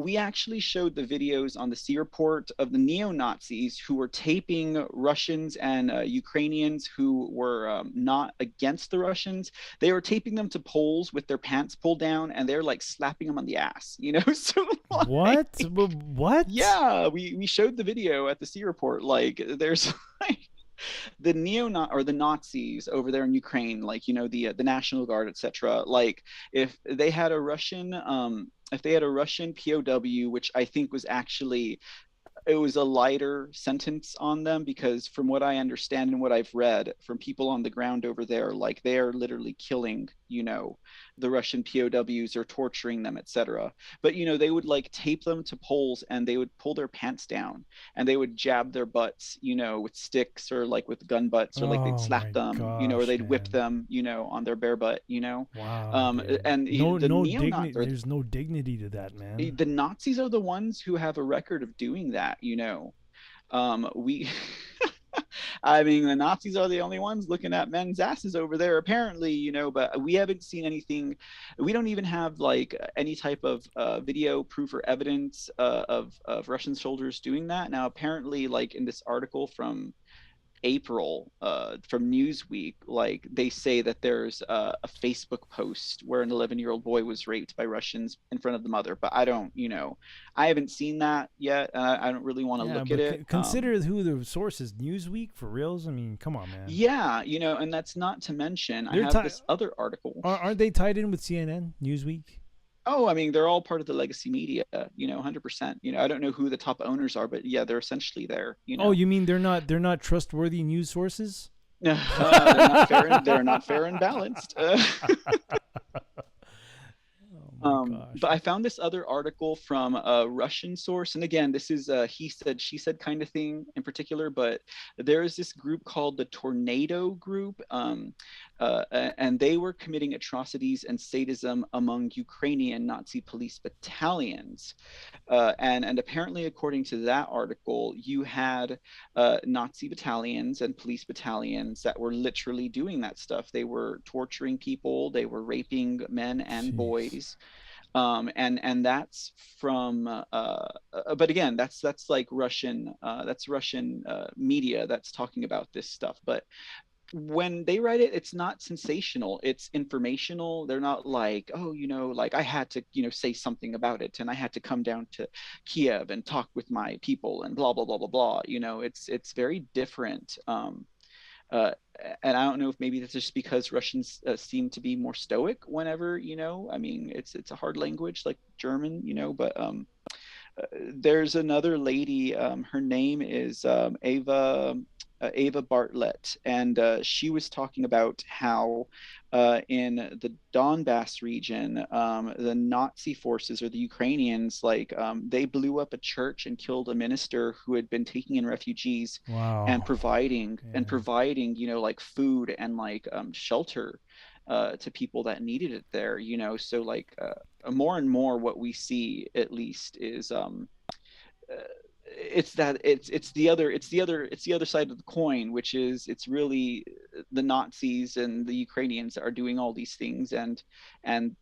we actually showed the videos on the C report of the neo-Nazis who were taping Russians and Ukrainians who were not against the Russians. They were taping them to poles with their pants pulled down, and they're like slapping them on the ass. So like, What? What? yeah, we showed the video at the C report. Like, there's like the neo or the Nazis over there in Ukraine, like the National Guard, etc. Like, if they had a Russian POW, which I think was actually it was a lighter sentence on them, because from what I understand and what I've read from people on the ground over there, like they are literally killing, the Russian POWs or torturing them, etc. But they would like tape them to poles, and they would pull their pants down, and they would jab their butts, with sticks or like with gun butts, or like they'd Oh slap my them, or gosh, they'd whip man. them, on their bare butt. Wow, dude. And No, the no neo-Nazi dignity. or There's no dignity to that, man. the Nazis are the ones who have a record of doing that. We, I mean, the Nazis are the only ones looking at men's asses over there, apparently. But we haven't seen anything. We don't even have like any type of video proof or evidence of Russian soldiers doing that. Now, apparently, like in this article from April from Newsweek, like they say that there's a Facebook post where an 11-year-old boy was raped by Russians in front of the mother. But I haven't seen that yet. And I don't really want to Yeah, look at but it. consider who the source is. Newsweek for reals. I mean, come on, man. Yeah, and that's not to mention, I They're have tied. this other article. Aren't they tied in with CNN, Newsweek? Oh, I mean, they're all part of the legacy media, 100%. I don't know who the top owners are, but yeah, they're essentially there. Oh, you mean they're not trustworthy news sources? They're not fair and balanced. Oh my gosh. But I found this other article from a Russian source, and again, this is a he said, she said kind of thing in particular. But there is this group called the Tornado Group, and they were committing atrocities and sadism among Ukrainian Nazi police battalions. And apparently, according to that article, you had Nazi battalions and police battalions that were literally doing that stuff. They were torturing people, they were raping men and Jeez. boys. And that's from but again, that's like Russian media that's talking about this stuff. But when they write it, it's not sensational, it's informational. They're not like, oh, like I had to say something about it, and I had to come down to Kiev and talk with my people and blah blah blah blah blah. It's very different. uh, and I don't know if maybe that's just because Russians seem to be more stoic whenever, I mean, it's a hard language like German, but There's another lady. Her name is Ava Bartlett, and she was talking about how in the Donbass region, the Nazi forces or the Ukrainians, like they blew up a church and killed a minister who had been taking in refugees and Wow. Yeah. providing, like food and like shelter to people that needed it there. So like more and more, what we see at least is uh, it's the other side of the coin, which is it's really the Nazis and the Ukrainians that are doing all these things, and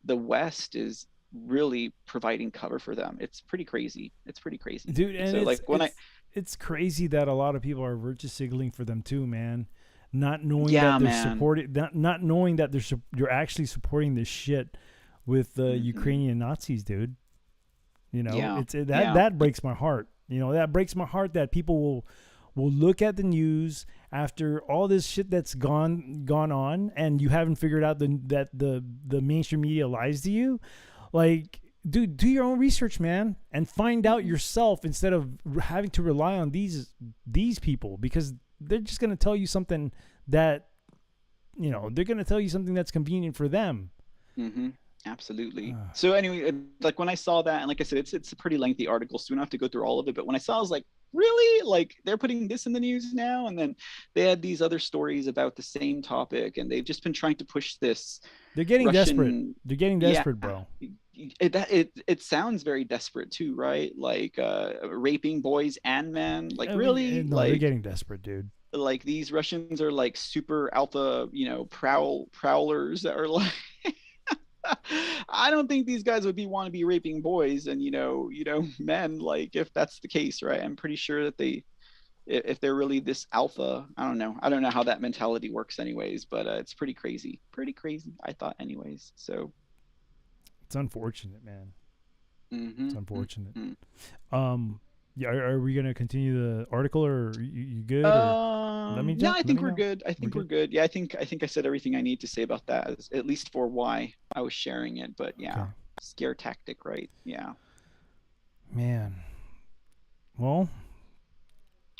the West is really providing cover for them. It's pretty crazy. It's pretty crazy. Dude, and So it's like when I it's it's crazy that a lot of people are virtue signaling for them too, man. Not knowing that yeah, they're man. supporting, not knowing that you're actually supporting this shit with the Hmm. Ukrainian Nazis, dude. Yeah, That yeah. that breaks my heart. That breaks my heart that people will look at the news after all this shit that's gone on, and you haven't figured out that the mainstream media lies to you. Like, dude, do your own research, man, and find out Mhm. yourself instead of having to rely on these people, because they're just gonna tell you something that they're gonna tell you something that's convenient for them. Mm-hmm. Absolutely. Uh, So anyway, like when I saw that, and like I said, it's a pretty lengthy article, so we don't have to go through all of it. But when I saw, I was like, really? Like they're putting this in the news now? And then they had these other stories about the same topic, and they've just been trying to push this they're getting desperate. Russian. They're getting Yeah, desperate, bro. it sounds very desperate too, right? Like raping boys and men. Like I mean, really, no, they're getting desperate, dude. like these Russians are like super alpha, prowlers that are like I don't think these guys would want to be raping boys and men, like if that's the case, right? I'm pretty sure that if they're really this alpha, I don't know how that mentality works anyways, but it's pretty crazy, I thought anyways. So It's unfortunate, man. mm-hmm, It's unfortunate. mm-hmm. Yeah, are we gonna continue the article, or you good, or let me No, jump? I Let think me we're know. good. I We're think we're good. good. Yeah, I think I said everything I need to say about that, at least for why I was sharing it. But Okay, yeah, scare tactic, right? Yeah. man. Well,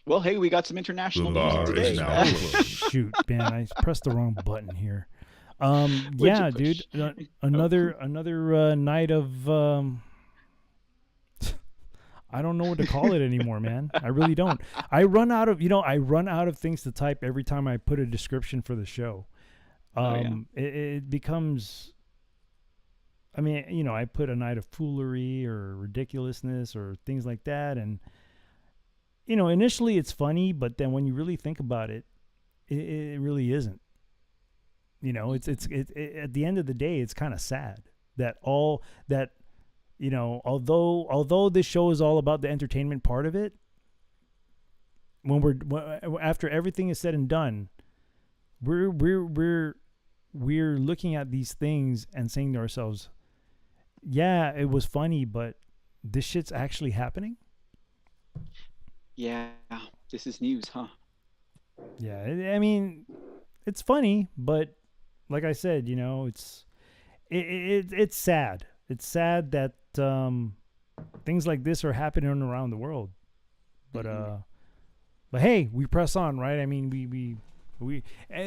Well, hey, we got some The international news law is today. now oh closed. shoot, man! I pressed the wrong button here. What'd you Yeah, dude. push? Oh, Another night of I don't know what to call it anymore, man. I really don't. I run out of things to type every time I put a description for the show. oh yeah. It becomes. I mean, I put a night of foolery or ridiculousness or things like that, and initially it's funny, but then when you really think about it, it really isn't. It's at the end of the day, it's kind of sad that all that although this show is all about the entertainment part of it, after everything is said and done, we're looking at these things and saying to ourselves, yeah, it was funny, but this shit's actually happening. Yeah, this is news, huh? Yeah, I mean, it's funny, but like I said, it's sad. It's sad that things like this are happening around the world. But Mhm. but hey, we press on, right? I mean, we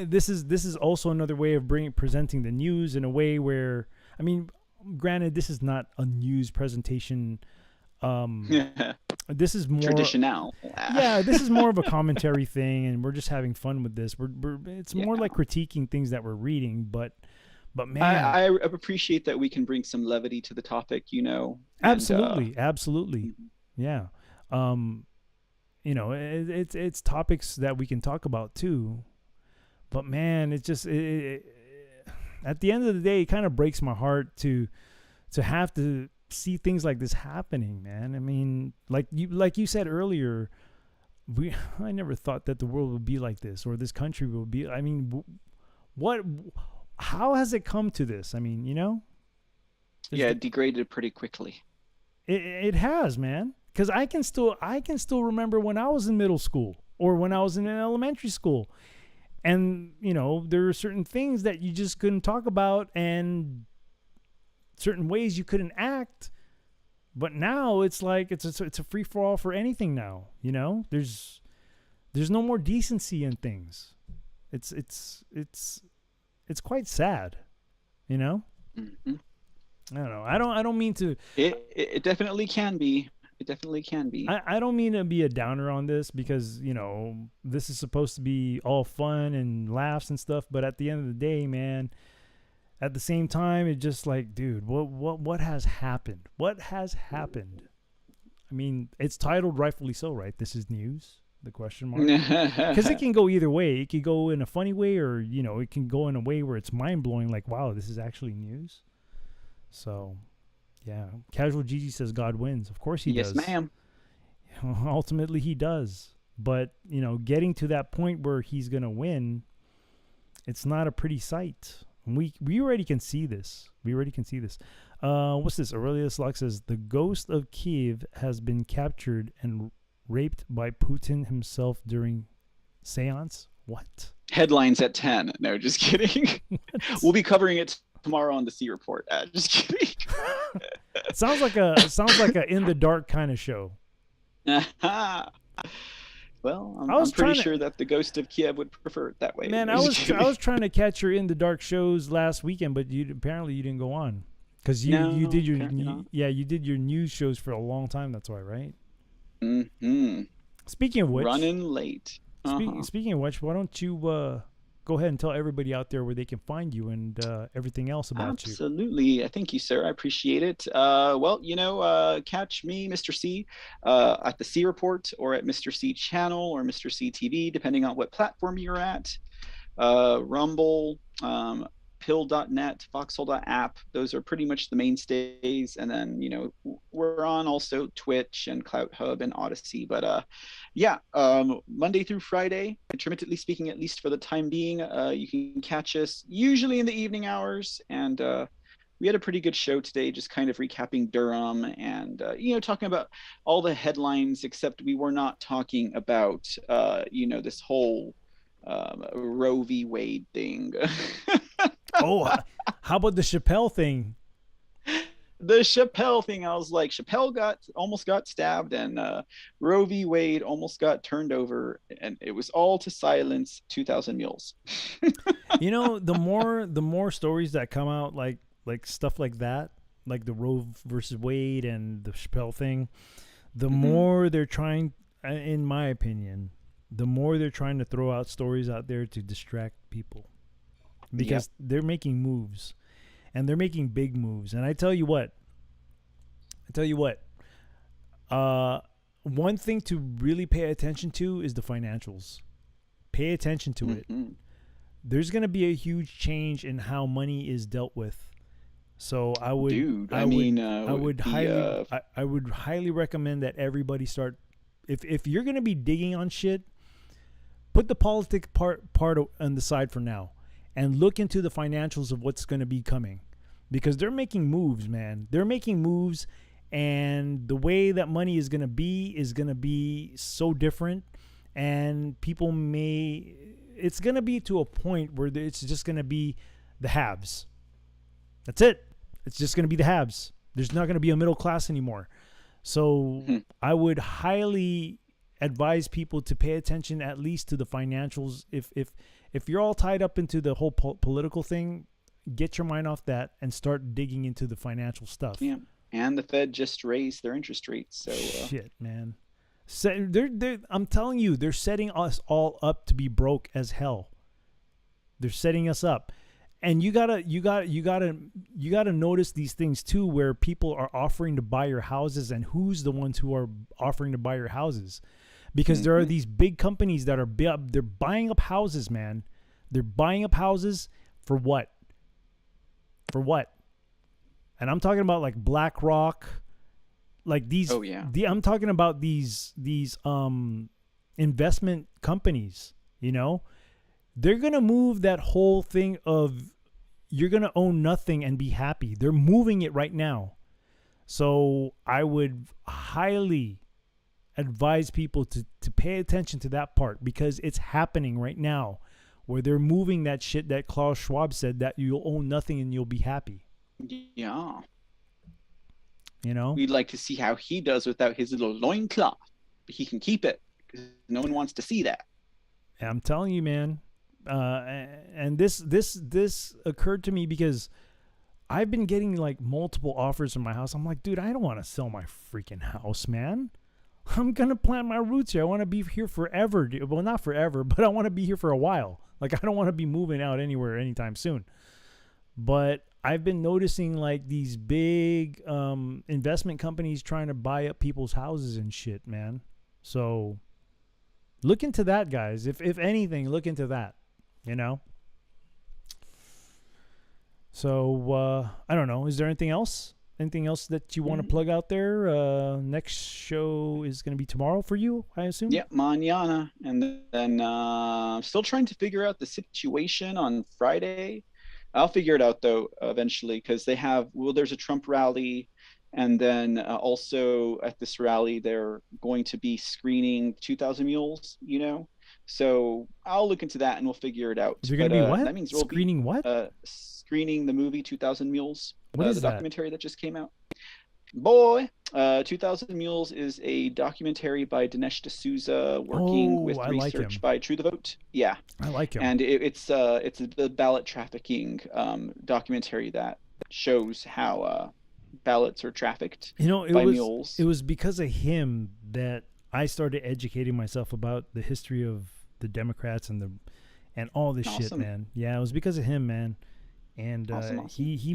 this is also another way of presenting the news in a way where, I mean, granted, this is not a news presentation. This is more, Traditional. yeah, this is more of a commentary thing, and we're just having fun with this. It's Yeah. more like critiquing things that we're reading, but I, man, I appreciate that we can bring some levity to the topic, and absolutely, mhm. yeah. Um, it's topics that we can talk about too, but man, it's just at the end of the day, it kind of breaks my heart to have to see things like this happening, man. I mean, like you said earlier, I never thought that the world would be like this, or this country would be. I mean, what? How has it come to this? I mean, Yeah, the, it degraded pretty quickly. it has, man. Because I can still remember when I was in middle school or when I was in elementary school, and there are certain things that you just couldn't talk about, and certain ways you couldn't act But now it's like it's a free for all for anything now. You know, there's no more decency in things. It's quite sad. You know. Mhm. I don't know. I don't mean to. It definitely can be. It definitely can be. I don't mean to be a downer on this because, you know, this is supposed to be all fun and laughs and stuff, but at the end of the day, man, at the same time, it's just like, dude, what has happened? What has happened? I mean, it's titled rightfully so, right? This is news, the question mark. Because it can go either way. It could go in a funny way, or, you know, it can go in a way where it's mind-blowing, like, wow, this is actually news. So, yeah. Casual Gigi says God wins. Of course he Yes, does. ma'am. Ultimately, he does. But, you know, getting to that point where he's going to win, it's not a pretty sight. We already can see this. What's this? Aurelius Locke says, the ghost of Kiev has been captured and raped by Putin himself during seance. What? Headlines at 10. No, just kidding. We'll be covering it tomorrow on the C Report. Just kidding. Sounds like a in the dark kind of show. Well, I'm I'm pretty sure that the ghost of Kiev would prefer it that way. Man, I was trying to catch your in the dark shows last weekend, but apparently you didn't go on because you did your news shows for a long time. That's why, right? Mm-hmm. Speaking of which, running late. Speaking of which, why don't you go ahead and tell everybody out there where they can find you and everything else about you? Absolutely. Thank you, sir. I appreciate it. Well, catch me, Mr. C, at the C Report or at Mr. C Channel or Mr. C TV, depending on what platform you're at. Rumble, pill.net, foxhole.app. Those are pretty much the mainstays. And then, we're on also Twitch and Clout Hub and Odyssey. But Monday through Friday, intermittently speaking, at least for the time being, you can catch us usually in the evening hours. And we had a pretty good show today, just kind of recapping Durham and, talking about all the headlines, except we were not talking about, this whole Roe v. Wade thing. Oh, how about the Chappelle thing? The Chappelle thing, I was like, Chappelle almost got stabbed, and Roe v. Wade almost got turned over, and it was all to silence 2,000 mules. The more stories that come out, like stuff like that, like the Roe versus Wade and the Chappelle thing, the more they're trying, in my opinion, the more they're trying to throw out stories out there to distract people. Because they're making moves, and they're making big moves. And I tell you what, one thing to really pay attention to is the financials. Pay attention to it. There's going to be a huge change in how money is dealt with. So I would highly recommend that everybody start. If you're going to be digging on shit, put the politic part on the side for now. And look into the financials of what's going to be coming, because they're making moves, man. They're making moves, and the way that money is going to be so different, and it's going to be to a point where it's just going to be the haves. That's it. It's just going to be the haves. There's not going to be a middle class anymore. So I would highly advise people to pay attention at least to the financials. If you're all tied up into the whole political thing, get your mind off that and start digging into the financial stuff. Yeah, and the Fed just raised their interest rates. So shit, man. So I'm telling you, they're setting us all up to be broke as hell. They're setting us up, and you gotta notice these things too, where people are offering to buy your houses, and who's the ones who are offering to buy your houses. Because there are these big companies that they're buying up houses, man. They're buying up houses for what? For what? And I'm talking about like BlackRock, like these. Oh yeah. I'm talking about these investment companies. They're gonna move that whole thing of you're gonna own nothing and be happy. They're moving it right now. So I would highly advise people to pay attention to that part, because it's happening right now, where they're moving that shit that Klaus Schwab said, that you'll own nothing and you'll be happy. Yeah. You know, We'd like to see how he does without his little loincloth. But he can keep it because no one wants to see that. I'm telling you, man. And this occurred to me because I've been getting like multiple offers from my house. I'm like, dude, I don't want to sell my freaking house, man. I'm gonna plant my roots here. I want to be here forever. Well, not forever, but I want to be here for a while. Like, I don't want to be moving out anywhere anytime soon. But I've been noticing like these big investment companies trying to buy up people's houses and shit, man. So look into that, guys. If anything, look into that. You know. So I don't know. Is there anything else? Anything else that you want to plug out there? Next show is going to be tomorrow for you, I assume? Yeah, mañana. And then still trying to figure out the situation on Friday. I'll figure it out, though, eventually, because there's a Trump rally. And then also at this rally, they're going to be screening 2,000 Mules, you know? So I'll look into that and we'll figure it out. Is there going to be what? That means we'll Screening what? Screening the movie 2,000 Mules. What is the that? documentary that just came out. Boy, 2,000 Mules is a documentary by Dinesh D'Souza working with I like research him. by True the Vote. Yeah, I like him. and it's the ballot trafficking documentary that shows how ballots are trafficked by mules. It was because of him that I started educating myself about the history of the Democrats and all this shit, Awesome. man. Yeah, it was because of him, man. And Awesome. he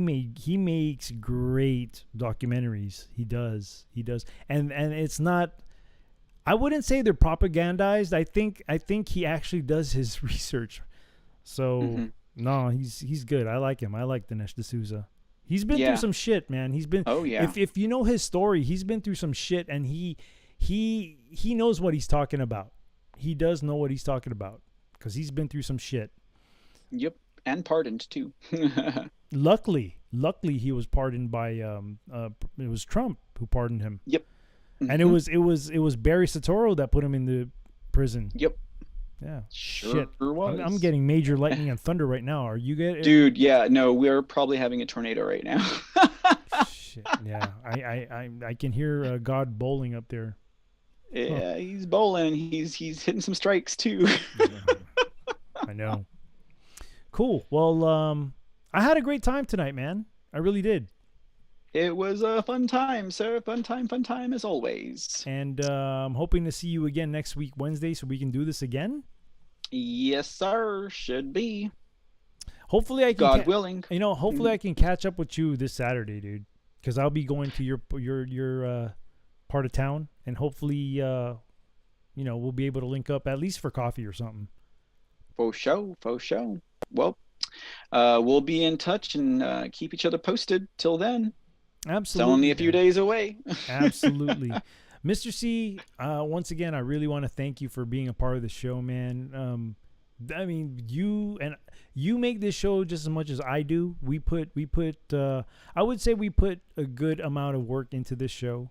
makes great documentaries. He does, and it's not. I wouldn't say they're propagandized. I think he actually does his research. So no, he's good. I like him. I like Dinesh D'Souza. He's been through some shit, man. He's been. Oh yeah. If you know his story, he's been through some shit, and he knows what he's talking about. He does know what he's talking about because he's been through some shit. Yep, and pardoned too. Luckily, he was pardoned by it was Trump who pardoned him. Yep. And it was Barry Soetoro that put him in the prison. Yep. Yeah. Sure Shit. was. I'm getting major lightning and thunder right now. Are you getting? Dude, yeah, no, we're probably having a tornado right now. Shit. Yeah. I can hear God bowling up there. Yeah, he's bowling. He's hitting some strikes too. I know. Cool. Well, I had a great time tonight, man. I really did. It was a fun time, sir. Fun time as always. And I'm hoping to see you again next week, Wednesday, so we can do this again. Yes, sir. Should be. Hopefully, I can. God willing. You know, hopefully I can catch up with you this Saturday, dude. Because I'll be going to your part of town, and hopefully, we'll be able to link up at least for coffee or something. For sure. Well, we'll be in touch and keep each other posted. Till then. Absolutely. It's only a few days away. Absolutely. Mr. C, once again, I really want to thank you for being a part of the show, man. I mean, you make this show just as much as I do. I would say we put a good amount of work into this show.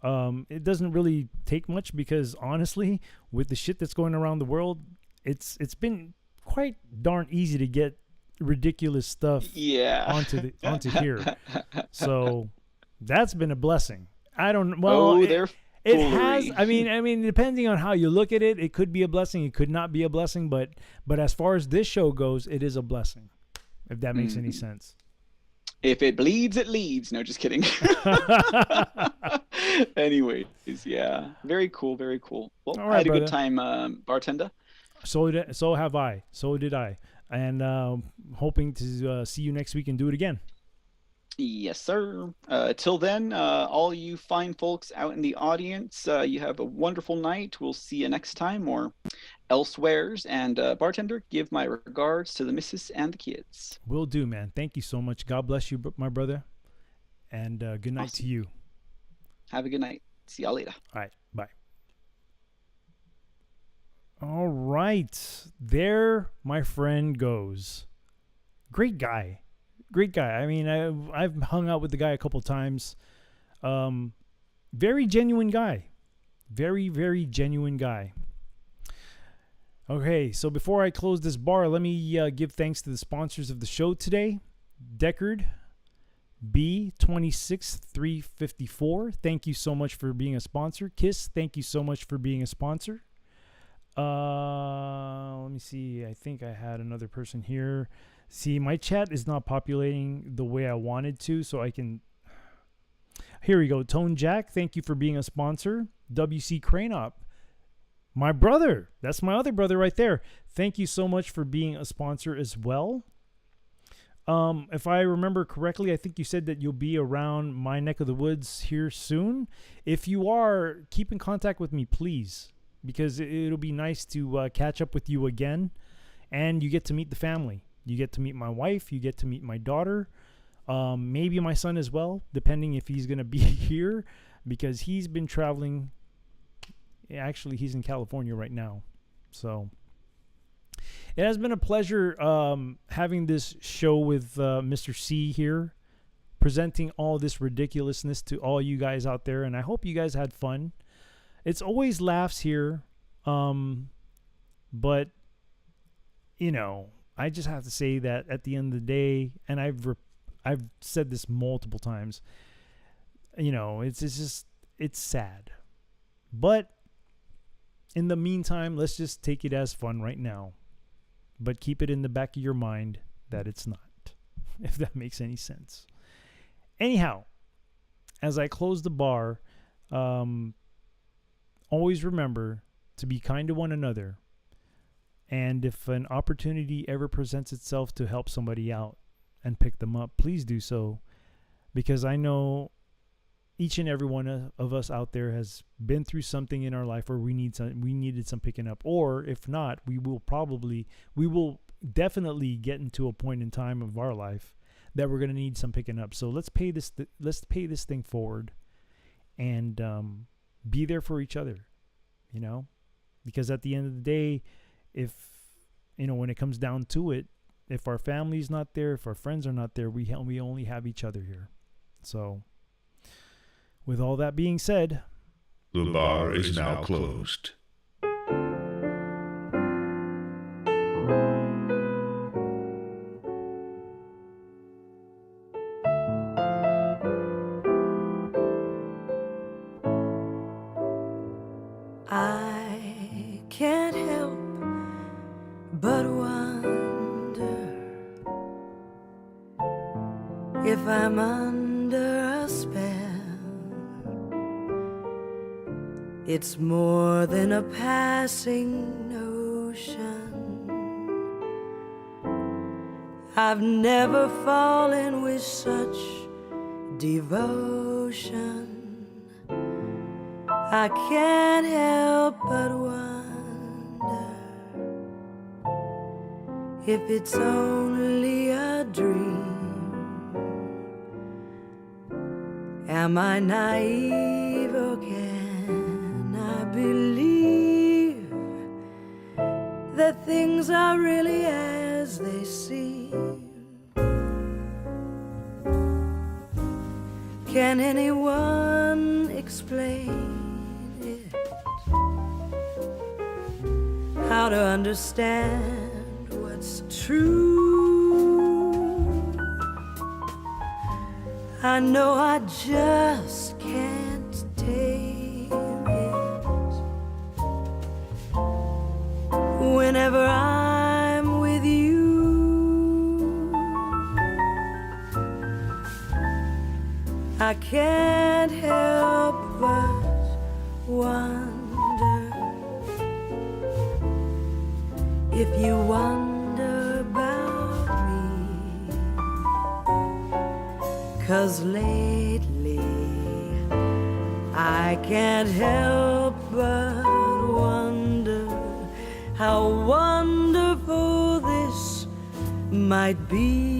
It doesn't really take much because honestly, with the shit that's going around the world, it's been quite darn easy to get ridiculous stuff onto here. So that's been a blessing. I don't it has. I mean, depending on how you look at it, it could be a blessing. It could not be a blessing. But as far as this show goes, it is a blessing. If that makes any sense. If it bleeds, it leads. No, just kidding. Anyways, yeah, very cool. Well, All I right, had a brother. good time, bartender. So have I. So did I. And hoping to see you next week and do it again. Yes, sir. Till then, all you fine folks out in the audience, you have a wonderful night. We'll see you next time or elsewheres. And bartender, give my regards to the missus and the kids. Will do, man. Thank you so much. God bless you, my brother. And good night to you. Have a good night. See y'all later. All right. Bye. All right. There my friend goes. Great guy. I mean, I've hung out with the guy a couple times. Very genuine guy. Very, very genuine guy. Okay, so before I close this bar, let me give thanks to the sponsors of the show today. Deckard, B26354, thank you so much for being a sponsor. Kiss, thank you so much for being a sponsor. Let me see. I think I had another person here. See, my chat is not populating the way I wanted to, so I can. Here we go. Tone Jack, thank you for being a sponsor. WC Cranop, my brother. That's my other brother right there. Thank you so much for being a sponsor as well. If I remember correctly, I think you said that you'll be around my neck of the woods here soon. If you are, keep in contact with me, please, because it'll be nice to catch up with you again, and you get to meet the family. You get to meet my wife. You get to meet my daughter, maybe my son as well, depending if he's going to be here, because he's been traveling. Actually, he's in California right now. So it has been a pleasure having this show with Mr. C here, presenting all this ridiculousness to all you guys out there, and I hope you guys had fun. It's always laughs here, but, you know, I just have to say that at the end of the day, and I've said this multiple times, you know, it's sad. But in the meantime, let's just take it as fun right now. But keep it in the back of your mind that it's not, if that makes any sense. Anyhow, as I close the bar, always remember to be kind to one another. And if an opportunity ever presents itself to help somebody out and pick them up, please do so. Because I know each and every one of us out there has been through something in our life where we needed some picking up. Or if not, we will definitely get into a point in time of our life that we're going to need some picking up. So let's pay this thing forward and be there for each other, you know, because at the end of the day, if, you know, when it comes down to it, if our family's not there, if our friends are not there, we only have each other here. So with all that being said, The bar is now closed. I can't help but wonder if I'm under a spell. It's more than a passing notion. I've never fallen with such devotion. I can't help but wonder if it's only a dream. Am I naive or can I believe that things are really as they seem? Can anyone explain how to understand what's true? I know I just can't tame it. Whenever I'm with you, I can't help but wonder if you wonder about me. 'Cause lately I can't help but wonder how wonderful this might be.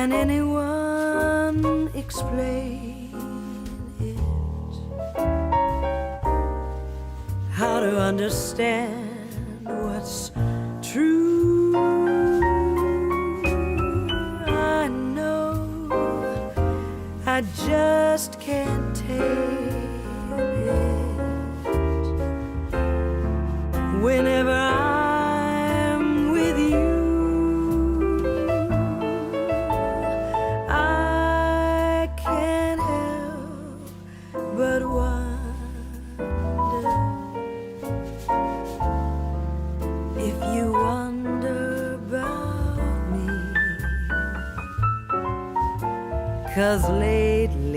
Can anyone explain it? How to understand what's true? I know I just can't tell it. Whenever I'm with you, I can't help but wonder if you wonder about me. 'Cause lately